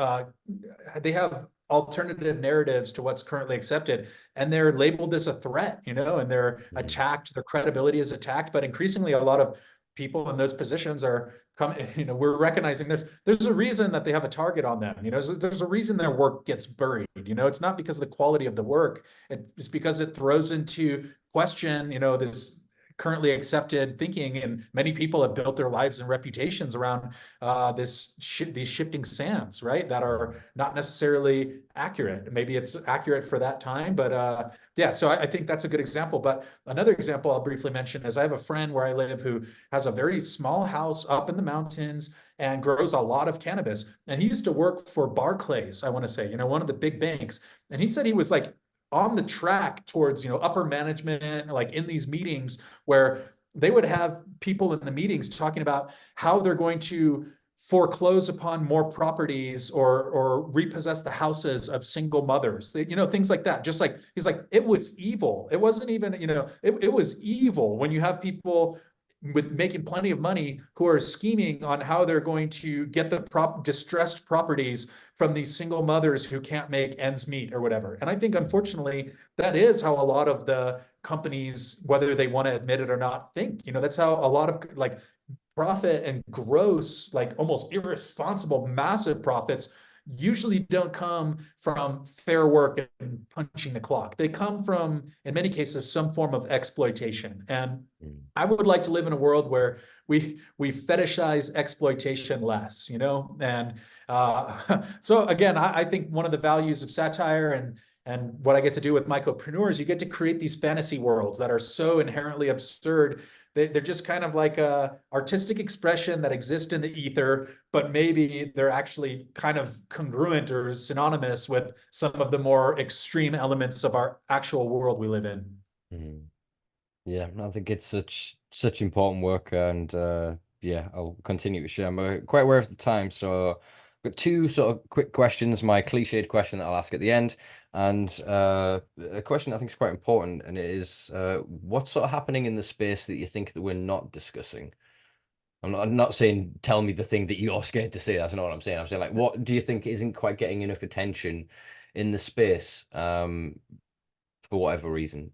they have alternative narratives to what's currently accepted. And they're labeled as a threat, and they're Mhm. attacked, their credibility is attacked. But increasingly, a lot of people in those positions are coming, we're recognizing there's a reason that they have a target on them. So there's a reason their work gets buried. It's not because of the quality of the work. It's because it throws into question, this currently accepted thinking, and many people have built their lives and reputations around these shifting sands, right? That are not necessarily accurate. Maybe it's accurate for that time, but yeah. So I think that's a good example. But another example I'll briefly mention is I have a friend where I live who has a very small house up in the mountains and grows a lot of cannabis. And he used to work for Barclays, I want to say, one of the big banks. And he said he was like on the track towards upper management, like in these meetings where they would have people in the meetings talking about how they're going to foreclose upon more properties or repossess the houses of single mothers, things like that. Just like he's like, it was evil. It wasn't even, it was evil when you have people with making plenty of money who are scheming on how they're going to get the distressed properties from these single mothers who can't make ends meet or whatever. And I think, unfortunately, that is how a lot of the companies, whether they want to admit it or not, think. That's how a lot of like profit and gross, like almost irresponsible, massive profits usually don't come from fair work and punching the clock. They come from, in many cases, some form of exploitation. And Mm. I would like to live in a world where we fetishize exploitation less, And so again, I think one of the values of satire and what I get to do with Mycopreneur is you get to create these fantasy worlds that are so inherently absurd. They're just kind of like a artistic expression that exists in the ether, but maybe they're actually kind of congruent or synonymous with some of the more extreme elements of our actual world we live in. Mm. Yeah, I think it's such important work, and yeah, I'll continue to share. I'm quite aware of the time, so I've got 2 sort of quick questions. My cliched question that I'll ask at the end, and a question I think is quite important, and it is, what's sort of happening in the space that you think that we're not discussing? I'm not saying tell me the thing that you're scared to say. That's not what I'm saying. I'm saying, like, what do you think isn't quite getting enough attention in the space, for whatever reason,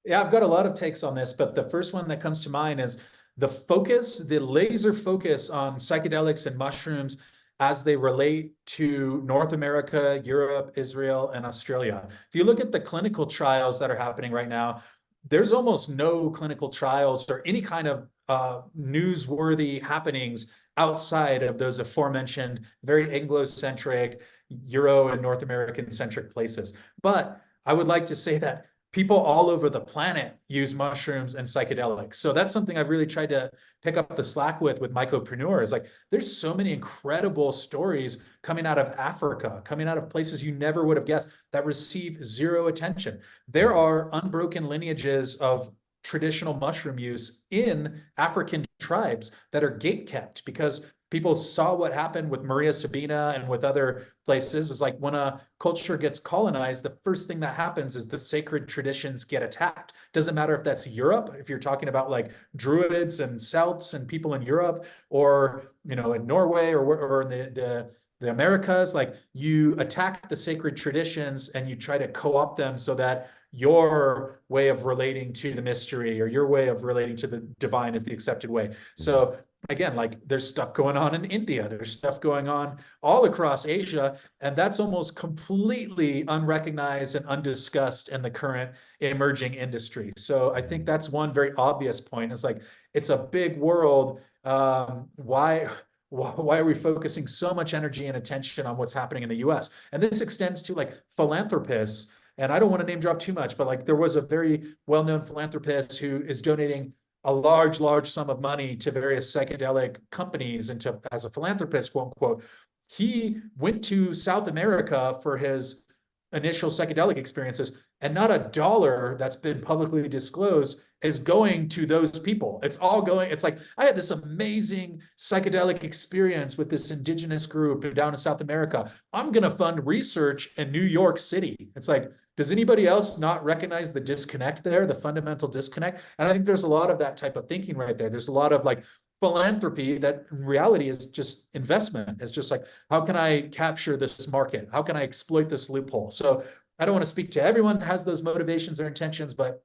Yeah, I've got a lot of takes on this, but the first one that comes to mind is the laser focus on psychedelics and mushrooms as they relate to North America, Europe, Israel, and Australia. If you look at the clinical trials that are happening right now, there's almost no clinical trials or any kind of newsworthy happenings outside of those aforementioned very Anglo-centric, Euro and North American centric places. But I would like to say that people all over the planet use mushrooms and psychedelics. So that's something I've really tried to pick up the slack with Mycopreneur. Is like, there's so many incredible stories coming out of Africa, coming out of places you never would have guessed that receive zero attention. There are unbroken lineages of traditional mushroom use in African tribes that are gate kept because people saw what happened with Maria Sabina and with other places. Is like, when a culture gets colonized, the first thing that happens is the sacred traditions get attacked. Doesn't matter if that's Europe, if you're talking about like Druids and Celts and people in Europe, or in Norway or in the Americas. Like, you attack the sacred traditions and you try to co-opt them so that your way of relating to the mystery or your way of relating to the divine is the accepted way. So again, like there's stuff going on in India, there's stuff going on all across Asia, and that's almost completely unrecognized and undiscussed in the current emerging industry. So I think that's one very obvious point. It's like it's a big world. Why are we focusing so much energy and attention on what's happening in the US? And this extends to like philanthropists. And I don't want to name drop too much, but like there was a very well-known philanthropist who is donating a large sum of money to various psychedelic companies and to as a philanthropist, quote unquote. He went to South America for his initial psychedelic experiences, and not a dollar that's been publicly disclosed is going to those people. It's all going, it's like, I had this amazing psychedelic experience with this indigenous group down in South America. I'm going to fund research in New York City. It's like, does anybody else not recognize the disconnect there, the fundamental disconnect? And I think there's a lot of that type of thinking right there. There's a lot of like philanthropy that in reality is just investment. It's just like, how can I capture this market? How can I exploit this loophole? So I don't want to speak to everyone who has those motivations or intentions, but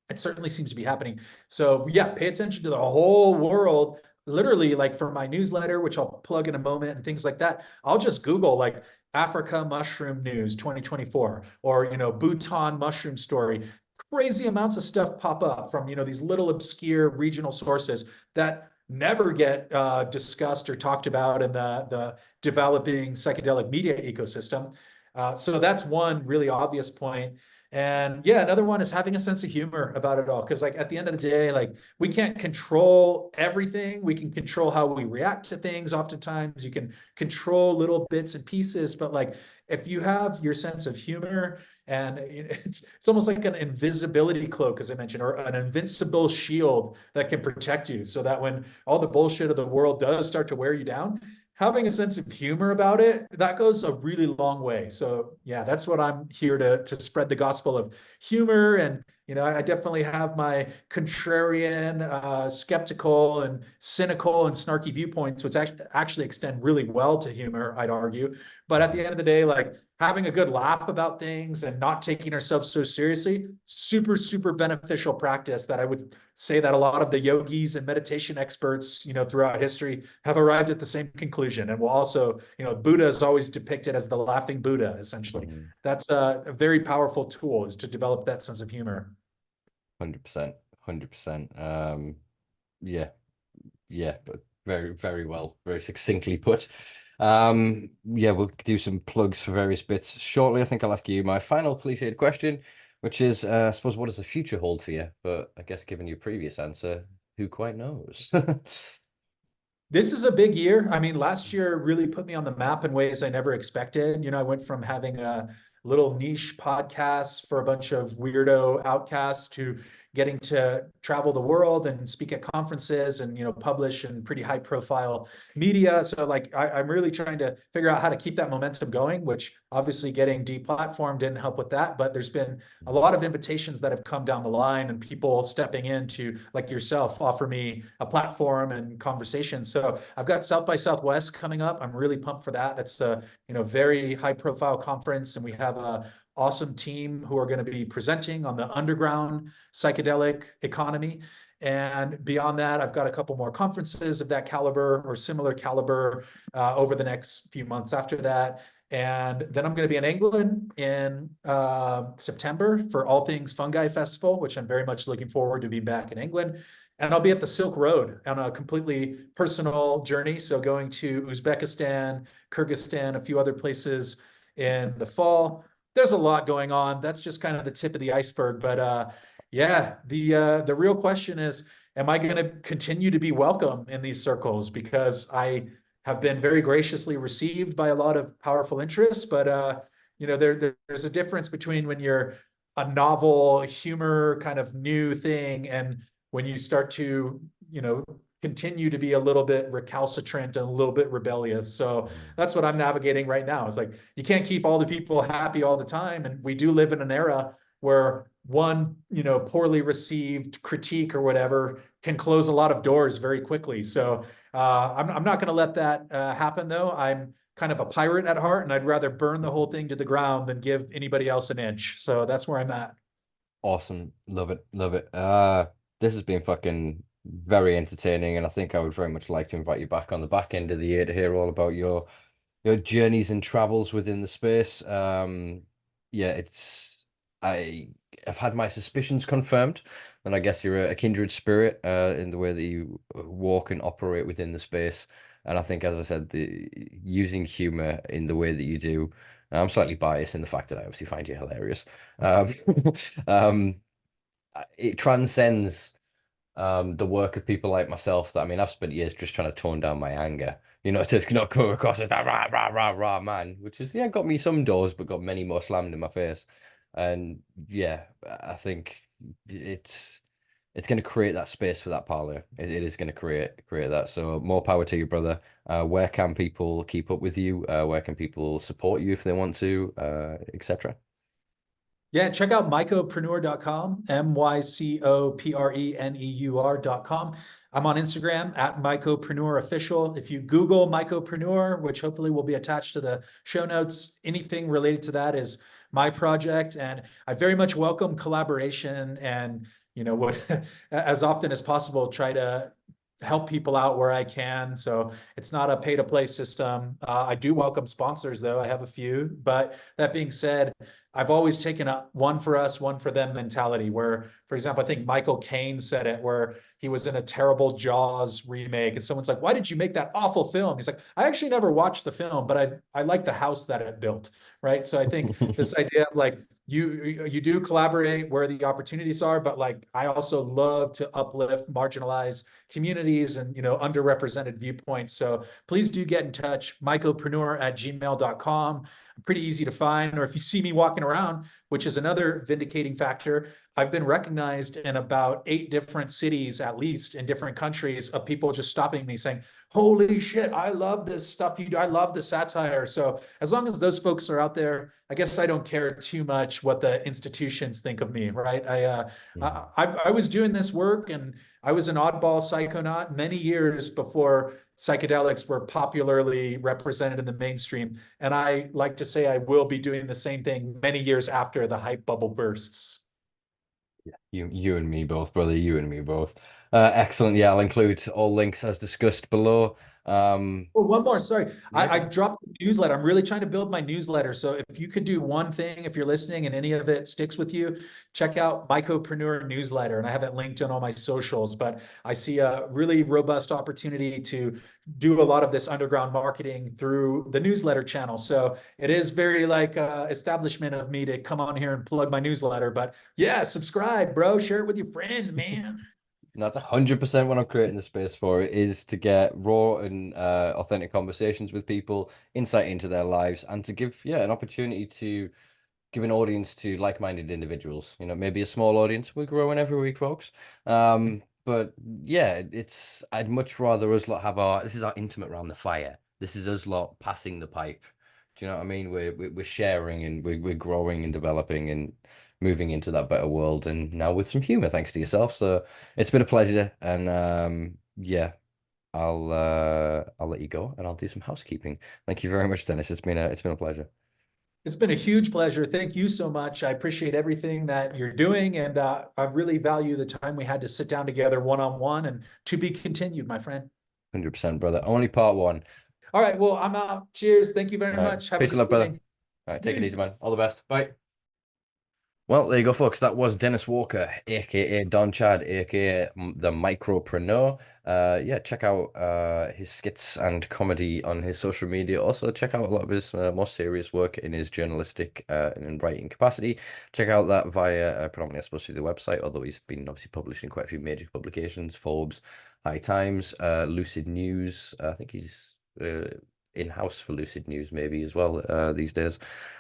it certainly seems to be happening. So yeah, pay attention to the whole world. Literally, like for my newsletter, which I'll plug in a moment and things like that, I'll just Google like Africa mushroom news 2024 or, Bhutan mushroom story. Crazy amounts of stuff pop up from, these little obscure regional sources that never get discussed or talked about in the developing psychedelic media ecosystem. So that's one really obvious point. And yeah, another one is having a sense of humor about it all. Because like at the end of the day, like we can't control everything. We can control how we react to things. Oftentimes you can control little bits and pieces, but like if you have your sense of humor and it's almost like an invisibility cloak, as I mentioned, or an invincible shield that can protect you so that when all the bullshit of the world does start to wear you down, having a sense of humor about it, that goes a really long way. So yeah, that's what I'm here to spread the gospel of humor. And, I definitely have my contrarian, skeptical and cynical and snarky viewpoints, which actually extend really well to humor, I'd argue. But at the end of the day, like having a good laugh about things and not taking ourselves so seriously, super beneficial practice that I would say that a lot of the yogis and meditation experts, throughout history have arrived at the same conclusion. And will also, Buddha is always depicted as the laughing Buddha, essentially. That's a very powerful tool, is to develop that sense of humor. 100%, 100%. Yeah, but very well, very succinctly put. Yeah, we'll do some plugs for various bits shortly. I think I'll ask you my final cliched question, which is, I suppose, what does the future hold for you? But I guess given your previous answer, who quite knows? This is a big year. I mean, last year really put me on the map in ways I never expected. I went from having a little niche podcast for a bunch of weirdo outcasts to getting to travel the world and speak at conferences and, publish in pretty high profile media. So like, I'm really trying to figure out how to keep that momentum going, which obviously getting deplatformed didn't help with that. But there's been a lot of invitations that have come down the line and people stepping in to, like yourself, offer me a platform and conversation. So I've got South by Southwest coming up. I'm really pumped for that. That's a, very high profile conference. And we have a awesome team who are going to be presenting on the underground psychedelic economy. And beyond that, I've got a couple more conferences of that caliber or similar caliber over the next few months after that. And then I'm going to be in England in September for All Things Fungi Festival, which I'm very much looking forward to be back in England. And I'll be at the Silk Road on a completely personal journey. So going to Uzbekistan, Kyrgyzstan, a few other places in the fall. There's a lot going on. That's just kind of the tip of the iceberg. But yeah, the real question is, am I going to continue to be welcome in these circles? Because I have been very graciously received by a lot of powerful interests. But there's a difference between when you're a novel humor kind of new thing and when you start to, continue to be a little bit recalcitrant and a little bit rebellious. So that's what I'm navigating right now. It's like, you can't keep all the people happy all the time. And we do live in an era where one, poorly received critique or whatever can close a lot of doors very quickly. So I'm not going to let that happen, though. I'm kind of a pirate at heart, and I'd rather burn the whole thing to the ground than give anybody else an inch. So that's where I'm at. Awesome. Love it. Love it. This has been fucking very entertaining, and I think I would very much like to invite you back on the back end of the year to hear all about your journeys and travels within the space. Yeah, I have had my suspicions confirmed, and I guess you're a kindred spirit in the way that you walk and operate within the space. And I think, as I said, the using humor in the way that you do. I'm slightly biased in the fact that I obviously find you hilarious. Um, um, it transcends the work of people like myself that I mean I've spent years just trying to tone down my anger, to not come across as that rah rah rah rah man, which is yeah, got me some doors but got many more slammed in my face. And yeah, I think it's it's going to create that space for that parlor. It is going to create that. So more power to you, brother. Where can people keep up with you? Where can people support you if they want to, etc. Yeah, check out mycopreneur.com, mycopreneur.com. I'm on Instagram at Mycopreneur Official. If you Google Mycopreneur, which hopefully will be attached to the show notes, anything related to that is my project. And I very much welcome collaboration and, what as often as possible, try to help people out where I can. So it's not a pay to play system. I do welcome sponsors, though. I have a few. But that being said, I've always taken a one for us, one for them mentality where, for example, I think Michael Caine said it where he was in a terrible Jaws remake and someone's like, why did you make that awful film? He's like, I actually never watched the film, but I like the house that it built. Right. So I think this idea of like you do collaborate where the opportunities are, but like I also love to uplift marginalized communities and underrepresented viewpoints. So please do get in touch, mycopreneur@gmail.com. Pretty easy to find. Or if you see me walking around, which is another vindicating factor, I've been recognized in about 8 different cities, at least in different countries, of people just stopping me saying, holy shit, I love this stuff you do. I love the satire. So as long as those folks are out there, I guess I don't care too much what the institutions think of me, right? I was doing this work and I was an oddball psychonaut many years before psychedelics were popularly represented in the mainstream. And I like to say I will be doing the same thing many years after the hype bubble bursts. You and me both, brother. You and me both. Excellent. Yeah, I'll include all links as discussed below. Oh, one more, sorry. I Yeah, dropped the newsletter. I'm really trying to build my newsletter. So if you could do one thing, if you're listening and any of it sticks with you, check out Mycopreneur newsletter. And I have it linked on all my socials, but I see a really robust opportunity to do a lot of this underground marketing through the newsletter channel. So it is very like establishment of me to come on here and plug my newsletter. But yeah, subscribe, bro. Share it with your friends, man. that's 100% what I'm creating the space for. It is to get raw and authentic conversations with people, insight into their lives, and to give, yeah, an opportunity to give an audience to like-minded individuals. Maybe a small audience. We're growing every week, folks. But yeah, I'd much rather us lot have this is our intimate round the fire. This is us lot passing the pipe. Do you know what I mean? We're sharing and we're growing and developing and moving into that better world. And now with some humor, thanks to yourself. So it's been a pleasure. And yeah, I'll let you go and I'll do some housekeeping. Thank you very much, Dennis. It's been a pleasure. It's been a huge pleasure. Thank you so much. I appreciate everything that you're doing, and I really value the time we had to sit down together one on one and to be continued, my friend. 100%, brother. Only part one. All right. Well, I'm out. Cheers. Thank you very All right. much. Have a Peace and good love, brother. evening. All right. Take it Peace. easy, man. All the best. Bye. Well, there you go, folks. That was Dennis Walker, aka Don Chad, aka the Mycopreneur. Yeah, check out his skits and comedy on his social media. Also, check out a lot of his more serious work in his journalistic and writing capacity. Check out that via predominantly, I suppose, through the website, although he's been obviously published in quite a few major publications, Forbes, High Times, Lucid News. I think he's in-house for Lucid News maybe as well these days.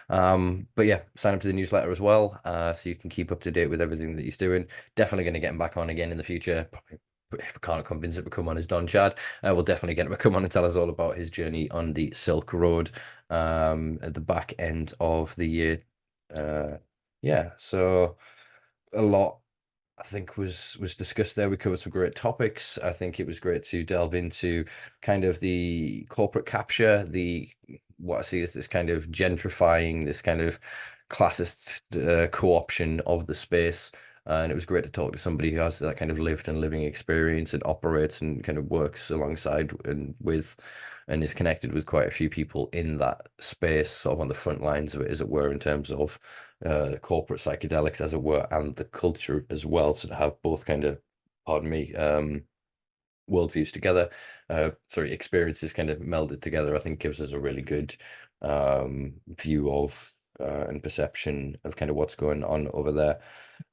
But yeah, sign up to the newsletter as well, so you can keep up to date with everything that he's doing. Definitely going to get him back on again in the future. Probably, if we can't convince him to come on as Don Chad, we'll definitely get him to come on and tell us all about his journey on the Silk Road at the back end of the year. Yeah, so a lot I think was discussed there. We covered some great topics. I think it was great to delve into kind of the corporate capture, the what I see as this kind of gentrifying, this kind of classist co-option of the space. And it was great to talk to somebody who has that kind of lived and living experience and operates and kind of works alongside and with and is connected with quite a few people in that space, sort of on the front lines of it, as it were, in terms of corporate psychedelics, as it were, and the culture as well. So to have both kind of, pardon me, worldviews together, sorry, experiences kind of melded together, I think gives us a really good view of and perception of kind of what's going on over there.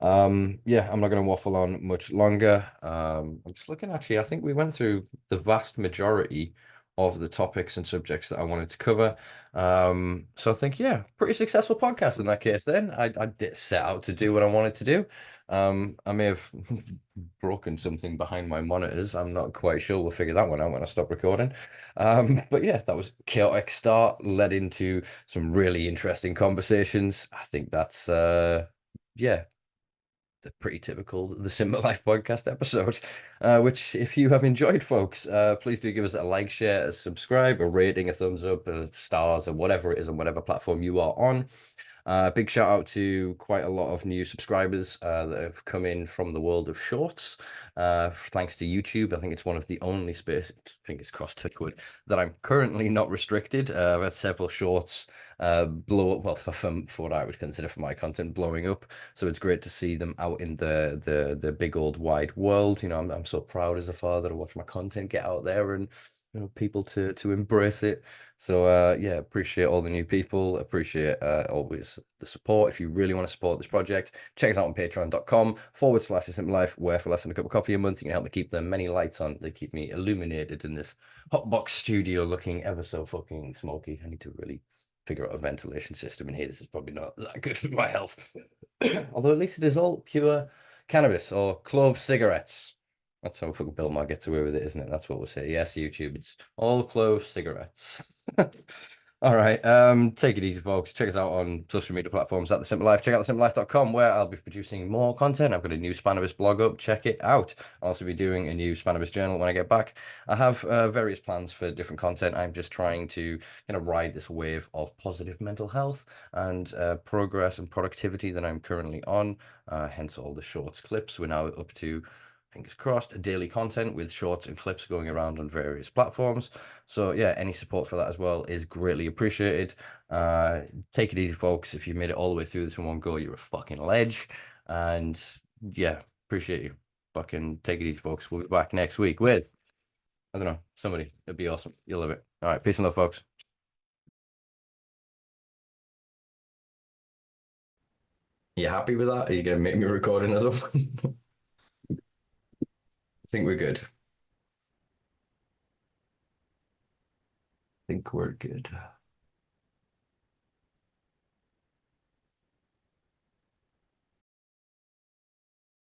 Yeah, I'm not going to waffle on much longer. I'm just looking, actually, I think we went through the vast majority of the topics and subjects that I wanted to cover. So I think, yeah, pretty successful podcast in that case then. I did set out to do what I wanted to do. I may have broken something behind my monitors. I'm not quite sure. We'll figure that one out when I stop recording. But yeah, that was a chaotic start, led into some really interesting conversations. I think that's yeah, pretty typical the Simpa Life podcast episode, which if you have enjoyed, folks, please do give us a like, share, a subscribe, a rating, a thumbs up, stars, or whatever it is on whatever platform you are on. Big shout out to quite a lot of new subscribers that have come in from the world of shorts. Thanks to YouTube. I think it's one of the only spaces, fingers crossed, touch wood, that I'm currently not restricted. I've had several shorts blow up, well, for what I would consider for my content, blowing up. So it's great to see them out in the big old wide world. You know, I'm so proud as a father to watch my content get out there and people to embrace it. So yeah, appreciate all the new people. Appreciate always the support. If you really want to support this project, check us out on patreon.com/Simpa Life, where for less than a cup of coffee a month, you can help me keep the many lights on. They keep me illuminated in this hotbox studio looking ever so fucking smoky. I need to really figure out a ventilation system in here. This is probably not that good for my health. Although at least it is all pure cannabis or clove cigarettes. That's how fucking Bill Maher gets away with it, isn't it? That's what we'll say. Yes, YouTube. It's all clove cigarettes. All right. Take it easy, folks. Check us out on social media platforms at The Simpa Life. Check out thesimpalife.com, where I'll be producing more content. I've got a new Spannabis blog up. Check it out. I'll also be doing a new Spannabis journal when I get back. I have various plans for different content. I'm just trying to kind of ride this wave of positive mental health and progress and productivity that I'm currently on. Hence all the shorts clips. We're now up to, fingers crossed, daily content with shorts and clips going around on various platforms. So yeah, any support for that as well is greatly appreciated. Take it easy, folks. If you made it all the way through this in one go, you're a fucking ledge. And yeah, appreciate you. Fucking take it easy, folks. We'll be back next week with, I don't know, somebody. It'd be awesome. You'll love it. All right, peace and love, folks. You happy with that? Are you gonna make me record another one? I think we're good. I think we're good.